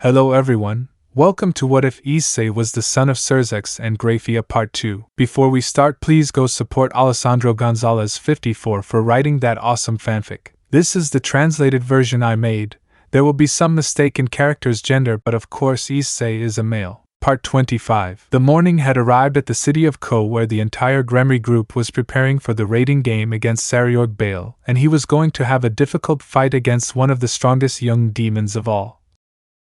Hello everyone, welcome to What If Issei Was the Son of Sirzechs and Grayfia Part 2. Before we start, please go support Alessandro Gonzalez 54 for writing that awesome fanfic. This is the translated version I made. There will be some mistake in character's gender, but of course Issei is a male. Part 25. The morning had arrived at the city of Kuoh, where the entire Gremory group was preparing for the raiding game against Sirzechs Grayfia, and he was going to have a difficult fight against one of the strongest young demons of all.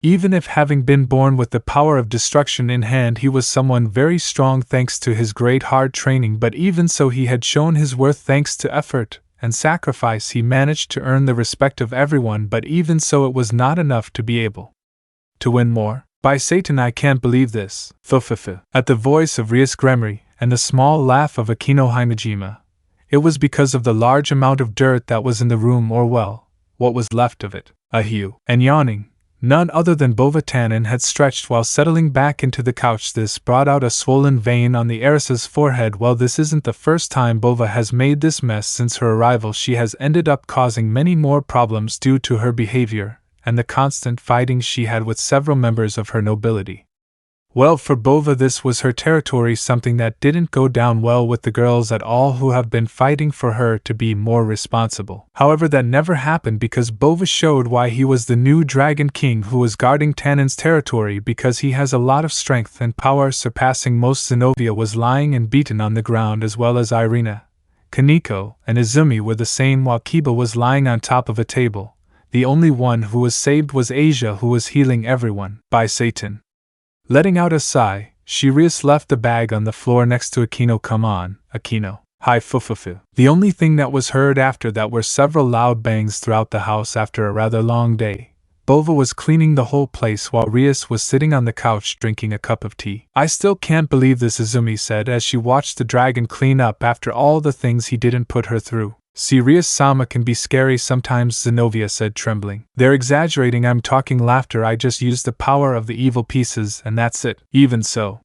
Even if having been born with the power of destruction in hand, he was someone very strong thanks to his great hard training, but even so he had shown his worth thanks to effort and sacrifice. He managed to earn the respect of everyone, but even so it was not enough to be able to win more. By Satan, I can't believe this. Thufufu. At the voice of Rias Gremory and the small laugh of Akino Himejima, it was because of the large amount of dirt that was in the room, or well, what was left of it. Hijo. And yawning, none other than Bova Tannen had stretched while settling back into the couch. This brought out a swollen vein on the heiress's forehead. Well, this isn't the first time Bova has made this mess since her arrival. She has ended up causing many more problems due to her behavior and the constant fighting she had with several members of her nobility. Well, for Bova this was her territory, something that didn't go down well with the girls at all, who have been fighting for her to be more responsible. However, that never happened because Bova showed why he was the new Dragon King who was guarding Tannen's territory, because he has a lot of strength and power surpassing most. Zenobia was lying and beaten on the ground, as well as Irina, Kaneko, and Izumi were the same, while Kiba was lying on top of a table. The only one who was saved was Asia, who was healing everyone. By Satan. Letting out a sigh, Shirius left the bag on the floor next to Akino. Come on, Akino. Hi fufufu. The only thing that was heard after that were several loud bangs throughout the house. After a rather long day, Bova was cleaning the whole place while Rias was sitting on the couch drinking a cup of tea. I still can't believe this, Izumi said as she watched the dragon clean up after all the things he didn't put her through. Sirius-sama can be scary sometimes, Zenobia said, trembling. They're exaggerating. I'm talking laughter. I just used the power of the evil pieces and that's it. Even so,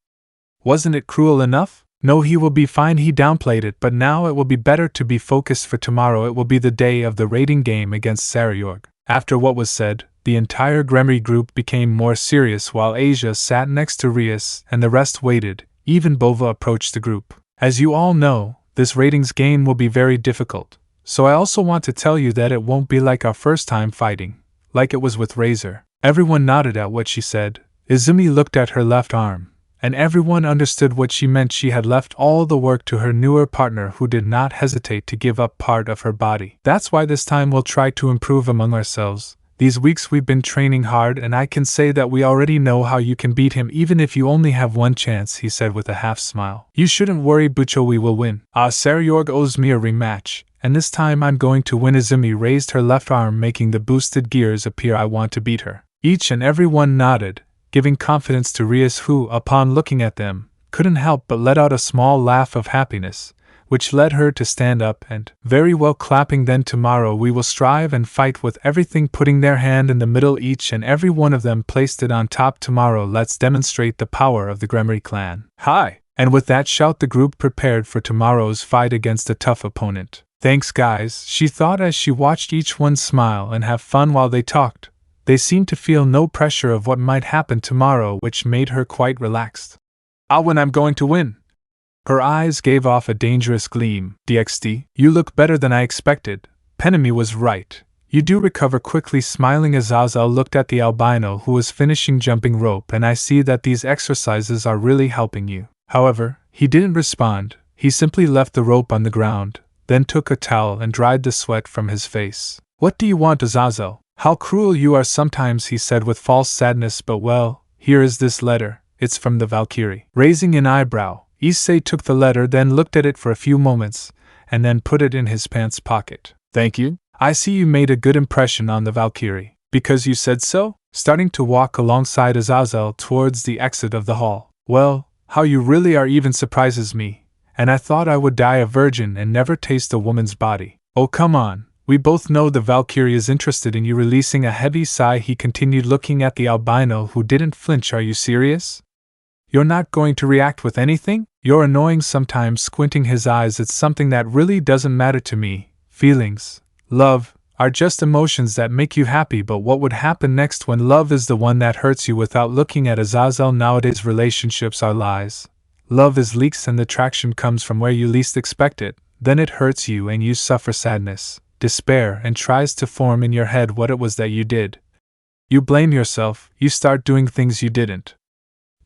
wasn't it cruel enough? No, he will be fine. He downplayed it, but now it will be better to be focused for tomorrow. It will be the day of the raiding game against Sirzechs. After what was said, the entire Gremory group became more serious while Asia sat next to Rias and the rest waited. Even Bova approached the group. As you all know, this ratings game will be very difficult. So I also want to tell you that it won't be like our first time fighting, like it was with Razor. Everyone nodded at what she said. Izumi looked at her left arm, and everyone understood what she meant. She had left all the work to her newer partner, who did not hesitate to give up part of her body. That's why this time we'll try to improve among ourselves. These weeks we've been training hard, and I can say that we already know how you can beat him even if you only have one chance, he said with a half smile. You shouldn't worry, Bucho, we will win. Sirzechs owes me a rematch, and this time I'm going to win. Izumi raised her left arm, making the boosted gears appear. I want to beat her. Each and every one nodded, giving confidence to Rias, who, upon looking at them, couldn't help but let out a small laugh of happiness, which led her to stand up and, very well, clapping. Then tomorrow we will strive and fight with everything, putting their hand in the middle. Each and every one of them placed it on top. Tomorrow let's demonstrate the power of the Gremory clan. Hi! And with that shout the group prepared for tomorrow's fight against a tough opponent. Thanks guys, she thought as she watched each one smile and have fun while they talked. They seemed to feel no pressure of what might happen tomorrow, which made her quite relaxed. I'll win, I'm going to win. Her eyes gave off a dangerous gleam. DXD, you look better than I expected. Penemy was right. You do recover quickly. Smiling, Zazel looked at the albino who was finishing jumping rope. And I see that these exercises are really helping you. However, he didn't respond. He simply left the rope on the ground, then took a towel and dried the sweat from his face. What do you want, Zazel? How cruel you are sometimes, he said with false sadness. But well, here is this letter. It's from the Valkyrie. Raising an eyebrow, Issei took the letter, then looked at it for a few moments, and then put it in his pants pocket. Thank you. I see you made a good impression on the Valkyrie. Because you said so? Starting to walk alongside Zazel towards the exit of the hall. Well, how you really are even surprises me, and I thought I would die a virgin and never taste a woman's body. Oh come on, we both know the Valkyrie is interested in you. Releasing a heavy sigh, he continued, looking at the albino who didn't flinch. Are you serious? You're not going to react with anything? You're annoying sometimes. Squinting his eyes, it's something that really doesn't matter to me. Feelings, love, are just emotions that make you happy, but what would happen next when love is the one that hurts you? Without looking at Zazel, nowadays relationships are lies. Love is leaks and the attraction comes from where you least expect it. Then it hurts you and you suffer sadness, despair, and tries to form in your head what it was that you did. You blame yourself, you start doing things you didn't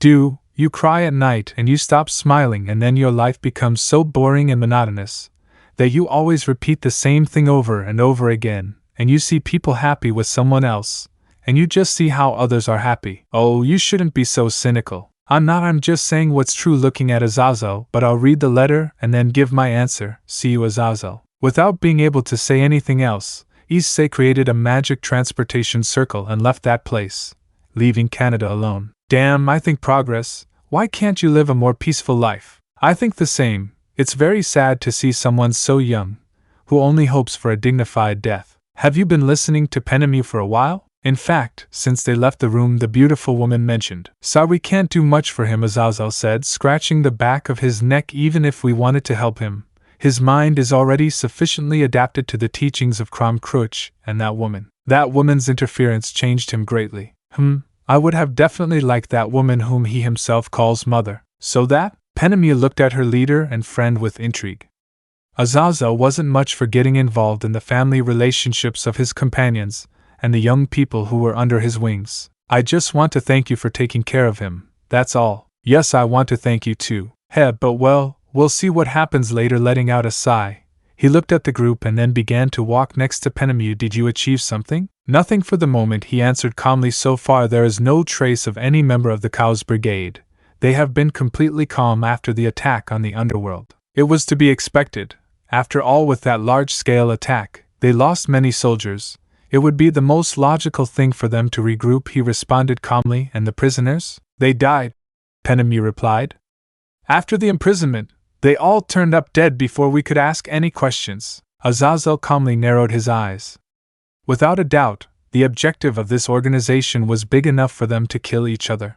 do, you cry at night and you stop smiling, and then your life becomes so boring and monotonous that you always repeat the same thing over and over again, and you see people happy with someone else, and you just see how others are happy. Oh, you shouldn't be so cynical. I'm just saying what's true. Looking at Zazel, but I'll read the letter and then give my answer. See you, Zazel. Without being able to say anything else, Issei created a magic transportation circle and left that place, leaving Canada alone. Damn, I think progress. Why can't you live a more peaceful life? I think the same. It's very sad to see someone so young, who only hopes for a dignified death. Have you been listening to Penemu for a while? In fact, since they left the room, the beautiful woman mentioned. Sorry, we can't do much for him, Zazel said, scratching the back of his neck. Even if we wanted to help him, his mind is already sufficiently adapted to the teachings of Crom Cruch and that woman. That woman's interference changed him greatly. I would have definitely liked that woman whom he himself calls mother. So that? Penemu looked at her leader and friend with intrigue. Zazel wasn't much for getting involved in the family relationships of his companions and the young people who were under his wings. I just want to thank you for taking care of him, that's all. Yes, I want to thank you too. But well, we'll see what happens later. Letting out a sigh, he looked at the group and then began to walk next to Penemu. Did you achieve something? Nothing for the moment, he answered calmly. So far there is no trace of any member of the Cao's brigade. They have been completely calm after the attack on the underworld. It was to be expected. After all, with that large-scale attack, they lost many soldiers. It would be the most logical thing for them to regroup, he responded calmly. And the prisoners? They died, Penemu replied. After the imprisonment, they all turned up dead before we could ask any questions. Zazel calmly narrowed his eyes. Without a doubt, the objective of this organization was big enough for them to kill each other.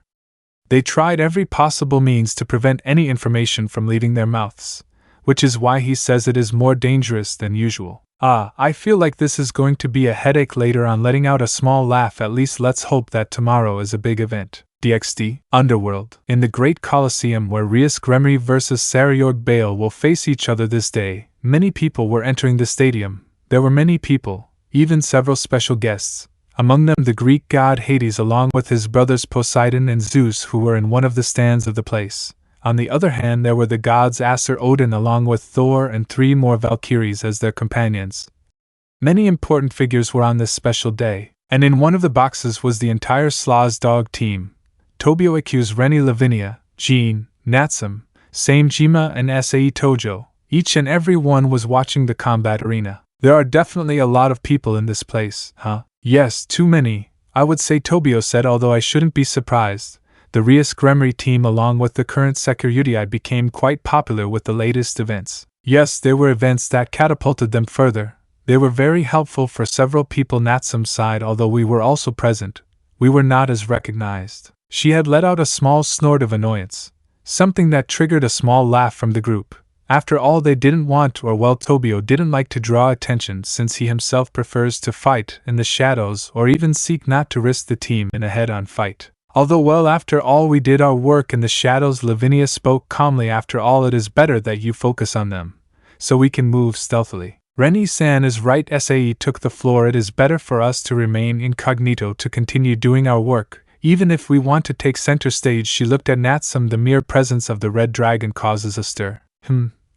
They tried every possible means to prevent any information from leaving their mouths, which is why he says it is more dangerous than usual. I feel like this is going to be a headache later on. Letting out a small laugh. At least let's hope that tomorrow is a big event. DXD, Underworld. In the Great Coliseum, where Rias Gremory vs Saryorg Bale will face each other this day, many people were entering the stadium. There were many people, even several special guests. Among them the Greek god Hades along with his brothers Poseidon and Zeus, who were in one of the stands of the place. On the other hand, there were the gods Acer, Odin along with Thor and 3 more Valkyries as their companions. Many important figures were on this special day, and in one of the boxes was the entire Slaw's dog team. Tobio accused Rennie Lavinia, Jean, Natsum, Same Jima and Issei Tojo. Each and every one was watching the combat arena. There are definitely a lot of people in this place, huh? Yes, too many, I would say, Tobio said, although I shouldn't be surprised. The Rias Gremory team along with the current Security became quite popular with the latest events. Yes, there were events that catapulted them further. They were very helpful for several people. Natsum's side, although we were also present, we were not as recognized. She had let out a small snort of annoyance, something that triggered a small laugh from the group. After all, they didn't want, or well, Tobio didn't like to draw attention since he himself prefers to fight in the shadows or even seek not to risk the team in a head-on fight. Although well, after all, we did our work in the shadows. Lavinia spoke calmly. After all, it is better that you focus on them, so we can move stealthily. Rennie-san is right. Issei took the floor. It is better for us to remain incognito to continue doing our work, even if we want to take center stage. She looked at Natsum. The mere presence of the red dragon causes a stir.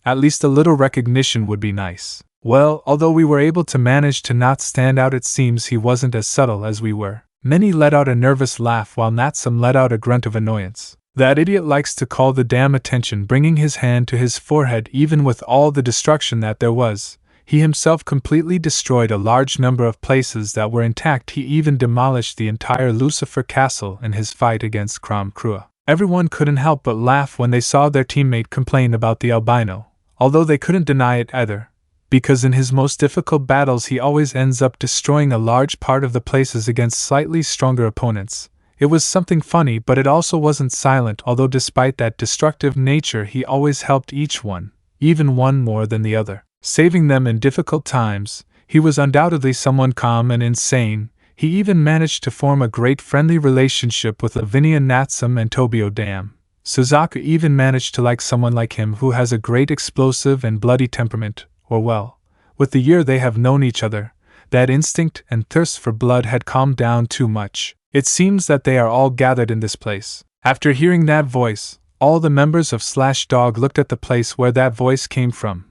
At least a little recognition would be nice. Well, although we were able to manage to not stand out, it seems he wasn't as subtle as we were. Many let out a nervous laugh while Natsum let out a grunt of annoyance. That idiot likes to call the damn attention, bringing his hand to his forehead. Even with all the destruction that there was, he himself completely destroyed a large number of places that were intact. He even demolished the entire Lucifer castle in his fight against Crom Kuoh. Everyone couldn't help but laugh when they saw their teammate complain about the albino, although they couldn't deny it either, because in his most difficult battles he always ends up destroying a large part of the places against slightly stronger opponents. It was something funny, but it also wasn't silent, although despite that destructive nature he always helped each one, even one more than the other, saving them in difficult times. He was undoubtedly someone calm and insane. He even managed to form a great friendly relationship with Lavinia Natsum and Tobio Dam. Suzaku even managed to like someone like him who has a great explosive and bloody temperament, or well, with the year they have known each other, that instinct and thirst for blood had calmed down too much. It seems that they are all gathered in this place. After hearing that voice, all the members of /Dog looked at the place where that voice came from,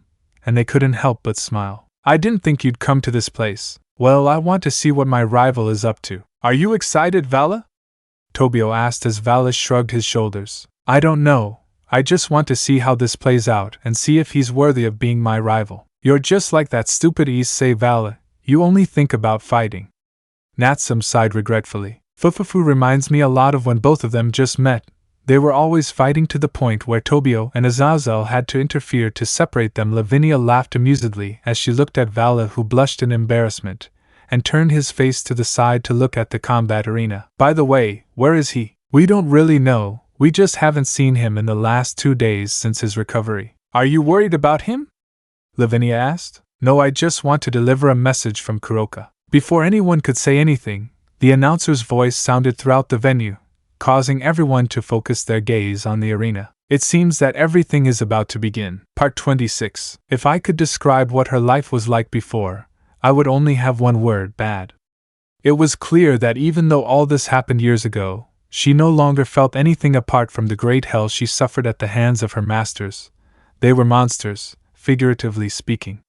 and they couldn't help but smile. I didn't think you'd come to this place. Well, I want to see what my rival is up to. Are you excited, Vala? Tobio asked as Vala shrugged his shoulders. I don't know. I just want to see how this plays out and see if he's worthy of being my rival. You're just like that stupid Issei, Vala. You only think about fighting. Natsum sighed regretfully. Fufufu reminds me a lot of when both of them just met. They were always fighting to the point where Tobio and Zazel had to interfere to separate them. Lavinia laughed amusedly as she looked at Vala, who blushed in embarrassment, and turned his face to the side to look at the combat arena. By the way, where is he? We don't really know. We just haven't seen him in the last 2 days since his recovery. Are you worried about him? Lavinia asked. No, I just want to deliver a message from Kuroka. Before anyone could say anything, the announcer's voice sounded throughout the venue, causing everyone to focus their gaze on the arena. It seems that everything is about to begin. Part 26. If I could describe what her life was like before, I would only have one word: bad. It was clear that even though all this happened years ago, she no longer felt anything apart from the great hell she suffered at the hands of her masters. They were monsters, figuratively speaking.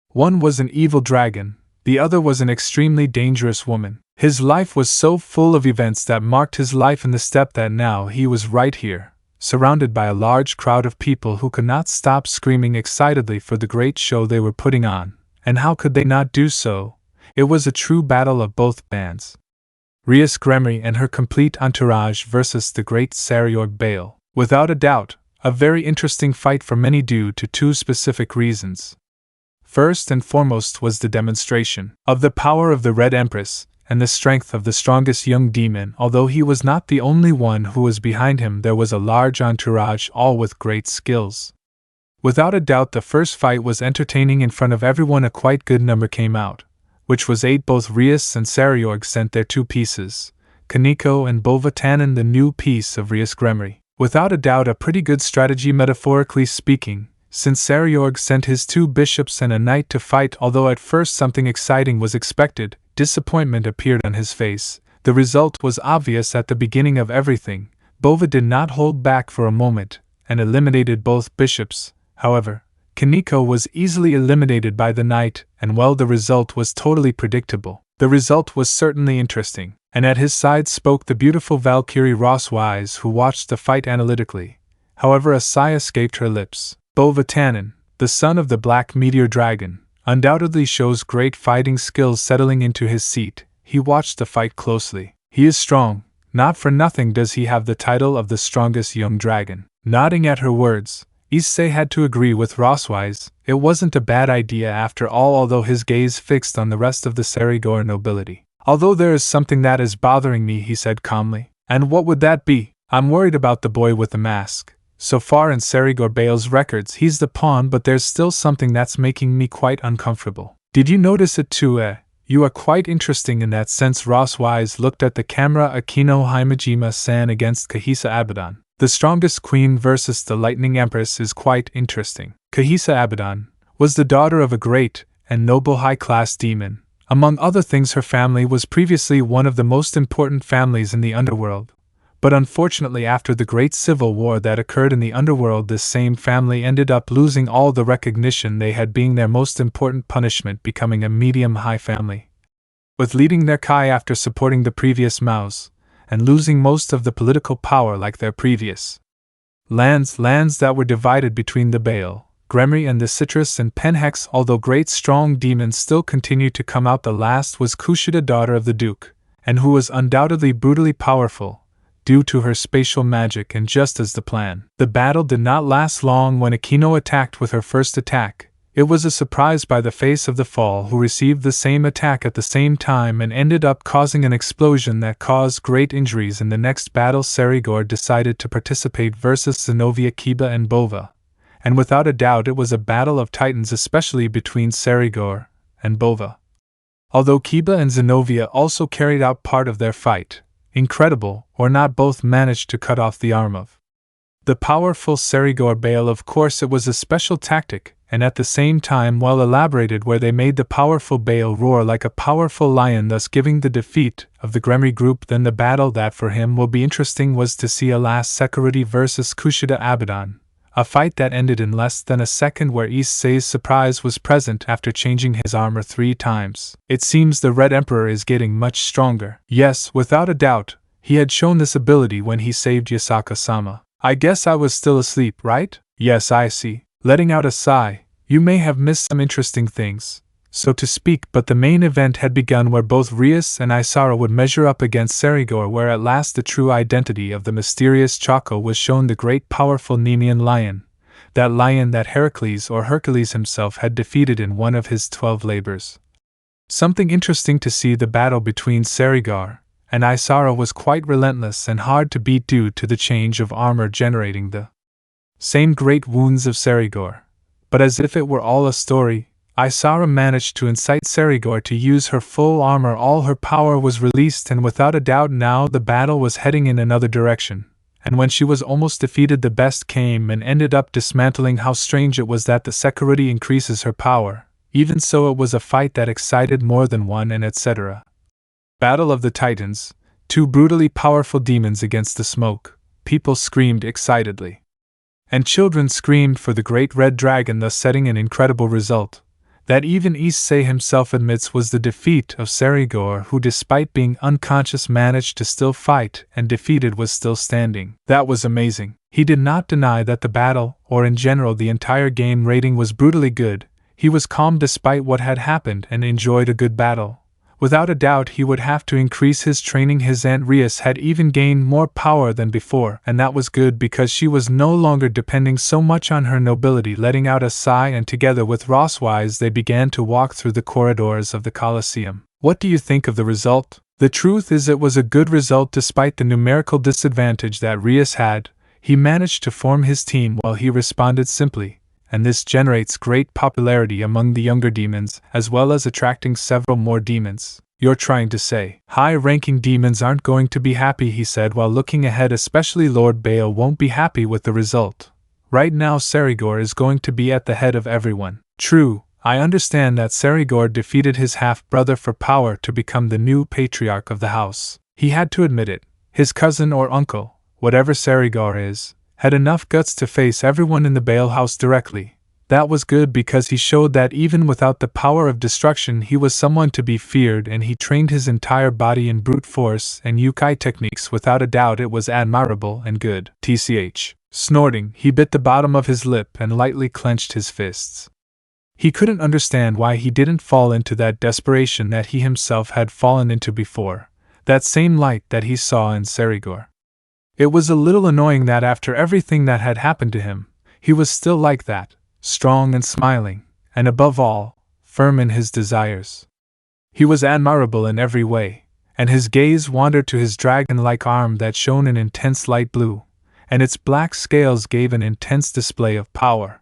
One was an evil dragon, the other was an extremely dangerous woman. His life was so full of events that marked his life in the step that now he was right here, surrounded by a large crowd of people who could not stop screaming excitedly for the great show they were putting on. And how could they not do so? It was a true battle of both bands. Rias Gremory and her complete entourage versus the great Sariorg Bale. Without a doubt, a very interesting fight for many due to 2 specific reasons. First and foremost was the demonstration of the power of the Red Empress and the strength of the strongest young demon. Although he was not the only one who was behind him, there was a large entourage, all with great skills. Without a doubt, the first fight was entertaining. In front of everyone, a quite good number came out, which was 8. Both Rias and Sariorg sent their 2 pieces, Kaneko and Bova Tannen the new piece of Rias Gremory. Without a doubt, a pretty good strategy, metaphorically speaking, since Sariorg sent his 2 bishops and a knight to fight. Although at first something exciting was expected, disappointment appeared on his face. The result was obvious at the beginning of everything. Bova did not hold back for a moment, and eliminated both bishops. However, Kaneko was easily eliminated by the knight, and well, the result was totally predictable. The result was certainly interesting, and at his side spoke the beautiful Valkyrie Rosswise, who watched the fight analytically. However, a sigh escaped her lips. Bova Tannen, the son of the Black Meteor Dragon, undoubtedly shows great fighting skills. Settling into his seat, he watched the fight closely. He is strong. Not for nothing does he have the title of the strongest young dragon. Nodding at her words, Issei had to agree with Rosswise. It wasn't a bad idea after all, although his gaze fixed on the rest of the Sarigor nobility. Although there is something that is bothering me, he said calmly. And what would that be? I'm worried about the boy with the mask. So far in Sarigor Bale's records, he's the pawn, but there's still something that's making me quite uncomfortable. Did you notice it too, You are quite interesting in that sense. Rosswise looked at the camera. Akino Himejima-san against Kahisa Abaddon. The strongest queen versus the lightning empress is quite interesting. Kahisa Abaddon was the daughter of a great and noble high-class demon. Among other things, her family was previously one of the most important families in the underworld. But unfortunately, after the great civil war that occurred in the underworld, this same family ended up losing all the recognition they had, being their most important punishment becoming a medium-high family, with leading their Kai after supporting the previous Maos, and losing most of the political power like their previous lands that were divided between the Bale, Gremory and the Citrus and Penhex. Although great strong demons still continued to come out, the last was Kushida, daughter of the Duke, and who was undoubtedly brutally powerful due to her spatial magic. And just as the plan, the battle did not last long. When Akino attacked with her first attack, it was a surprise by the face of the Fall, who received the same attack at the same time and ended up causing an explosion that caused great injuries. In the next battle, Sarigor decided to participate versus Zenobia, Kiba and Bova, and without a doubt it was a battle of titans, especially between Sarigor and Bova. Although Kiba and Zenobia also carried out part of their fight, incredible or not, both managed to cut off the arm of the powerful Serigor Bale. Of course, it was a special tactic, and at the same time well elaborated, where they made the powerful Bale roar like a powerful lion, thus giving the defeat of the Gremory group. Then the battle that for him will be interesting was to see Alas Security versus Kushida Abaddon, a fight that ended in less than a second, where Issei's surprise was present after changing his armor 3 times. It seems the Red Emperor is getting much stronger. Yes, without a doubt, he had shown this ability when he saved Yasaka-sama. I guess I was still asleep, right? Yes, I see. Letting out a sigh, you may have missed some interesting things, so to speak, but the main event had begun, where both Rias and Isara would measure up against Serigor, where at last the true identity of the mysterious Cao Cao was shown, the great powerful Nemean lion, that lion that Heracles or Hercules himself had defeated in one of his 12 labors. Something interesting to see. The battle between Serigor and Isara was quite relentless and hard to beat due to the change of armor generating the same great wounds of Serigor. But as if it were all a story, Isara managed to incite Serigor to use her full armor. All her power was released, and without a doubt now the battle was heading in another direction. And when she was almost defeated, the best came and ended up dismantling. How strange it was that the security increases her power. Even so, it was a fight that excited more than one, and etc. Battle of the Titans, 2 brutally powerful demons against the smoke. People screamed excitedly, and children screamed for the great red dragon, thus setting an incredible result that even Issei himself admits was the defeat of Serigor, who despite being unconscious managed to still fight, and defeated was still standing. That was amazing. He did not deny that the battle, or in general the entire game rating, was brutally good. He was calm despite what had happened and enjoyed a good battle. Without a doubt he would have to increase his training. His Aunt Rias had even gained more power than before, and that was good because she was no longer depending so much on her nobility. Letting out a sigh, and together with Rosswise they began to walk through the corridors of the coliseum. What do you think of the result? The truth is, it was a good result despite the numerical disadvantage that Rias had. He managed to form his team while he responded simply, and this generates great popularity among the younger demons, as well as attracting several more demons. You're trying to say high-ranking demons aren't going to be happy, he said while looking ahead. Especially Lord Bale won't be happy with the result. Right now Serigor is going to be at the head of everyone. True, I understand that Serigor defeated his half-brother for power to become the new patriarch of the house. He had to admit it. His cousin or uncle, whatever Serigor is, had enough guts to face everyone in the Bale house directly. That was good because he showed that even without the power of destruction he was someone to be feared, and he trained his entire body in brute force and Yukai techniques. Without a doubt it was admirable and good. TCH. Snorting, he bit the bottom of his lip and lightly clenched his fists. He couldn't understand why he didn't fall into that desperation that he himself had fallen into before, that same light that he saw in Serigor. It was a little annoying that after everything that had happened to him, he was still like that, strong and smiling, and above all, firm in his desires. He was admirable in every way, and his gaze wandered to his dragon-like arm that shone in intense light blue, and its black scales gave an intense display of power.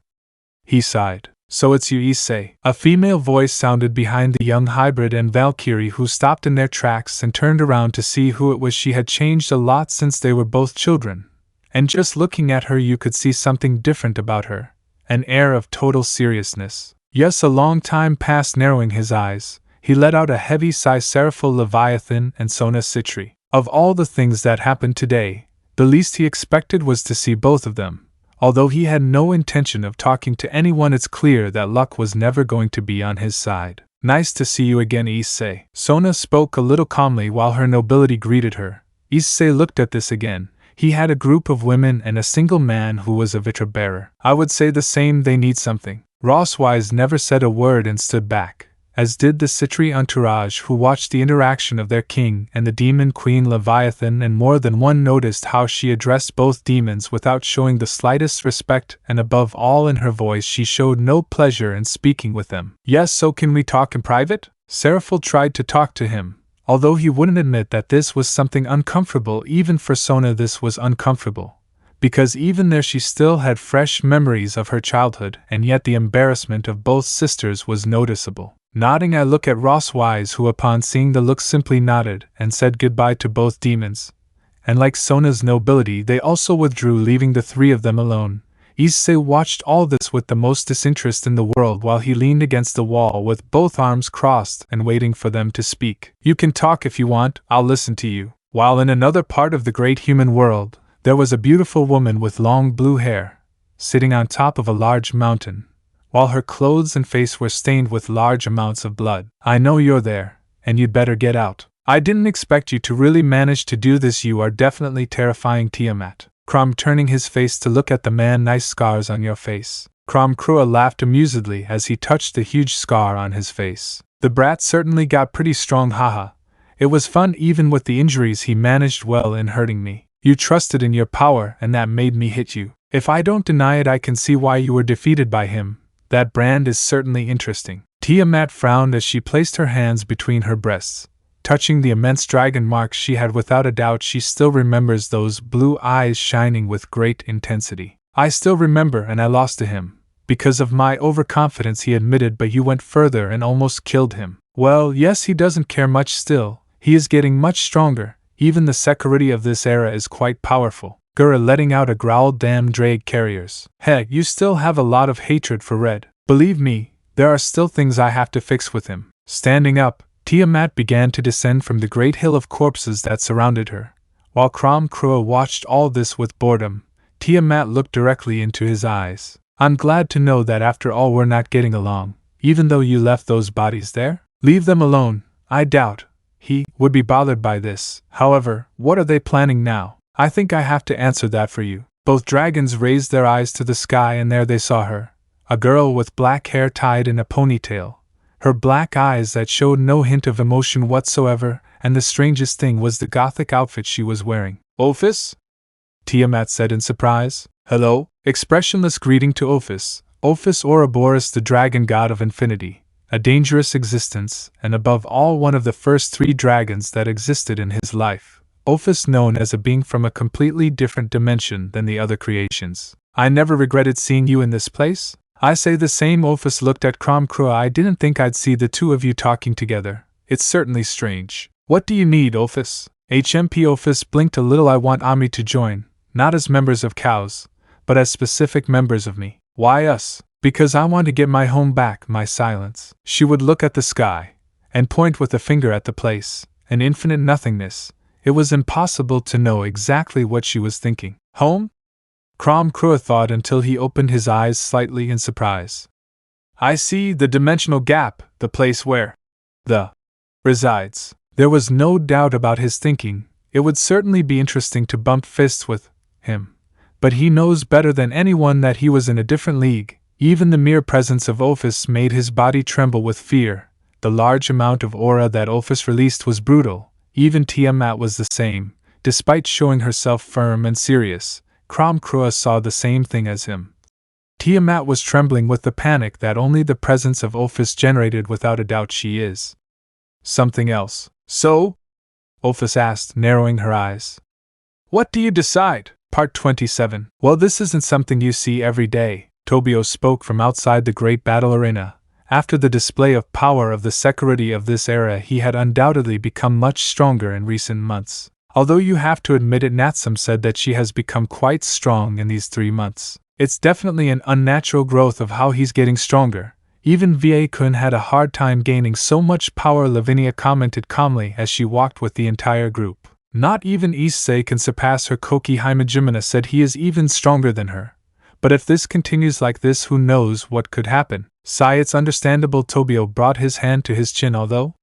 He sighed. So it's you, Issei. A female voice sounded behind the young hybrid and Valkyrie, who stopped in their tracks and turned around to see who it was. She had changed a lot since they were both children, and just looking at her you could see something different about her, an air of total seriousness. Yes, a long time passed. Narrowing his eyes, he let out a heavy sigh. Seraphil Leviathan and Sona Citri. Of all the things that happened today, the least he expected was to see both of them. Although he had no intention of talking to anyone, it's clear that luck was never going to be on his side. Nice to see you again, Issei. Sona spoke a little calmly while her nobility greeted her. Issei looked at this again. He had a group of women and a single man who was a vitra bearer. I would say the same, they need something. Rosswise never said a word and stood back, as did the Citri entourage, who watched the interaction of their king and the demon queen Leviathan, and more than one noticed how she addressed both demons without showing the slightest respect, and above all in her voice she showed no pleasure in speaking with them. Yes, so can we talk in private? Seraphil tried to talk to him, although he wouldn't admit that this was something uncomfortable. Even for Sona this was uncomfortable, because even there she still had fresh memories of her childhood, and yet the embarrassment of both sisters was noticeable. Nodding, I look at Ross Wise, who upon seeing the look simply nodded and said goodbye to both demons. And like Sona's nobility, they also withdrew, leaving the three of them alone. Issei watched all this with the most disinterest in the world while he leaned against the wall with both arms crossed and waiting for them to speak. You can talk if you want, I'll listen to you. While in another part of the great human world, there was a beautiful woman with long blue hair, sitting on top of a large mountain, while her clothes and face were stained with large amounts of blood. I know you're there, and you'd better get out. I didn't expect you to really manage to do this. You are definitely terrifying, Tiamat. Crom, turning his face to look at the man. Nice scars on your face. Kuoh laughed amusedly as he touched the huge scar on his face. The brat certainly got pretty strong, haha. It was fun even with the injuries. He managed well in hurting me. You trusted in your power and that made me hit you. If I don't deny it, I can see why you were defeated by him. That brand is certainly interesting. Tiamat frowned as she placed her hands between her breasts, touching the immense dragon marks she had. Without a doubt, she still remembers those blue eyes shining with great intensity. I still remember, and I lost to him. Because of my overconfidence, he admitted, but you went further and almost killed him. Well, yes, he doesn't care much still. He is getting much stronger. Even the security of this era is quite powerful. Gura letting out a growl. Damn drag carriers. Hey, you still have a lot of hatred for Red. Believe me, there are still things I have to fix with him. Standing up, Tiamat began to descend from the great hill of corpses that surrounded her. While Kuoh watched all this with boredom, Tiamat looked directly into his eyes. I'm glad to know that after all we're not getting along, even though you left those bodies there. Leave them alone. I doubt he would be bothered by this. However, what are they planning now? I think I have to answer that for you. Both dragons raised their eyes to the sky, and there they saw her, a girl with black hair tied in a ponytail, her black eyes that showed no hint of emotion whatsoever, and the strangest thing was the gothic outfit she was wearing. Ophis? Tiamat said in surprise. Hello? Expressionless greeting to Ophis. Ophis Ouroboros, the dragon god of infinity, a dangerous existence, and above all one of the first three dragons that existed in his life. Ophis known as a being from a completely different dimension than the other creations. I never regretted seeing you in this place. I say the same. Ophis looked at Kuoh. I didn't think I'd see the two of you talking together. It's certainly strange. What do you need, Ophis? HMP. Ophis blinked a little. I want Ami to join, not as members of Cao's, but as specific members of me. Why us? Because I want to get my home back. My silence. She would look at the sky and point with a finger at the place, an infinite nothingness. It was impossible to know exactly what she was thinking. Home? Kuoh thought until he opened his eyes slightly in surprise. I see, the dimensional gap, the place where the resides. There was no doubt about his thinking. It would certainly be interesting to bump fists with him. But he knows better than anyone that he was in a different league. Even the mere presence of Ophis made his body tremble with fear. The large amount of aura that Ophis released was brutal. Even Tiamat was the same. Despite showing herself firm and serious, Kuoh saw the same thing as him. Tiamat was trembling with the panic that only the presence of Ophis generated. Without a doubt she is something else. So? Ophis asked, narrowing her eyes. What do you decide? Part 27. Well, this isn't something you see every day. Tobio spoke from outside the great battle arena. After the display of power of the security of this era, he had undoubtedly become much stronger in recent months. Although you have to admit it, Natsum said that she has become quite strong in these 3 months. It's definitely an unnatural growth of how he's getting stronger. Even Va-kun had a hard time gaining so much power, Lavinia commented calmly as she walked with the entire group. Not even Issei can surpass her. Koki Himejimina said he is even stronger than her. But if this continues like this, who knows what could happen? Sigh, it's understandable. Tobio brought his hand to his chin. Although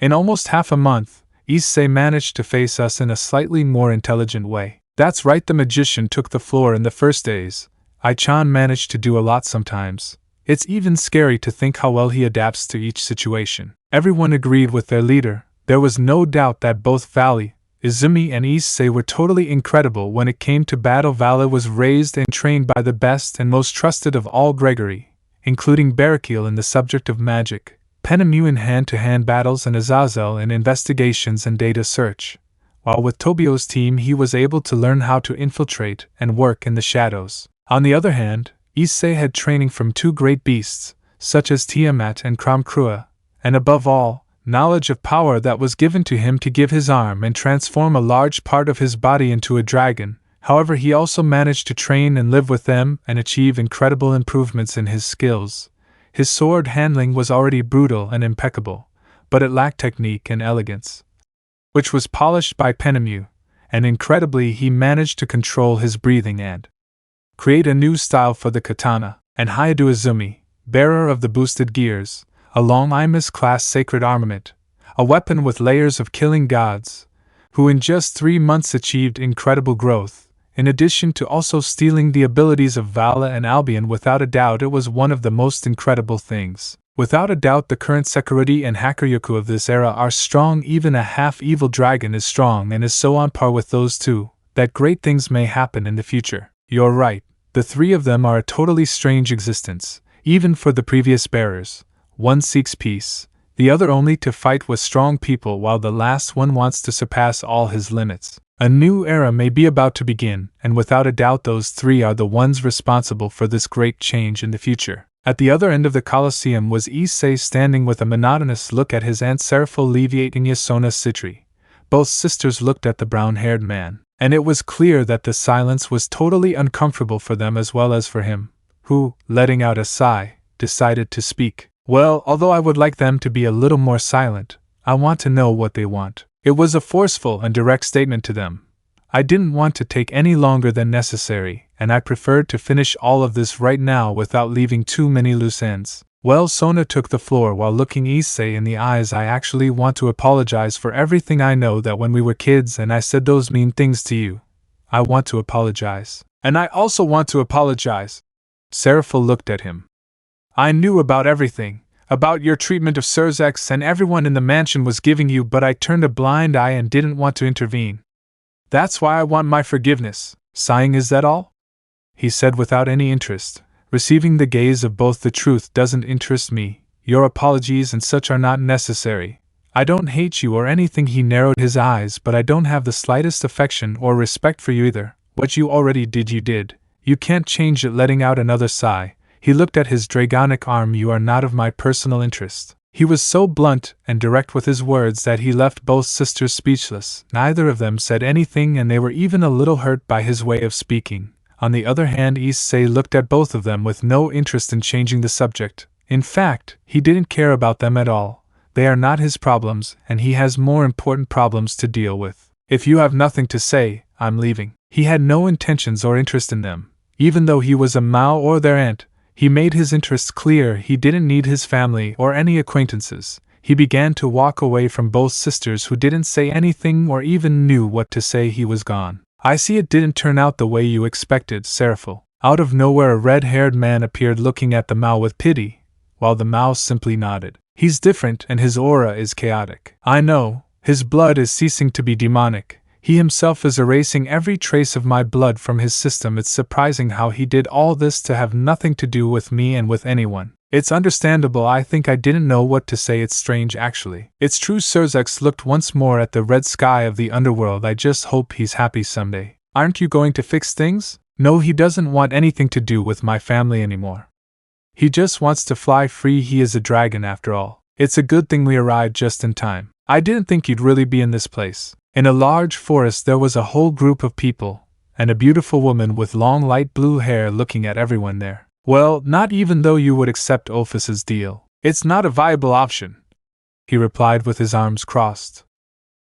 in almost half a month, Issei managed to face us in a slightly more intelligent way. That's right, the magician took the floor in the first days. Ai-chan managed to do a lot sometimes. It's even scary to think how well he adapts to each situation. Everyone agreed with their leader. There was no doubt that both Valley, Izumi and Issei were totally incredible when it came to battle. Valley was raised and trained by the best and most trusted of all Gregory, including Barakil in the subject of magic, Penemu in hand-to-hand battles, and Zazel in investigations and data search. While with Tobio's team he was able to learn how to infiltrate and work in the shadows. On the other hand, Issei had training from 2 great beasts, such as Tiamat and Kuoh, and above all, knowledge of power that was given to him to give his arm and transform a large part of his body into a dragon. However, he also managed to train and live with them and achieve incredible improvements in his skills. His sword handling was already brutal and impeccable, but it lacked technique and elegance, which was polished by Penemu, and incredibly he managed to control his breathing and create a new style for the katana. And Hayadu Izumi, bearer of the boosted gears, a long Imus-class sacred armament, a weapon with layers of killing gods, who in just 3 months achieved incredible growth. In addition to also stealing the abilities of Vala and Albion, without a doubt it was one of the most incredible things. Without a doubt the current security and Hakuryoku of this era are strong. Even a half-evil dragon is strong and is so on par with those two, that great things may happen in the future. You're right, the 3 of them are a totally strange existence, even for the previous bearers. One seeks peace, the other only to fight with strong people, while the last one wants to surpass all his limits. A new era may be about to begin, and without a doubt those 3 are the ones responsible for this great change in the future. At the other end of the coliseum was Issei, standing with a monotonous look at his aunt Seraph alleviating Yasona Citri. Both sisters looked at the brown-haired man, and it was clear that the silence was totally uncomfortable for them as well as for him, who, letting out a sigh, decided to speak. Well, although I would like them to be a little more silent, I want to know what they want. It was a forceful and direct statement to them. I didn't want to take any longer than necessary, and I preferred to finish all of this right now without leaving too many loose ends. Well, Sona took the floor while looking Issei in the eyes. I actually want to apologize for everything. I know that when we were kids and I said those mean things to you. I want to apologize. And I also want to apologize. Seraph looked at him. I knew about everything, about your treatment of Sirzechs and everyone in the mansion was giving you, but I turned a blind eye and didn't want to intervene. That's why I want my forgiveness. Sighing, is that all? He said without any interest, receiving the gaze of both. The truth doesn't interest me. Your apologies and such are not necessary. I don't hate you or anything. He narrowed his eyes, but I don't have the slightest affection or respect for you either. What you already did, you did. You can't change it. Letting out another sigh, he looked at his dragonic arm. You are not of my personal interest. He was so blunt and direct with his words that he left both sisters speechless. Neither of them said anything, and they were even a little hurt by his way of speaking. On the other hand, Issei looked at both of them with no interest in changing the subject. In fact, he didn't care about them at all. They are not his problems, and he has more important problems to deal with. If you have nothing to say, I'm leaving. He had no intentions or interest in them. Even though he was a Mao or their aunt, he made his interests clear. He didn't need his family or any acquaintances. He began to walk away from both sisters, who didn't say anything or even knew what to say. He was gone. I see it didn't turn out the way you expected, Seraph. Out of nowhere a red-haired man appeared, looking at the Mao with pity, while the Mao simply nodded. He's different and his aura is chaotic. I know, his blood is ceasing to be demonic. He himself is erasing every trace of my blood from his system. It's surprising how he did all this to have nothing to do with me and with anyone. It's understandable. I think I didn't know what to say. It's strange, actually. It's true. Sirzechs looked once more at the red sky of the underworld. I just hope he's happy someday. Aren't you going to fix things? No, he doesn't want anything to do with my family anymore. He just wants to fly free. He is a dragon after all. It's a good thing we arrived just in time. I didn't think you'd really be in this place. In a large forest there was a whole group of people, and a beautiful woman with long light blue hair looking at everyone there. Well, not even though you would accept Ophis's deal. It's not a viable option, he replied with his arms crossed.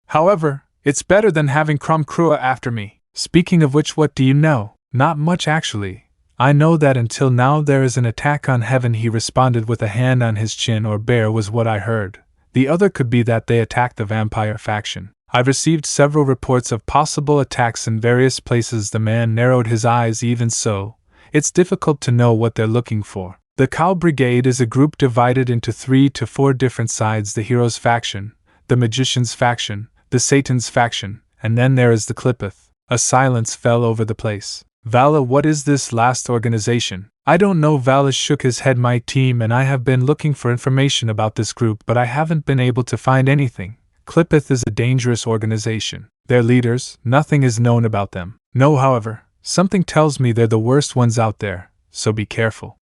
However, it's better than having Kuoh after me. Speaking of which, what do you know? Not much actually. I know that until now there is an attack on heaven, he responded with a hand on his chin. Or bear was what I heard. The other could be that they attacked the vampire faction. I've received several reports of possible attacks in various places. The man narrowed his eyes. Even so, it's difficult to know what they're looking for. The Cao Brigade is a group divided into 3 to 4 different sides: the Heroes faction, the Magicians faction, the Satans faction, and then there is the Clippeth. A silence fell over the place. Vala, what is this last organization? I don't know. Vala shook his head. My team and I have been looking for information about this group, but I haven't been able to find anything. Clippeth is a dangerous organization. Their leaders, nothing is known about them. No, however, something tells me they're the worst ones out there, so be careful.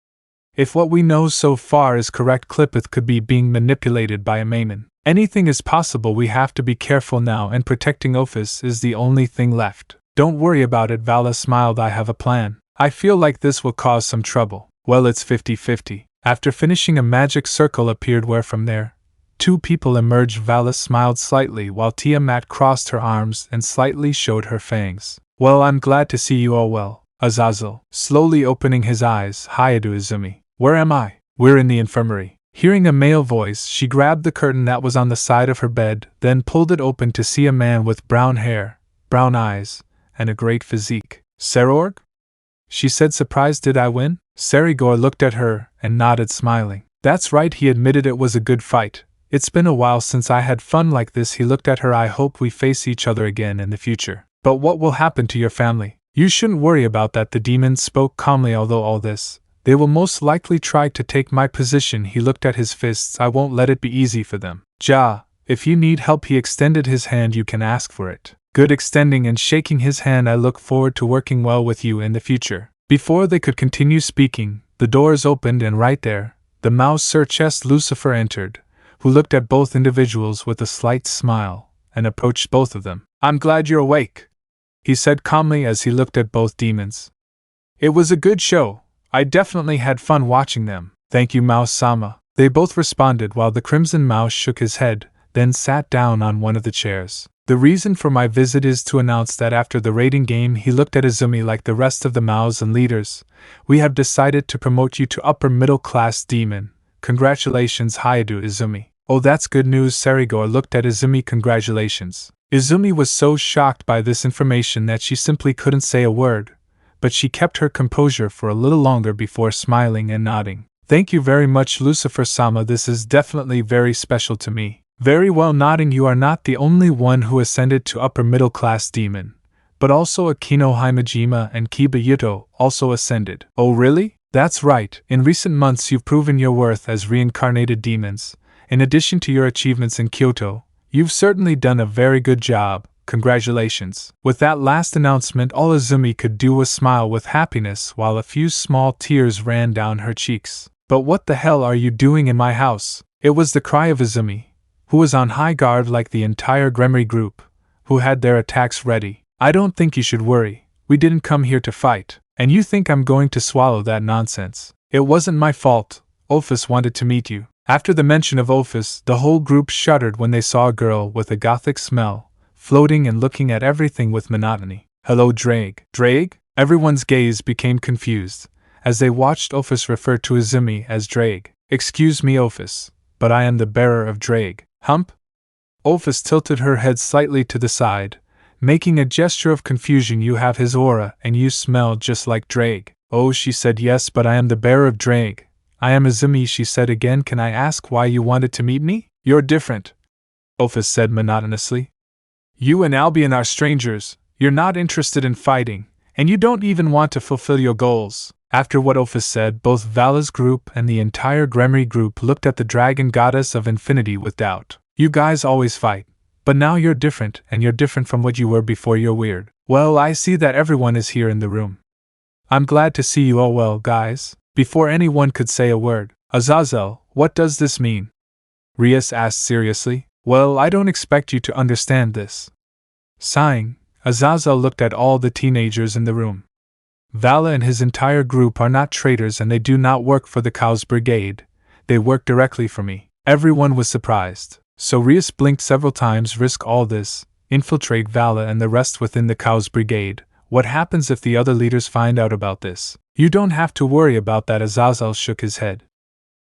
If what we know so far is correct, Clippeth could be being manipulated by a Maimon. Anything is possible. We have to be careful now, and protecting Ophis is the only thing left. Don't worry about it, Vala smiled. I have a plan. I feel like this will cause some trouble. Well, it's 50-50. After finishing, a magic circle appeared where from there 2 people emerged. Vala smiled slightly while Tiamat crossed her arms and slightly showed her fangs. Well, I'm glad to see you all well. Zazel, slowly opening his eyes. Hijo Izumi. Where am I? We're in the infirmary. Hearing a male voice, she grabbed the curtain that was on the side of her bed, then pulled it open to see a man with brown hair, brown eyes, and a great physique. Serorg? She said, surprised. Did I win? Serigor looked at her and nodded, smiling. That's right, he admitted. It was a good fight. It's been a while since I had fun like this. He looked at her. I hope we face each other again in the future. But what will happen to your family? You shouldn't worry about that, the demon spoke calmly. Although all this, they will most likely try to take my position. He looked at his fists. I won't let it be easy for them. Ja, if you need help, he extended his hand, you can ask for it. Good, extending and shaking his hand. I look forward to working well with you in the future. Before they could continue speaking, the doors opened and right there, the mouse Sirzechs Lucifer entered, who looked at both individuals with a slight smile, and approached both of them. I'm glad you're awake, he said calmly as he looked at both demons. It was a good show. I definitely had fun watching them. Thank you, Mouse-sama. They both responded while the Crimson Mouse shook his head, then sat down on one of the chairs. The reason for my visit is to announce that after the raiding game, he looked at Izumi like the rest of the Mouse and leaders, we have decided to promote you to upper middle class demon. Congratulations, Hijo Izumi. Oh, that's good news. Serigor looked at Izumi. Congratulations. Izumi was so shocked by this information that she simply couldn't say a word, but she kept her composure for a little longer before smiling and nodding. Thank you very much, Lucifer-sama. This is definitely very special to me. Very well, nodding. You are not the only one who ascended to upper middle class demon, but also Akino Himejima and Kiba Yuto also ascended. Oh really? That's right. In recent months you've proven your worth as reincarnated demons. In addition to your achievements in Kyoto, you've certainly done a very good job. Congratulations. With that last announcement, all Izumi could do was smile with happiness while a few small tears ran down her cheeks. But what the hell are you doing in my house? It was the cry of Izumi, who was on high guard like the entire Gremory group, who had their attacks ready. I don't think you should worry. We didn't come here to fight. And you think I'm going to swallow that nonsense? It wasn't my fault. Ophis wanted to meet you. After the mention of Ophis, the whole group shuddered when they saw a girl with a gothic smell, floating and looking at everything with monotony. Hello, Drake. Drake? Everyone's gaze became confused, as they watched Ophis refer to Izumi as Drake. Excuse me, Ophis, but I am the bearer of Drake. Hump? Ophis tilted her head slightly to the side, making a gesture of confusion. You have his aura, and you smell just like Drake. Oh, she said. Yes, but I am the bearer of Drake. I am Izumi, she said again. Can I ask why you wanted to meet me? You're different, Ophis said monotonously. You and Albion are strangers, you're not interested in fighting, and you don't even want to fulfill your goals. After what Ophis said, both Vala's group and the entire Gremory group looked at the dragon goddess of infinity with doubt. You guys always fight, but now you're different, and you're different from what you were before. You're weird. Well, I see that everyone is here in the room. I'm glad to see you all well, guys. Before anyone could say a word, Zazel, what does this mean? Rias asked seriously. Well, I don't expect you to understand this. Sighing, Zazel looked at all the teenagers in the room. Vala and his entire group are not traitors, and they do not work for the Cao's brigade. They work directly for me. Everyone was surprised. So Rias blinked several times. Risk all this, infiltrate Vala and the rest within the Cao's brigade. What happens if the other leaders find out about this? You don't have to worry about that. Zazel shook his head.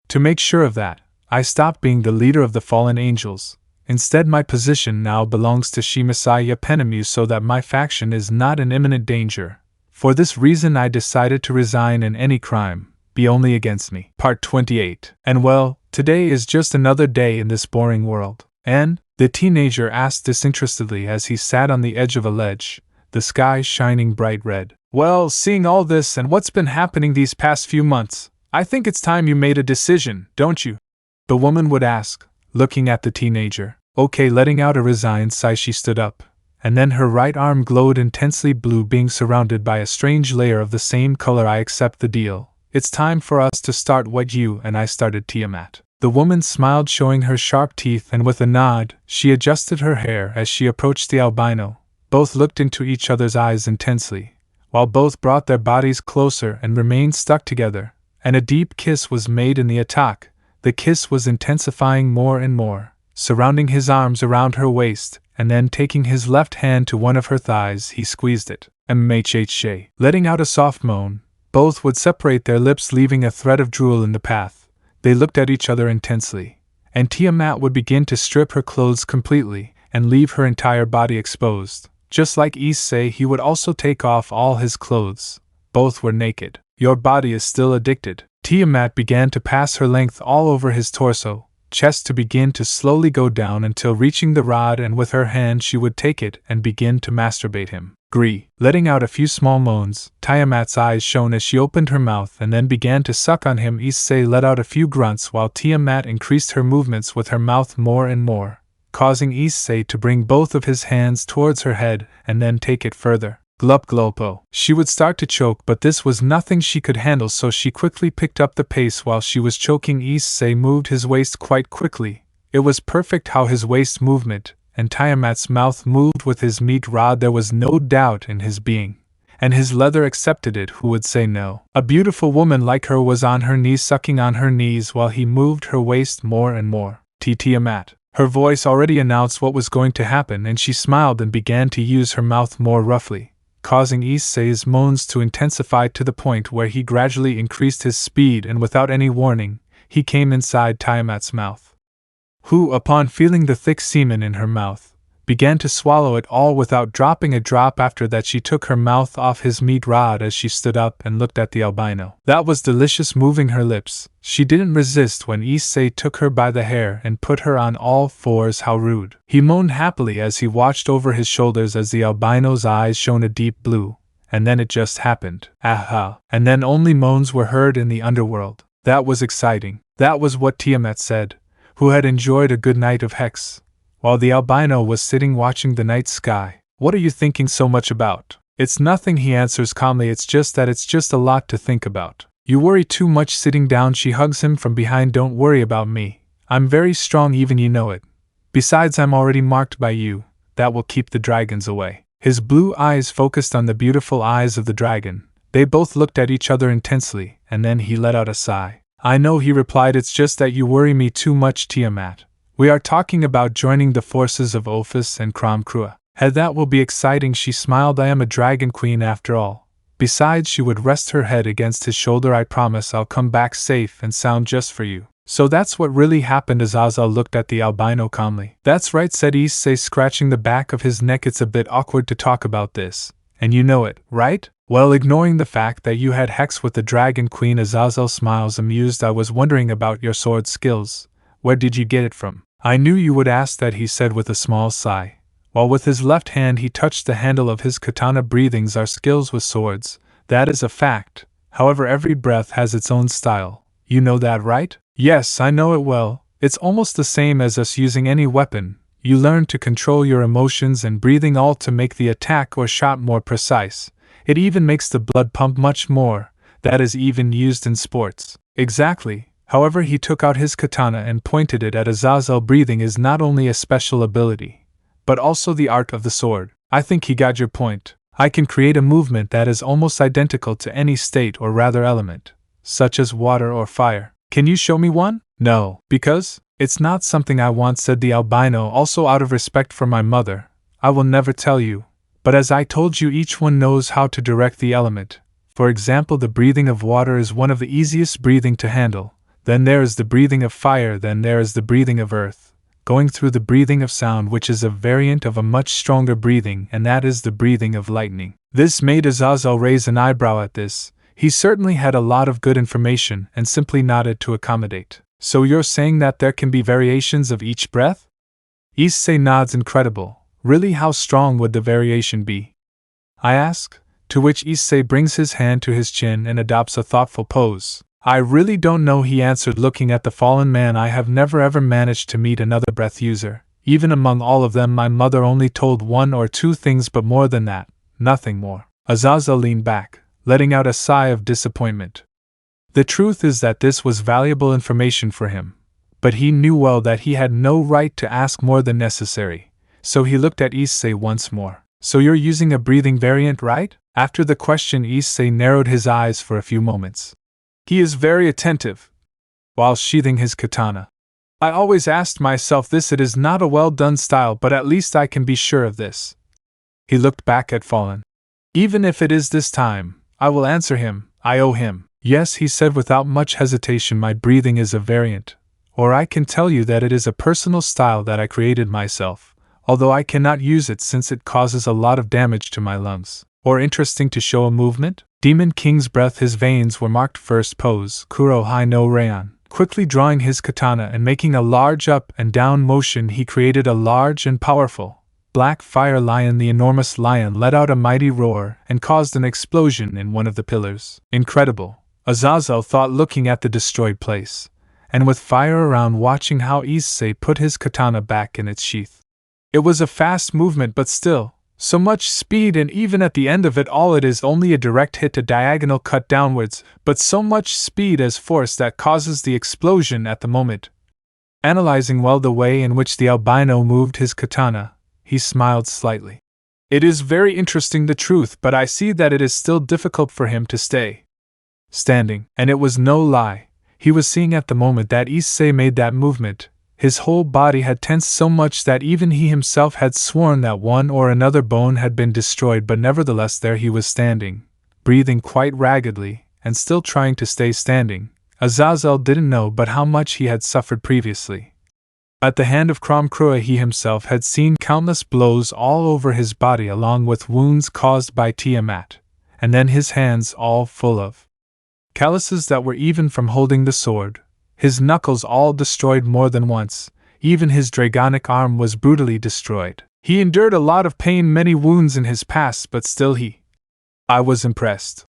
To make sure of that, I stopped being the leader of the fallen angels. Instead, my position now belongs to Shimasaya Penemu, so that my faction is not in imminent danger. For this reason I decided to resign, and any crime be only against me. Part 28. And well, today is just another day in this boring world. And? The teenager asked disinterestedly as he sat on the edge of a ledge, the sky shining bright red. Well, seeing all this and what's been happening these past few months, I think it's time you made a decision, don't you? The woman would ask, looking at the teenager. Okay, letting out a resigned sigh, she stood up, and then her right arm glowed intensely blue, being surrounded by a strange layer of the same color. I accept the deal. It's time for us to start what you and I started, Tiamat. The woman smiled, showing her sharp teeth, and with a nod, she adjusted her hair as she approached the albino. Both looked into each other's eyes intensely, while both brought their bodies closer and remained stuck together, and a deep kiss was made in the attack. The kiss was intensifying more and more, surrounding his arms around her waist, and then taking his left hand to one of her thighs, he squeezed it. MHHA. Letting out a soft moan, both would separate their lips, leaving a thread of drool in the path. They looked at each other intensely, and Tiamat would begin to strip her clothes completely and leave her entire body exposed. Just like Issei, he would also take off all his clothes. Both were naked. Your body is still addicted. Tiamat began to pass her length all over his torso, chest to begin to slowly go down until reaching the rod, and with her hand she would take it and begin to masturbate him. Gree. Letting out a few small moans, Tiamat's eyes shone as she opened her mouth and then began to suck on him. Issei let out a few grunts while Tiamat increased her movements with her mouth more and more, causing Issei to bring both of his hands towards her head and then take it further. Glup gloppo. She would start to choke, but this was nothing she could handle, so she quickly picked up the pace while she was choking. Issei moved his waist quite quickly. It was perfect how his waist movement and Tiamat's mouth moved with his meat rod. There was no doubt in his being, and his leather accepted it. Who would say no? A beautiful woman like her was on her knees, sucking on her knees while he moved her waist more and more. Tiamat. Her voice already announced what was going to happen, and she smiled and began to use her mouth more roughly, causing Issei's moans to intensify to the point where he gradually increased his speed, and without any warning, he came inside Tiamat's mouth, who, upon feeling the thick semen in her mouth, began to swallow it all without dropping a drop. After that, she took her mouth off his meat rod as she stood up and looked at the albino. That was delicious, moving her lips. She didn't resist when Issei took her by the hair and put her on all fours. How rude. He moaned happily as he watched over his shoulders as the albino's eyes shone a deep blue. And then it just happened. Aha. And then only moans were heard in the underworld. That was exciting. That was what Tiamat said, who had enjoyed a good night of Hex, while the albino was sitting watching the night sky. What are you thinking so much about? It's nothing, he answers calmly. It's just that it's just a lot to think about. You worry too much. Sitting down, she hugs him from behind. Don't worry about me. I'm very strong, even you know it. Besides, I'm already marked by you. That will keep the dragons away. His blue eyes focused on the beautiful eyes of the dragon. They both looked at each other intensely, and then he let out a sigh. I know, he replied. It's just that you worry me too much, Tiamat. We are talking about joining the forces of Ophis and Kuoh. That will be exciting, she smiled. I am a dragon queen after all. Besides, she would rest her head against his shoulder. I promise I'll come back safe and sound just for you. So that's what really happened. Zazel looked at the albino calmly. That's right, said Issei, scratching the back of his neck. It's a bit awkward to talk about this, and you know it, right? Well, ignoring the fact that you had Hex with the Dragon Queen, Zazel smiles amused. I was wondering about your sword skills. Where did you get it from? I knew you would ask that, he said with a small sigh, while with his left hand he touched the handle of his katana. Breathings are skills with swords, that is a fact. However, every breath has its own style. You know that, right? Yes, I know it well. It's almost the same as us using any weapon. You learn to control your emotions and breathing, all to make the attack or shot more precise. It even makes the blood pump much more. That is even used in sports. Exactly. However, he took out his katana and pointed it at Zazel. Breathing is not only a special ability, but also the art of the sword. I think he got your point. I can create a movement that is almost identical to any state or rather element, such as water or fire. Can you show me one? No, because it's not something I want, said the albino. Also, out of respect for my mother, I will never tell you. But as I told you, each one knows how to direct the element. For example, the breathing of water is one of the easiest breathing to handle. Then there is the breathing of fire. Then there is the breathing of earth, going through the breathing of sound, which is a variant of a much stronger breathing, and that is the breathing of lightning. This made Zazel raise an eyebrow at this. He certainly had a lot of good information and simply nodded to accommodate. So you're saying that there can be variations of each breath? Issei nods. Incredible. Really, how strong would the variation be? I ask, to which Issei brings his hand to his chin and adopts a thoughtful pose. I really don't know, he answered, looking at the fallen man. I have never ever managed to meet another breath user. Even among all of them, my mother only told 1 or 2 things, but more than that, nothing more. Zazel leaned back, letting out a sigh of disappointment. The truth is that this was valuable information for him, but he knew well that he had no right to ask more than necessary, so he looked at Issei once more. So you're using a breathing variant, right? After the question, Issei narrowed his eyes for a few moments. He is very attentive, while sheathing his katana. I always asked myself this. It is not a well-done style, but at least I can be sure of this. He looked back at Fallen. Even if it is this time, I will answer him. I owe him. Yes, he said without much hesitation, my breathing is a variant. Or I can tell you that it is a personal style that I created myself, although I cannot use it since it causes a lot of damage to my lungs. Or interesting to show a movement? Demon King's breath. His veins were marked. First pose, Kuro Hai no Rayon. Quickly drawing his katana and making a large up and down motion, he created a large and powerful black fire lion. The enormous lion let out a mighty roar and caused an explosion in one of the pillars. Incredible, Zazel thought, looking at the destroyed place, and with fire around, watching how Issei put his katana back in its sheath. It was a fast movement, but still, so much speed, and even at the end of it all it is only a direct hit, a diagonal cut downwards, but so much speed as force that causes the explosion at the moment. Analyzing well the way in which the albino moved his katana, he smiled slightly. It is very interesting, the truth, but I see that it is still difficult for him to stay standing, and it was no lie. He was seeing at the moment that Issei made that movement. His whole body had tensed so much that even he himself had sworn that one or another bone had been destroyed, but nevertheless there he was standing, breathing quite raggedly, and still trying to stay standing. Zazel didn't know but how much he had suffered previously. At the hand of Kuoh, he himself had seen countless blows all over his body along with wounds caused by Tiamat, and then his hands all full of calluses that were even from holding the sword. His knuckles all destroyed more than once, even his dragonic arm was brutally destroyed. He endured a lot of pain, many wounds in his past, but still I was impressed.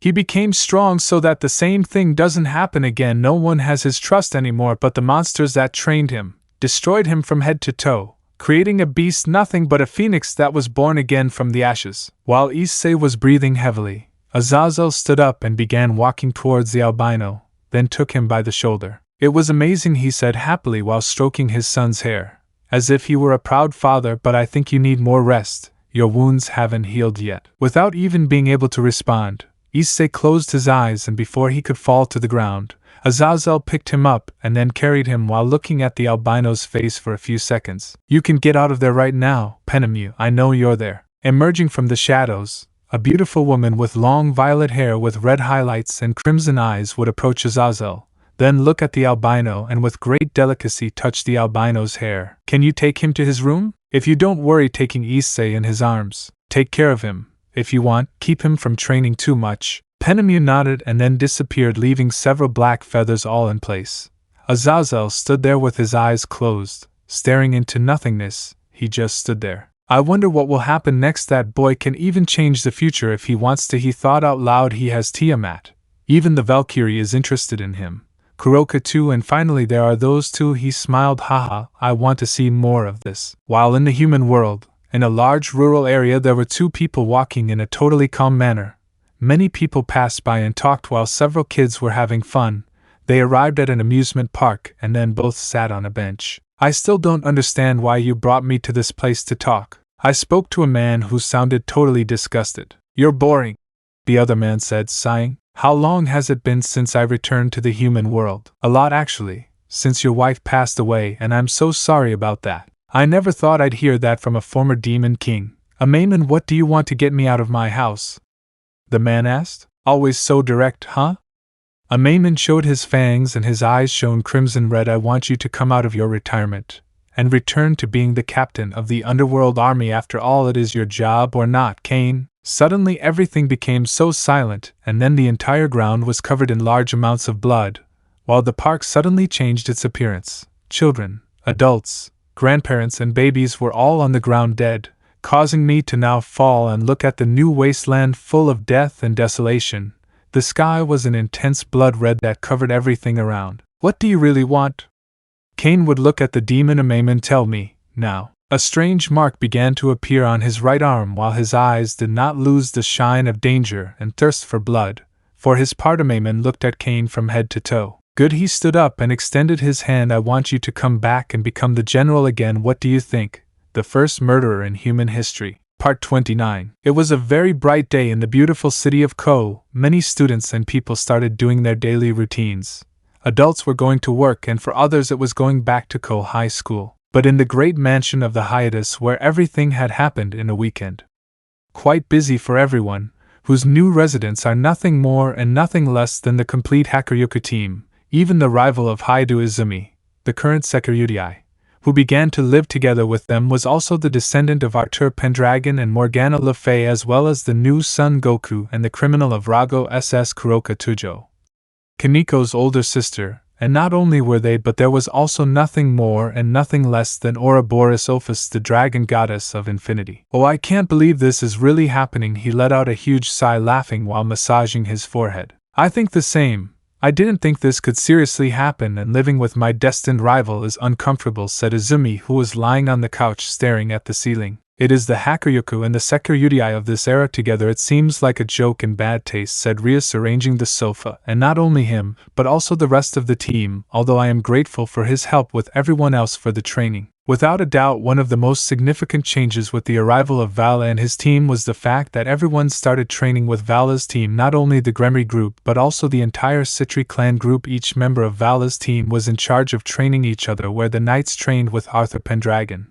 He became strong so that the same thing doesn't happen again. No one has his trust anymore, but the monsters that trained him destroyed him from head to toe, creating a beast, nothing but a phoenix that was born again from the ashes. While Issei was breathing heavily, Zazel stood up and began walking towards the albino, then took him by the shoulder. It was amazing, he said happily while stroking his son's hair, as if he were a proud father, but I think you need more rest. Your wounds haven't healed yet. Without even being able to respond, Issei closed his eyes, and before he could fall to the ground, Zazel picked him up and then carried him while looking at the albino's face for a few seconds. You can get out of there right now, Penemu. I know you're there. Emerging from the shadows, a beautiful woman with long violet hair with red highlights and crimson eyes would approach Zazel, then look at the albino and with great delicacy touch the albino's hair. Can you take him to his room? If you don't worry taking Issei in his arms, take care of him. If you want, keep him from training too much. Penemu nodded and then disappeared, leaving several black feathers all in place. Zazel stood there with his eyes closed, staring into nothingness. He just stood there. I wonder what will happen next. That boy can even change the future if he wants to, he thought out loud. He has Tiamat. Even the Valkyrie is interested in him. Kuroka too, and finally there are those two. He smiled. Haha, I want to see more of this. While in the human world, in a large rural area, there were two people walking in a totally calm manner. Many people passed by and talked while several kids were having fun. They arrived at an amusement park and then both sat on a bench. I still don't understand why you brought me to this place to talk. I spoke to a man who sounded totally disgusted. You're boring, the other man said, sighing. How long has it been since I returned to the human world? A lot actually, since your wife passed away, and I'm so sorry about that. I never thought I'd hear that from a former demon king. Amaiman, what do you want to get me out of my house? The man asked. Always so direct, huh? Amaiman showed his fangs and his eyes shone crimson red. I want you to come out of your retirement and return to being the captain of the underworld army. After all, it is your job or not, Cain? Suddenly everything became so silent, and then the entire ground was covered in large amounts of blood, while the park suddenly changed its appearance. Children, adults, grandparents and babies were all on the ground dead, causing me to now fall and look at the new wasteland full of death and desolation. The sky was an intense blood red that covered everything around. What do you really want? Cain would look at the demon. Amaiman, tell me, now. A strange mark began to appear on his right arm while his eyes did not lose the shine of danger and thirst for blood. For his part Amaimon looked at Cain from head to toe. Good, he stood up and extended his hand. I want you to come back and become the general again. What do you think? The first murderer in human history. Part 29. It was a very bright day in the beautiful city of Kuoh. Many students and people started doing their daily routines. Adults were going to work, and for others it was going back to Kuoh High School. But in the great mansion of the hiatus where everything had happened in a weekend. Quite busy for everyone, whose new residents are nothing more and nothing less than the complete Hakuryoku team, even the rival of Hido Izumi, the current Sekurudai, who began to live together with them, was also the descendant of Arthur Pendragon and Morgana Le Fay, as well as the new Son Goku and the criminal of Rago SS Kuroka Tujo, Kaniko's older sister. And not only were they, but there was also nothing more and nothing less than Ouroboros Ophis, the dragon goddess of infinity. Oh, I can't believe this is really happening. He let out a huge sigh, laughing while massaging his forehead. I think the same. I didn't think this could seriously happen, and living with my destined rival is uncomfortable, said Izumi, who was lying on the couch staring at the ceiling. It is the Hakuryoku and the Sekurudai of this era together. It seems like a joke in bad taste, said Rias, arranging the sofa, and not only him, but also the rest of the team, although I am grateful for his help with everyone else for the training. Without a doubt, one of the most significant changes with the arrival of Vala and his team was the fact that everyone started training with Vala's team, not only the Gremory group but also the entire Citri clan group. Each member of Vala's team was in charge of training each other, where the knights trained with Arthur Pendragon,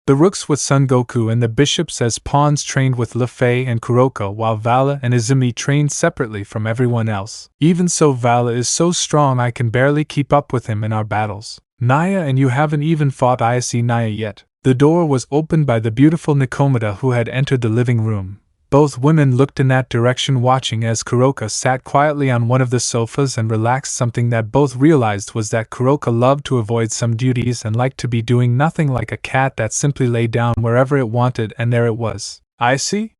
the rooks with Son Goku, and the bishops as pawns trained with Le Fay and Kuroka, while Vala and Izumi trained separately from everyone else. Even so, Vala is so strong I can barely keep up with him in our battles. Naya, and you haven't even fought Issei Naya yet. The door was opened by the beautiful Nikomata, who had entered the living room. Both women looked in that direction, watching as Kuroka sat quietly on one of the sofas and relaxed. Something that both realized was that Kuroka loved to avoid some duties and liked to be doing nothing, like a cat that simply lay down wherever it wanted, and there it was. Issei?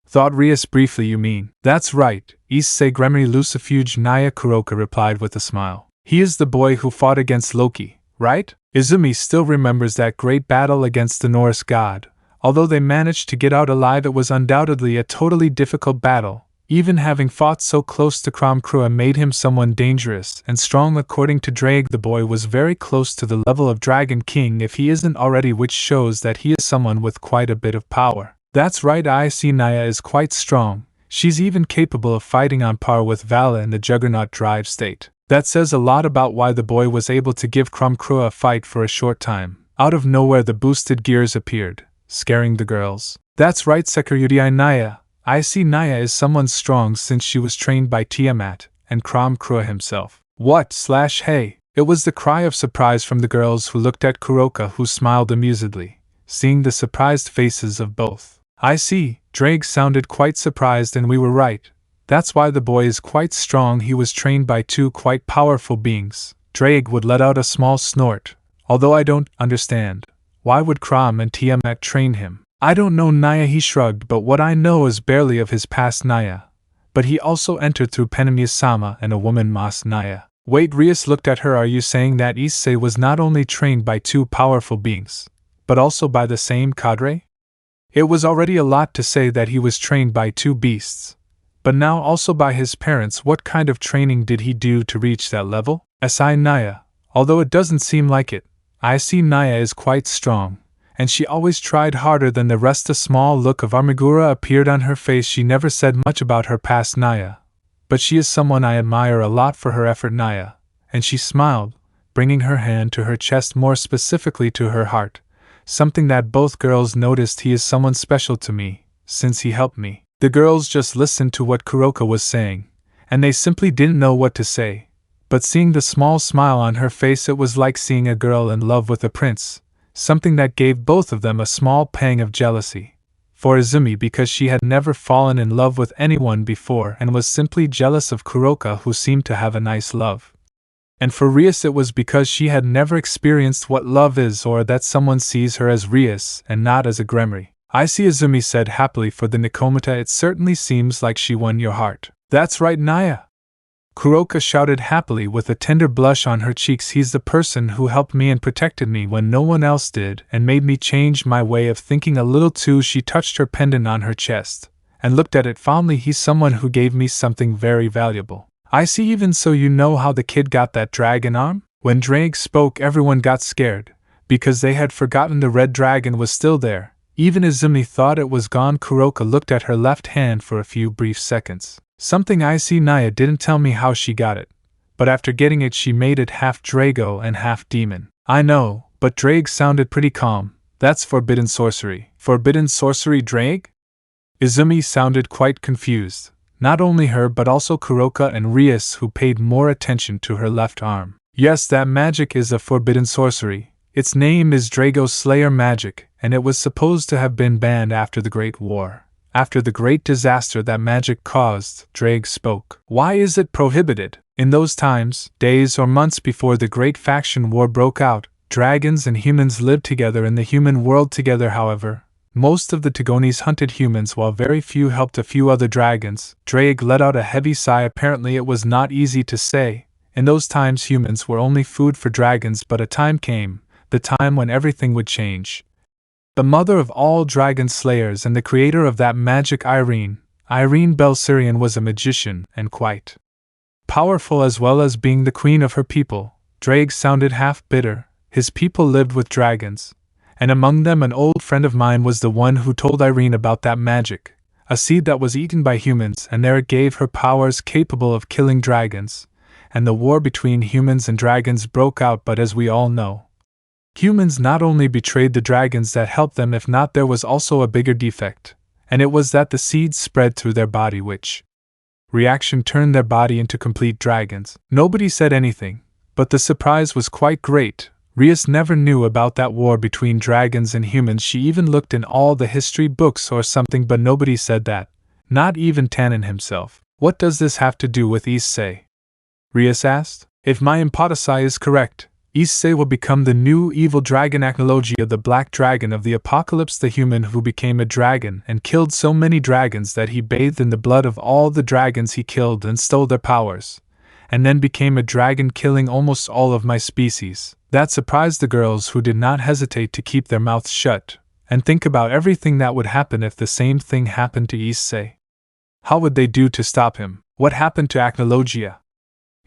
Thought Rias briefly. You mean? That's right, Issei Gremory Lucifuge Naya, Kuroka replied with a smile. He is the boy who fought against Loki, right? Izumi still remembers that great battle against the Norse god. Although they managed to get out alive, it was undoubtedly a totally difficult battle. Even having fought so close to Crom Krua made him someone dangerous and strong. According to Drake, the boy was very close to the level of Dragon King if he isn't already, which shows that he is someone with quite a bit of power. That's right, Issei Naya is quite strong. She's even capable of fighting on par with Vala in the Juggernaut Drive state. That says a lot about why the boy was able to give Crom Krua a fight for a short time. Out of nowhere the boosted gears appeared, scaring the girls. That's right, Sekurudai Naya. Issei Naya is someone strong since she was trained by Tiamat and Crom Krua himself. What/hey? It was the cry of surprise from the girls, who looked at Kuroka, who smiled amusedly, seeing the surprised faces of both. I see, Drake sounded quite surprised, and we were right. That's why the boy is quite strong. He was trained by two quite powerful beings. Drake would let out a small snort. Although I don't understand. Why would Crom and Tiamat train him? I don't know, Naya, he shrugged, but what I know is barely of his past, Naya. But he also entered through Penemiya-sama and a woman, Mas Naya. Wait, Rias looked at her. Are you saying that Issei was not only trained by two powerful beings, but also by the same cadre? It was already a lot to say that he was trained by two beasts. But now also by his parents. What kind of training did he do to reach that level? Issei Naya. Although it doesn't seem like it, Issei Naya is quite strong, and she always tried harder than the rest. A small look of Armagura appeared on her face. She never said much about her past, Naya. But she is someone I admire a lot for her effort, Naya. And she smiled, bringing her hand to her chest, more specifically to her heart. Something that both girls noticed. He is someone special to me, since he helped me. The girls just listened to what Kuroka was saying, and they simply didn't know what to say. But seeing the small smile on her face, it was like seeing a girl in love with a prince, something that gave both of them a small pang of jealousy. For Izumi, because she had never fallen in love with anyone before and was simply jealous of Kuroka, who seemed to have a nice love. And for Rias, it was because she had never experienced what love is, or that someone sees her as Rias and not as a Gremory. I see, Izumi said happily for the Nikomata. It certainly seems like she won your heart. That's right, Naya. Kuroka shouted happily with a tender blush on her cheeks. He's the person who helped me and protected me when no one else did, and made me change my way of thinking a little too. She touched her pendant on her chest, and looked at it fondly. He's someone who gave me something very valuable. I see. Even so, you know how the kid got that dragon arm? When Drake spoke, everyone got scared, because they had forgotten the red dragon was still there. Even Izumi thought it was gone. Kuroka looked at her left hand for a few brief seconds. Something I see. Naya didn't tell me how she got it, but after getting it she made it half Drago and half demon. I know, but Drake sounded pretty calm. That's forbidden sorcery. Forbidden sorcery, Drake? Izumi sounded quite confused. Not only her but also Kuroka and Rias, who paid more attention to her left arm. Yes, that magic is a forbidden sorcery. Its name is Drago Slayer magic, and it was supposed to have been banned after the Great War. After the great disaster that magic caused, Drake spoke. Why is it prohibited? In those times, days or months before the Great Faction War broke out, dragons and humans lived together in the human world together. However, most of the Tigonis hunted humans while very few helped a few other dragons. Drake let out a heavy sigh. Apparently it was not easy to say. In those times humans were only food for dragons, but a time came, the time when everything would change. The mother of all dragon slayers and the creator of that magic, Irene Belsirian, was a magician and quite powerful, as well as being the queen of her people. Drake sounded half bitter. His people lived with dragons, and among them an old friend of mine was the one who told Irene about that magic, a seed that was eaten by humans, and there it gave her powers capable of killing dragons, and the war between humans and dragons broke out. But as we all know, humans not only betrayed the dragons that helped them, if not, there was also a bigger defect, and it was that the seeds spread through their body, which reaction turned their body into complete dragons. Nobody said anything, but the surprise was quite great. Rias never knew about that war between dragons and humans. She even looked in all the history books or something, but nobody said that, not even Tannen himself. What does this have to do with Issei? Rias asked. If my hypothesis is correct, Issei will become the new evil dragon Acnologia, the black dragon of the apocalypse, the human who became a dragon and killed so many dragons that he bathed in the blood of all the dragons he killed and stole their powers, and then became a dragon, killing almost all of my species. That surprised the girls, who did not hesitate to keep their mouths shut and think about everything that would happen if the same thing happened to Issei. How would they do to stop him? What happened to Acnologia?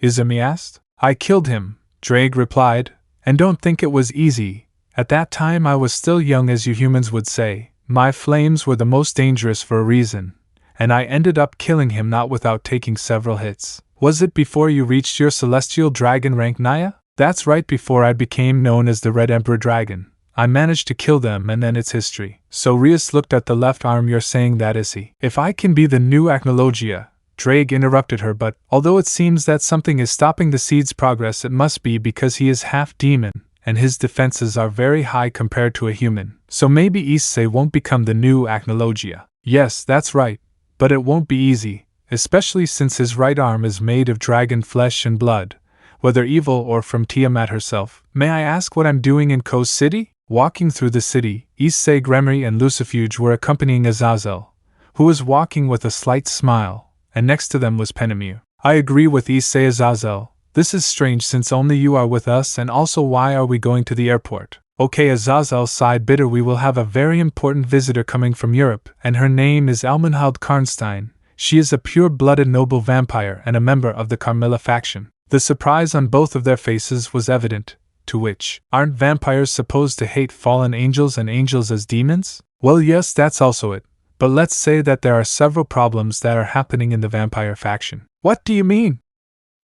Izumi asked. I killed him, Drake replied, and don't think it was easy. At that time I was still young, as you humans would say. My flames were the most dangerous for a reason, and I ended up killing him, not without taking several hits. Was it before you reached your celestial dragon rank, Naya? That's right, before I became known as the Red Emperor Dragon. I managed to kill them, and then it's history. So Rias looked at the left arm. You're saying that, Issei? If I can be the new Acnologia, Drake interrupted her, but although it seems that something is stopping the seed's progress, it must be because he is half demon, and his defenses are very high compared to a human. So maybe Issei won't become the new Acnologia. Yes, that's right, but it won't be easy, especially since his right arm is made of dragon flesh and blood, whether evil or from Tiamat herself. May I ask what I'm doing in Kuoh City? Walking through the city, Issei, Gremory, and Lucifer were accompanying Zazel, who was walking with a slight smile, and next to them was Penemu. I agree with Issei, Zazel. This is strange since only you are with us, and also why are we going to the airport? Okay, Zazel sighed bitter. We will have a very important visitor coming from Europe, and her name is Almenhild Karnstein. She is a pure-blooded noble vampire and a member of the Carmilla faction. The surprise on both of their faces was evident. To which, aren't vampires supposed to hate fallen angels and angels as demons? Well, yes, that's also it. But let's say that there are several problems that are happening in the vampire faction. What do you mean?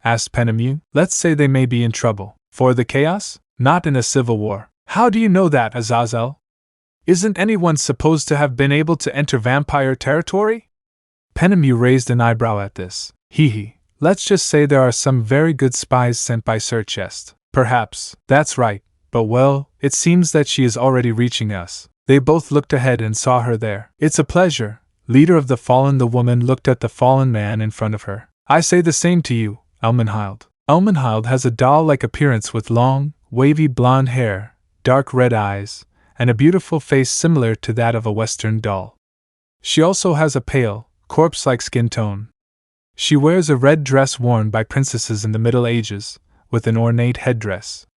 Asked Penemu. Let's say they may be in trouble. For the chaos? Not in a civil war. How do you know that, Zazel? Isn't anyone supposed to have been able to enter vampire territory? Penemu raised an eyebrow at this. Hee. Let's just say there are some very good spies sent by Sirzechs. Perhaps, that's right, but well, it seems that she is already reaching us. They both looked ahead and saw her there. It's a pleasure, leader of the fallen. The woman looked at the fallen man in front of her. I say the same to you, Almenhild. Almenhild has a doll-like appearance with long, wavy blonde hair, dark red eyes, and a beautiful face similar to that of a Western doll. She also has a pale, corpse-like skin tone. She wears a red dress worn by princesses in the Middle Ages, with an ornate headdress.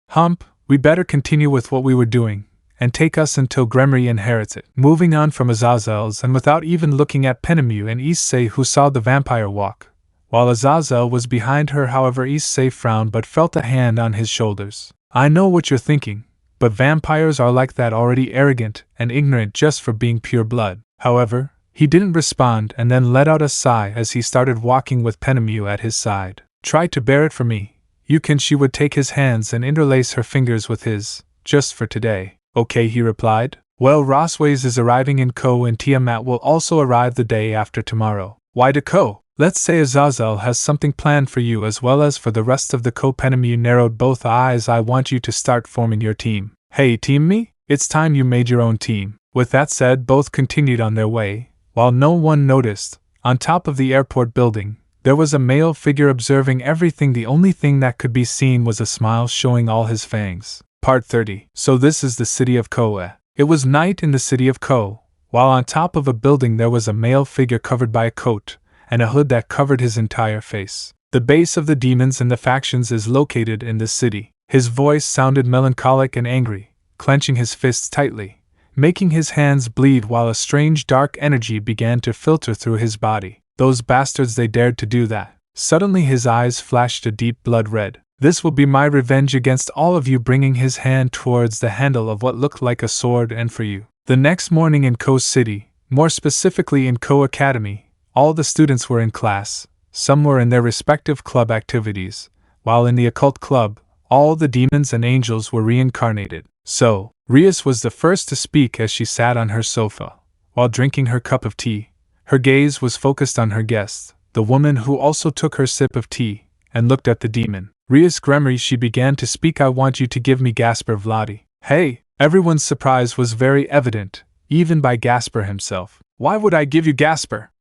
We better continue with what we were doing, and take us until Gremory inherits it. Moving on from Azazel's and without even looking at Penemu and Issei, who saw the vampire walk. While Azazel was behind her, however, Issei frowned but felt a hand on his shoulders. I know what you're thinking, but vampires are like that, already arrogant and ignorant just for being pure blood. However, he didn't respond and then let out a sigh as he started walking with Penemu at his side. Try to bear it for me. You can. She would take his hands and interlace her fingers with his, just for today. Okay, he replied. Well, Rosways is arriving in Kuoh and Tiamat will also arrive the day after tomorrow. Why to Kuoh? Let's say Zazel has something planned for you as well as for the rest of the Kuoh. Penemu narrowed both eyes. I want you to start forming your team. Hey, team me? It's time you made your own team. With that said, both continued on their way. While no one noticed, on top of the airport building, there was a male figure observing everything. The only thing that could be seen was a smile showing all his fangs. Part 30. So this is the city of Kuoh. It was night in the city of Kuoh, while on top of a building there was a male figure covered by a coat and a hood that covered his entire face. The base of the demons and the factions is located in this city. His voice sounded melancholic and angry, clenching his fists tightly, making his hands bleed while a strange dark energy began to filter through his body. Those bastards, they dared to do that. Suddenly his eyes flashed a deep blood red. This will be my revenge against all of you, bringing his hand towards the handle of what looked like a sword. And for you. The next morning in Kuoh City, more specifically in Kuoh Academy, all the students were in class. Some were in their respective club activities, while in the occult club, all the demons and angels were reincarnated. So, Rias was the first to speak as she sat on her sofa, while drinking her cup of tea. Her gaze was focused on her guest, the woman who also took her sip of tea, and looked at the demon. Rias Gremory, she began to speak. I want you to give me Gasper Vladi. Hey! Everyone's surprise was very evident, even by Gasper himself. Why would I give you Gasper?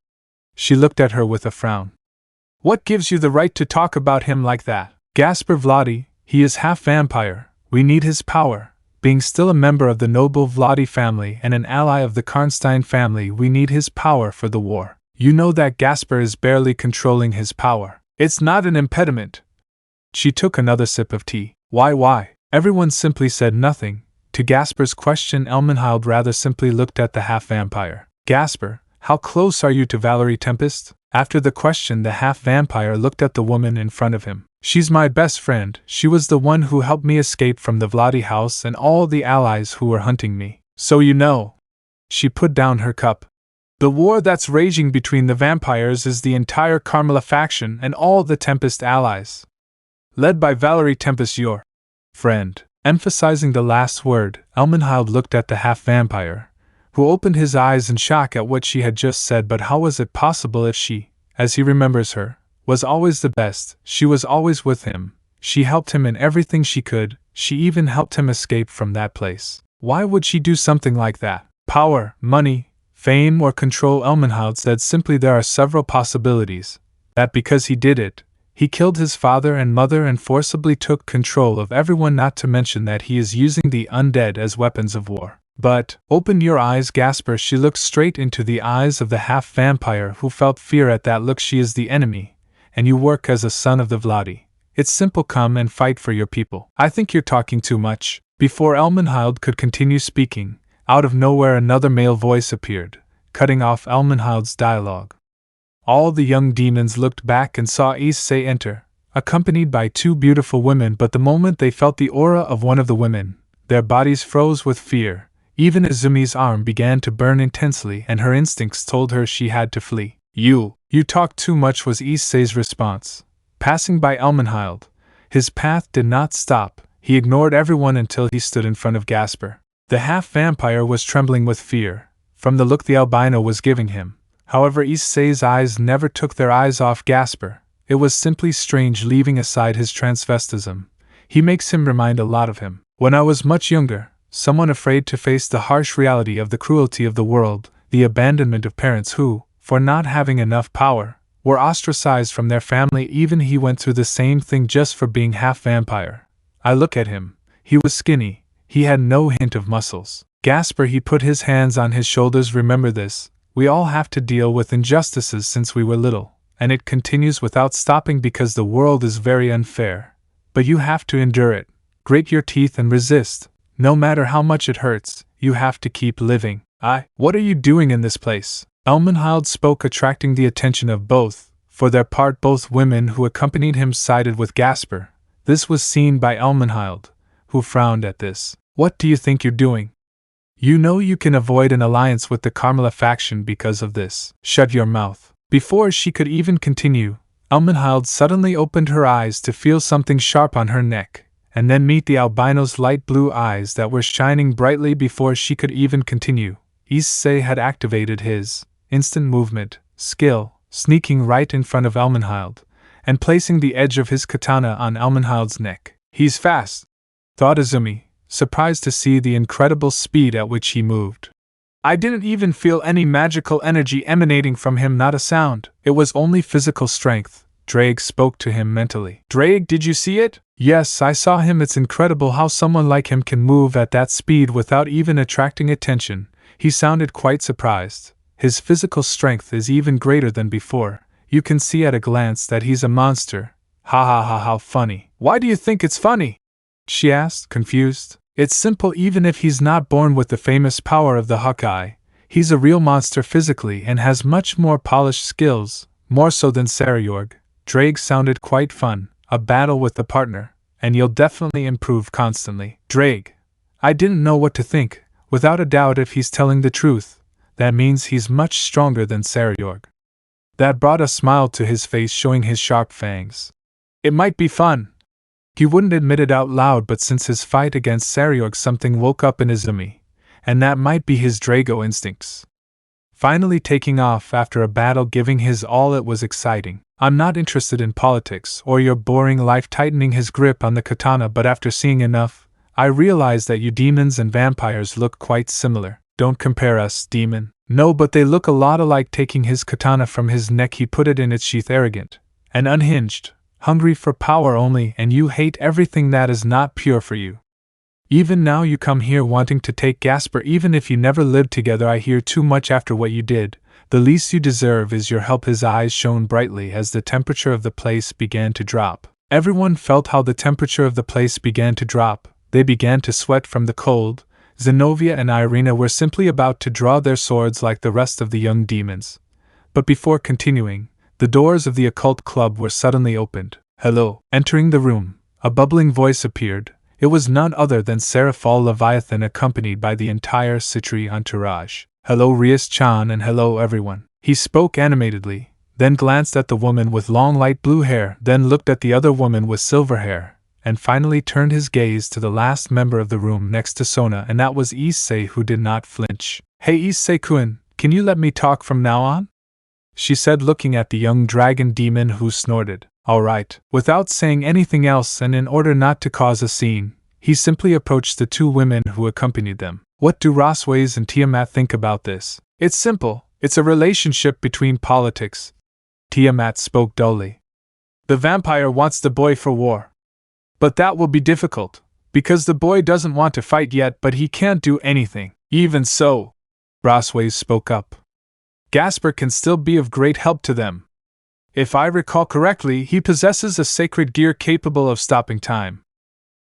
She looked at her with a frown. What gives you the right to talk about him like that? Gasper Vladi, he is half vampire. We need his power. Being still a member of the noble Vladi family and an ally of the Karnstein family, we need his power for the war. You know that Gasper is barely controlling his power. It's not an impediment. She took another sip of tea. Why? Everyone simply said nothing. To Gasper's question, Elmenhild rather simply looked at the half-vampire. Gasper, how close are you to Valerie Tempest? After the question, the half-vampire looked at the woman in front of him. She's my best friend. She was the one who helped me escape from the Vladi house and all the allies who were hunting me. So you know. She put down her cup. The war that's raging between the vampires is the entire Carmela faction and all the Tempest allies. Led by Valerie Tempest, your friend. Emphasizing the last word, Elmenhild looked at the half-vampire, who opened his eyes in shock at what she had just said. But how was it possible if she, as he remembers her, was always the best? She was always with him. She helped him in everything she could. She even helped him escape from that place. Why would she do something like that? Power, money, fame, or control? Elmenhild said simply there are several possibilities. That because he did it, he killed his father and mother and forcibly took control of everyone, not to mention that he is using the undead as weapons of war. But, open your eyes, Gasper. She looked straight into the eyes of the half-vampire, who felt fear at that look. She is the enemy, and you work as a son of the Vladi. It's simple, come and fight for your people. I think you're talking too much. Before Elmenhild could continue speaking, out of nowhere another male voice appeared, cutting off Elmenhild's dialogue. All the young demons looked back and saw Issei enter, accompanied by two beautiful women. But the moment they felt the aura of one of the women, their bodies froze with fear. Even Izumi's arm began to burn intensely, and her instincts told her she had to flee. You talk too much, was Issei's response. Passing by Elmenhild, his path did not stop. He ignored everyone until he stood in front of Gasper. The half-vampire was trembling with fear, from the look the albino was giving him. However, Issei's eyes never took their eyes off Gasper. It was simply strange, leaving aside his transvestism. He makes him remind a lot of him. When I was much younger, someone afraid to face the harsh reality of the cruelty of the world, the abandonment of parents who, for not having enough power, were ostracized from their family. Even he went through the same thing just for being half-vampire. I look at him. He was skinny. He had no hint of muscles. Gasper, he put his hands on his shoulders. Remember this. We all have to deal with injustices since we were little, and it continues without stopping because the world is very unfair. But you have to endure it. Grate your teeth and resist. No matter how much it hurts, you have to keep living. What are you doing in this place? Elmenhild spoke, attracting the attention of both. For their part, both women who accompanied him sided with Gasper. This was seen by Elmenhild, who frowned at this. What do you think you're doing? You know you can avoid an alliance with the Carmela faction because of this. Shut your mouth. Before she could even continue, Elmenhild suddenly opened her eyes to feel something sharp on her neck, and then meet the albino's light blue eyes that were shining brightly. Before she could even continue, Issei had activated his instant movement skill, sneaking right in front of Elmenhild, and placing the edge of his katana on Elmenhild's neck. He's fast, thought Izumi, surprised to see the incredible speed at which he moved. I didn't even feel any magical energy emanating from him, not a sound. It was only physical strength. Drake spoke to him mentally. Drake, did you see it? Yes, I saw him. It's incredible how someone like him can move at that speed without even attracting attention. He sounded quite surprised. His physical strength is even greater than before. You can see at a glance that he's a monster. Ha ha ha, how funny. Why do you think it's funny? She asked, confused. It's simple. Even if he's not born with the famous power of the Hawkeye, he's a real monster physically and has much more polished skills, more so than Sarayorg. Drake sounded quite fun, a battle with the partner, and you'll definitely improve constantly. Drake. I didn't know what to think. Without a doubt, if he's telling the truth, that means he's much stronger than Sarayorg. That brought a smile to his face, showing his sharp fangs. It might be fun. He wouldn't admit it out loud, but since his fight against Sarayorg, something woke up in Izumi, and that might be his Drago instincts. Finally taking off after a battle, giving his all, it was exciting. I'm not interested in politics or your boring life. Tightening his grip on the katana, but after seeing enough, I realize that you demons and vampires look quite similar. Don't compare us, demon. No, but they look a lot alike. Taking his katana from his neck, he put it in its sheath, arrogant and unhinged, hungry for power only, and you hate everything that is not pure for you. Even now you come here wanting to take Gasper. Even if you never lived together, I hear too much after what you did. The least you deserve is your help. His eyes shone brightly as the temperature of the place began to drop. Everyone felt how the temperature of the place began to drop. They began to sweat from the cold. Zenobia and Irina were simply about to draw their swords like the rest of the young demons. But before continuing, the doors of the occult club were suddenly opened. Hello. Entering the room, a bubbling voice appeared. It was none other than Seraphal Leviathan, accompanied by the entire Citri entourage. Hello Rias-chan, and hello everyone. He spoke animatedly, then glanced at the woman with long light blue hair, then looked at the other woman with silver hair, and finally turned his gaze to the last member of the room next to Sona, and that was Issei, who did not flinch. Hey Issei-kun, can you let me talk from now on? She said, looking at the young dragon demon, who snorted. All right. Without saying anything else, and in order not to cause a scene, he simply approached the two women who accompanied them. What do Rosways and Tiamat think about this? It's simple. It's a relationship between politics. Tiamat spoke dully. The vampire wants the boy for war. But that will be difficult, because the boy doesn't want to fight yet, but he can't do anything. Even so, Rosways spoke up. Gasper can still be of great help to them. If I recall correctly, he possesses a sacred gear capable of stopping time.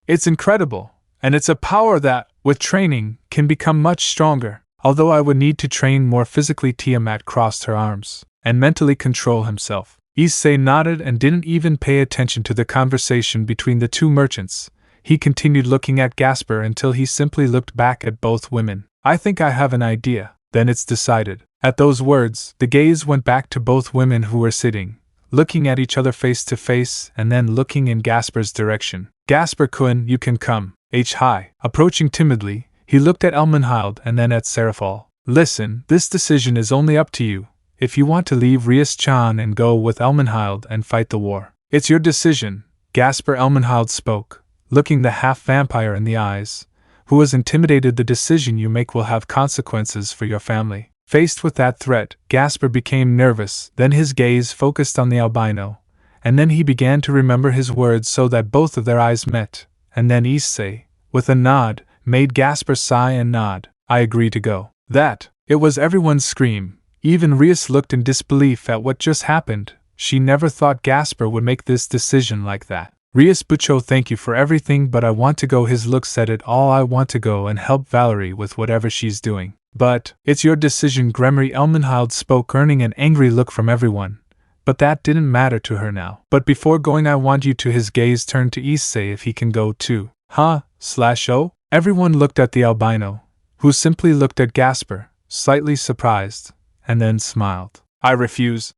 It's incredible, and it's a power that, with training, can become much stronger. Although I would need to train more physically. Tiamat crossed her arms and mentally control himself. Issei nodded and didn't even pay attention to the conversation between the two merchants. He continued looking at Gasper until he simply looked back at both women. I think I have an idea. Then it's decided. At those words, the gaze went back to both women who were sitting, looking at each other face to face, and then looking in Gasper's direction. Gasper-kun, you can come. Hi. Approaching timidly, he looked at Elmenhild and then at Seraphal. Listen, this decision is only up to you. If you want to leave Rias-chan and go with Elmenhild and fight the war, it's your decision. Gasper. Elmenhild spoke, looking the half-vampire in the eyes, who was intimidated. The decision you make will have consequences for your family. Faced with that threat, Gasper became nervous, then his gaze focused on the albino, and then he began to remember his words so that both of their eyes met, and then Issei, with a nod, made Gasper sigh and nod. I agree to go. That! It was everyone's scream. Even Rias looked in disbelief at what just happened. She never thought Gasper would make this decision like that. Riespucho, thank you for everything, but I want to go. His look said it all. I want to go and help Valerie with whatever she's doing. But, it's your decision. Gremory Elmenhild spoke, earning an angry look from everyone. But that didn't matter to her now. But before going, I want you to. His gaze turned to Issei. If he can go too. Huh/oh? Everyone looked at the albino, who simply looked at Gasper, slightly surprised, and then smiled. I refuse,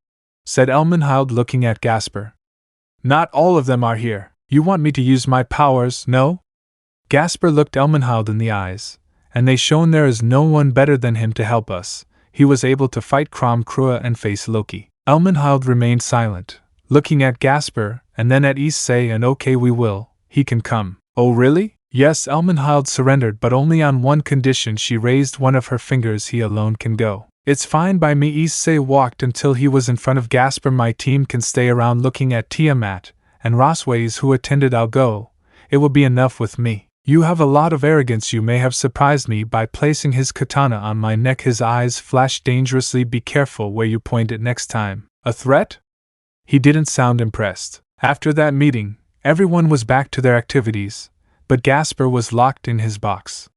said Elmenhild, looking at Gasper. Not all of them are here. You want me to use my powers, no? Gasper looked Elmenhild in the eyes, and they shone. There is no one better than him to help us. He was able to fight Krom Kuoh and face Loki. Elmenhild remained silent, looking at Gasper, and then at Issei. And okay, we will. He can come. Oh really? Yes, Elmenhild surrendered, but only on one condition. She raised one of her fingers. He alone can go. It's fine by me. Issei walked until he was in front of Gasper. My team can stay around. Looking at Tiamat and Rosways, who attended. I'll go. It will be enough with me. You have a lot of arrogance. You may have surprised me by placing his katana on my neck. His eyes flashed dangerously. Be careful where you point it next time. A threat? He didn't sound impressed. After that meeting, everyone was back to their activities, but Gasper was locked in his box.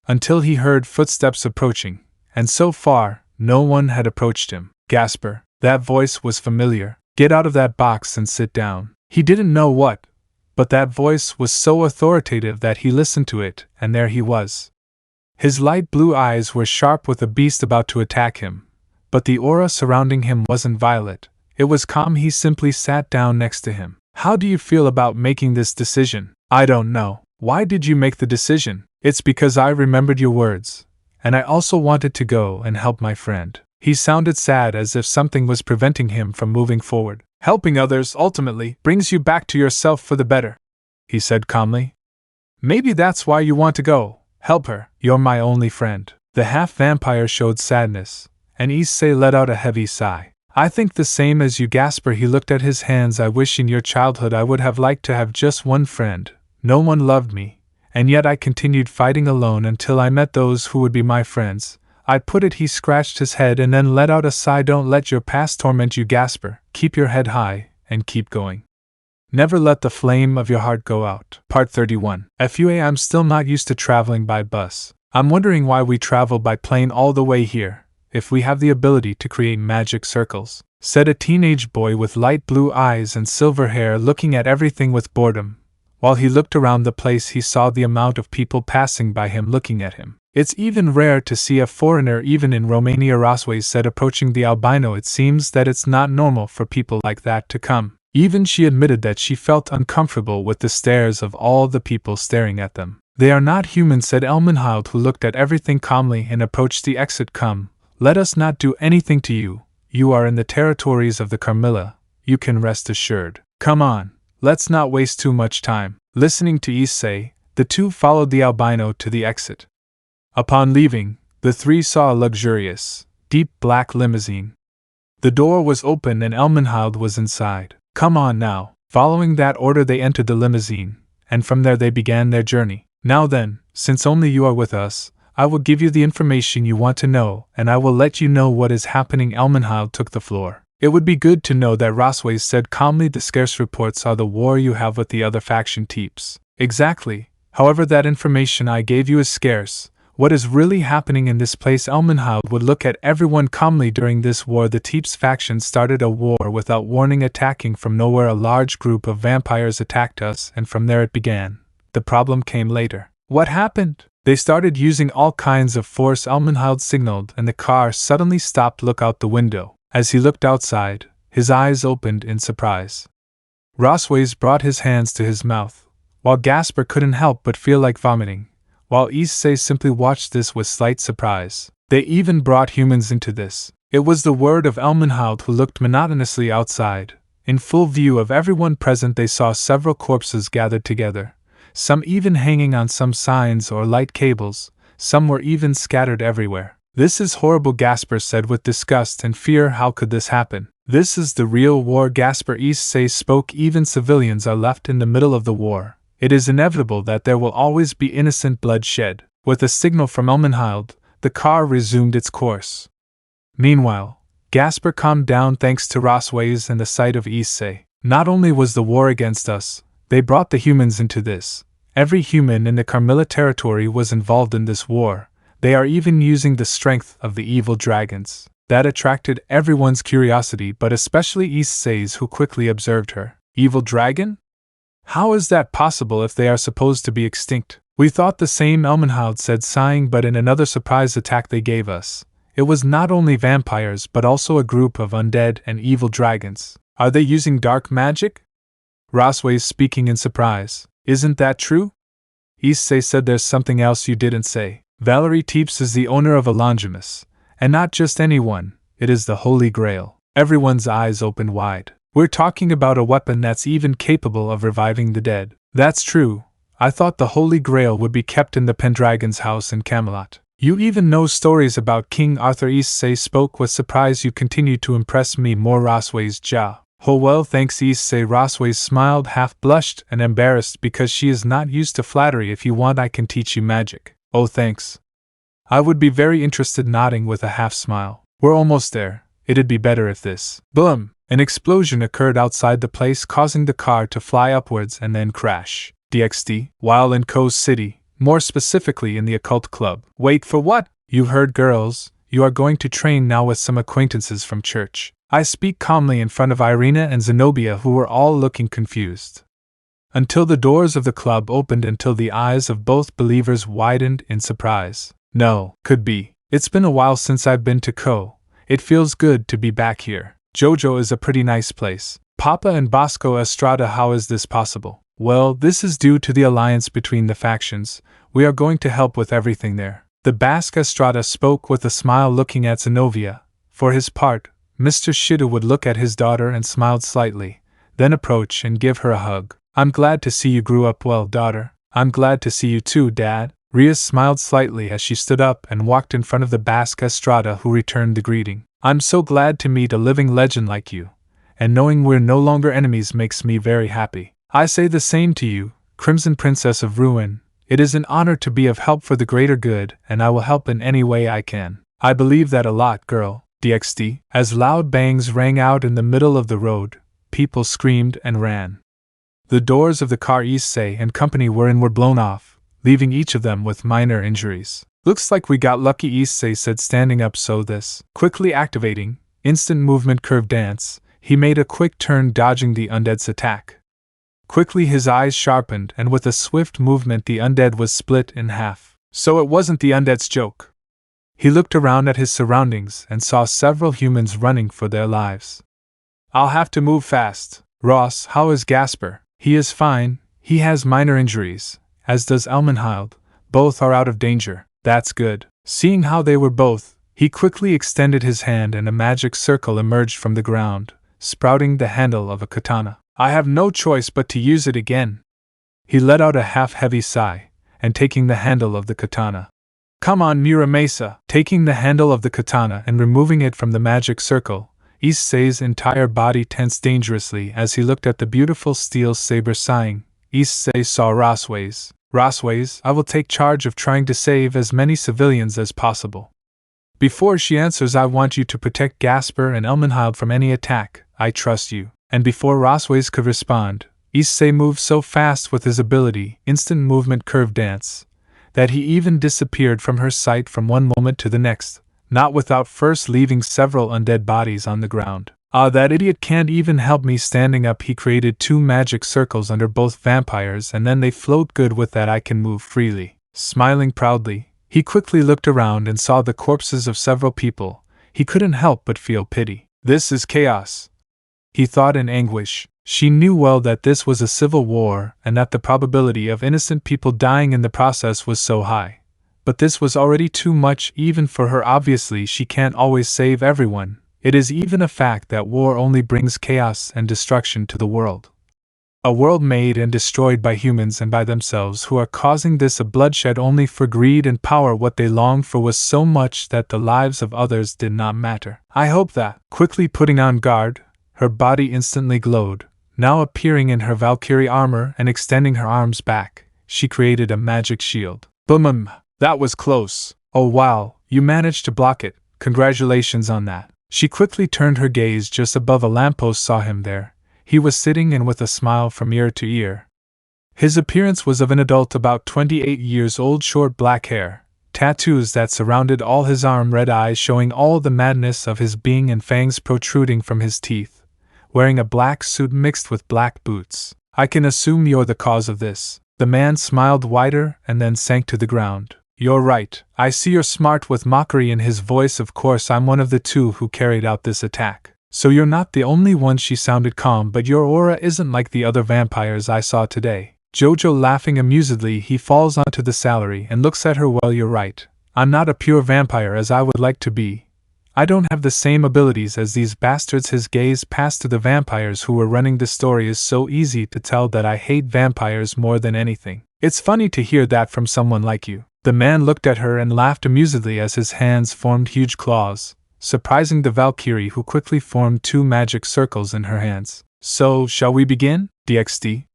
Until he heard footsteps approaching, and so far, no one had approached him. Gasper, that voice was familiar. Get out of that box and sit down. He didn't know what, but that voice was so authoritative that he listened to it, and there he was. His light blue eyes were sharp, with a beast about to attack him, but the aura surrounding him wasn't violet. It was calm. He simply sat down next to him. How do you feel about making this decision? I don't know. Why did you make the decision? It's because I remembered your words, and I also wanted to go and help my friend. He sounded sad, as if something was preventing him from moving forward. Helping others ultimately brings you back to yourself for the better, he said calmly. Maybe that's why you want to go. Help her. You're my only friend. The half-vampire showed sadness, and Issei let out a heavy sigh. I think the same as you, Gasper. He looked at his hands. I wish in your childhood I would have liked to have just one friend. No one loved me, and yet I continued fighting alone until I met those who would be my friends. I'd put it. He scratched his head and then let out a sigh. Don't let your past torment you, Gasper. Keep your head high, and keep going. Never let the flame of your heart go out. Part 31. FUA. I'm still not used to traveling by bus. I'm wondering why we travel by plane all the way here, if we have the ability to create magic circles, said a teenage boy with light blue eyes and silver hair, looking at everything with boredom. While he looked around the place, he saw the amount of people passing by him looking at him. It's even rare to see a foreigner even in Romania, Rosways said, approaching the albino. It seems that it's not normal for people like that to come. Even she admitted that she felt uncomfortable with the stares of all the people staring at them. They are not human, said Elmenhild, who looked at everything calmly and approached the exit. Come, let us not do anything to you. You are in the territories of the Carmilla. You can rest assured. Come on. Let's not waste too much time. Listening to Issei, the two followed the albino to the exit. Upon leaving, the three saw a luxurious, deep black limousine. The door was open and Elmenhild was inside. Come on now. Following that order, they entered the limousine, and from there they began their journey. Now then, since only you are with us, I will give you the information you want to know, and I will let you know what is happening. Elmenhild took the floor. It would be good to know that, Rosways said calmly. The scarce reports are the war you have with the other faction Teeps. Exactly. However, that information I gave you is scarce. What is really happening in this place? Elmenhild would look at everyone calmly. During this war, the Teeps faction started a war without warning, attacking from nowhere. A large group of vampires attacked us, and from there it began. The problem came later. What happened? They started using all kinds of force. Elmenhild signaled, and the car suddenly stopped. Look out the window. As he looked outside, his eyes opened in surprise. Rosways brought his hands to his mouth, while Gasper couldn't help but feel like vomiting, while Issei simply watched this with slight surprise. They even brought humans into this. It was the word of Elmenhild, who looked monotonously outside. In full view of everyone present, they saw several corpses gathered together, some even hanging on some signs or light cables. Some were even scattered everywhere. This is horrible, Gasper said with disgust and fear. How could this happen? This is the real war, Gasper. Issei spoke. Even civilians are left in the middle of the war. It is inevitable that there will always be innocent blood shed. With a signal from Elmenhild, the car resumed its course. Meanwhile, Gasper calmed down thanks to Rosways and the sight of Issei. Not only was the war against us, They brought the humans into this. Every human in the Carmilla territory was involved in this war. They are even using the strength of the evil dragons. That attracted everyone's curiosity, but especially Issei's, who quickly observed her. Evil dragon? How is that possible if they are supposed to be extinct? We thought the same, Elmenhald said, sighing, but in another surprise attack they gave us, it was not only vampires but also a group of undead and evil dragons. Are they using dark magic? Rosway's speaking in surprise. Isn't that true? Issei said, there's something else you didn't say. Valerie Teeps is the owner of a Longinus. And not just anyone, it is the Holy Grail. Everyone's eyes opened wide. We're talking about a weapon that's even capable of reviving the dead. That's true. I thought the Holy Grail would be kept in the Pendragon's house in Camelot. You even know stories about King Arthur. Issei spoke with surprise. You continue to impress me more. Rosway's jaw. Oh well, thanks, Issei. Rosway smiled, half blushed and embarrassed because she is not used to flattery. If you want, I can teach you magic. Oh, thanks. I would be very interested, nodding with a half smile. We're almost there. It'd be better if this. Boom! An explosion occurred outside the place, causing the car to fly upwards and then crash. DXD, while in Kuoh's city, more specifically in the occult club. Wait for what? You heard, girls. You are going to train now with some acquaintances from church. I speak calmly in front of Irina and Zenobia, who were all looking confused. Until the doors of the club opened, until the eyes of both believers widened in surprise. No, could be. It's been a while since I've been to Kuoh. It feels good to be back here. Jojo is a pretty nice place. Papa and Bosco Estrada, how is this possible? Well, this is due to the alliance between the factions. We are going to help with everything there. The Basque Estrada spoke with a smile, looking at Zenobia. For his part, Mr. Shido would look at his daughter and smiled slightly, then approach and give her a hug. I'm glad to see you grew up well, daughter. I'm glad to see you too, Dad. Rias smiled slightly as she stood up and walked in front of the Basque Estrada, who returned the greeting. I'm so glad to meet a living legend like you, and knowing we're no longer enemies makes me very happy. I say the same to you, Crimson Princess of Ruin. It is an honor to be of help for the greater good, and I will help in any way I can. I believe that a lot, girl. DXD. As loud bangs rang out in the middle of the road, people screamed and ran. The doors of the car Issei and company were in were blown off, leaving each of them with minor injuries. Looks like we got lucky, Issei said, standing up. So this. Quickly activating instant movement curve dance, he made a quick turn, dodging the undead's attack. Quickly his eyes sharpened, and with a swift movement the undead was split in half. So it wasn't the undead's joke. He looked around at his surroundings and saw several humans running for their lives. I'll have to move fast. Ross, how is Gasper? He is fine. He has minor injuries, as does Elmenhild. Both are out of danger. That's good. Seeing how they were both, he quickly extended his hand and a magic circle emerged from the ground, sprouting the handle of a katana. I have no choice but to use it again. He let out a half-heavy sigh, and taking the handle of the katana. Come on, Muramasa! Taking the handle of the katana and removing it from the magic circle, Issei's entire body tensed dangerously as he looked at the beautiful steel saber, sighing. Issei saw Rosways. Rosways, I will take charge of trying to save as many civilians as possible. Before she answers, I want you to protect Gasper and Elmenhild from any attack. I trust you. And before Rosways could respond, Issei moved so fast with his ability, instant movement curve dance, that he even disappeared from her sight from one moment to the next, not without first leaving several undead bodies on the ground. Ah, that idiot can't even help me. Standing up, he created 2 magic circles under both vampires, and then they float. Good, with that I can move freely. Smiling proudly, he quickly looked around and saw the corpses of several people. He couldn't help but feel pity. This is chaos, he thought in anguish. She knew well that this was a civil war and that the probability of innocent people dying in the process was so high. But this was already too much even for her. Obviously, she can't always save everyone. It is even a fact that war only brings chaos and destruction to the world. A world made and destroyed by humans and by themselves, who are causing this a bloodshed only for greed and power. What they longed for was so much that the lives of others did not matter. I hope that, quickly putting on guard, her body instantly glowed. Now appearing in her Valkyrie armor and extending her arms back, she created a magic shield. Boom! That was close. Oh wow, you managed to block it. Congratulations on that. She quickly turned her gaze just above a lamppost, saw him there. He was sitting, and with a smile from ear to ear, His appearance was of an adult about 28 years old, short black hair, tattoos that surrounded all his arm, red eyes showing all the madness of his being and fangs protruding from his teeth, wearing a black suit mixed with black boots. I can assume you're the cause of this. The man smiled wider and then sank to the ground. You're right, I see you're smart, with mockery in his voice. Of course I'm one of the two who carried out this attack. So you're not the only one. She sounded calm, but your aura isn't like the other vampires I saw today. Jojo laughing amusedly, he falls onto the salary and looks at her. Well, you're right. I'm not a pure vampire as I would like to be. I don't have the same abilities as these bastards. His gaze passed to the vampires who were running the story. Is so easy to tell that I hate vampires more than anything. It's funny to hear that from someone like you. The man looked at her and laughed amusedly as his hands formed huge claws, surprising the Valkyrie, who quickly formed 2 magic circles in her hands. So, shall we begin? DXD/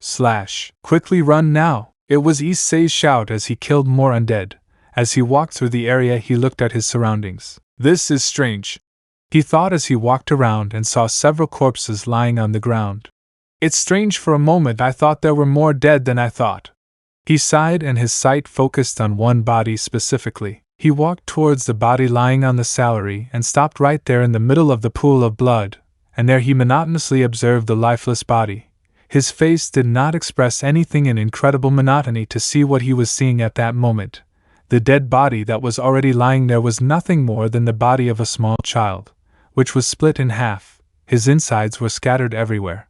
Quickly run now! It was Issei's shout as he killed more undead. As he walked through the area, he looked at his surroundings. This is strange, he thought as he walked around and saw several corpses lying on the ground. It's strange. For a moment I thought there were more dead than I thought. He sighed and his sight focused on one body specifically. He walked towards the body lying on the salary and stopped right there in the middle of the pool of blood, and there he monotonously observed the lifeless body. His face did not express anything in incredible monotony to see what he was seeing at that moment. The dead body that was already lying there was nothing more than the body of a small child, which was split in half. His insides were scattered everywhere.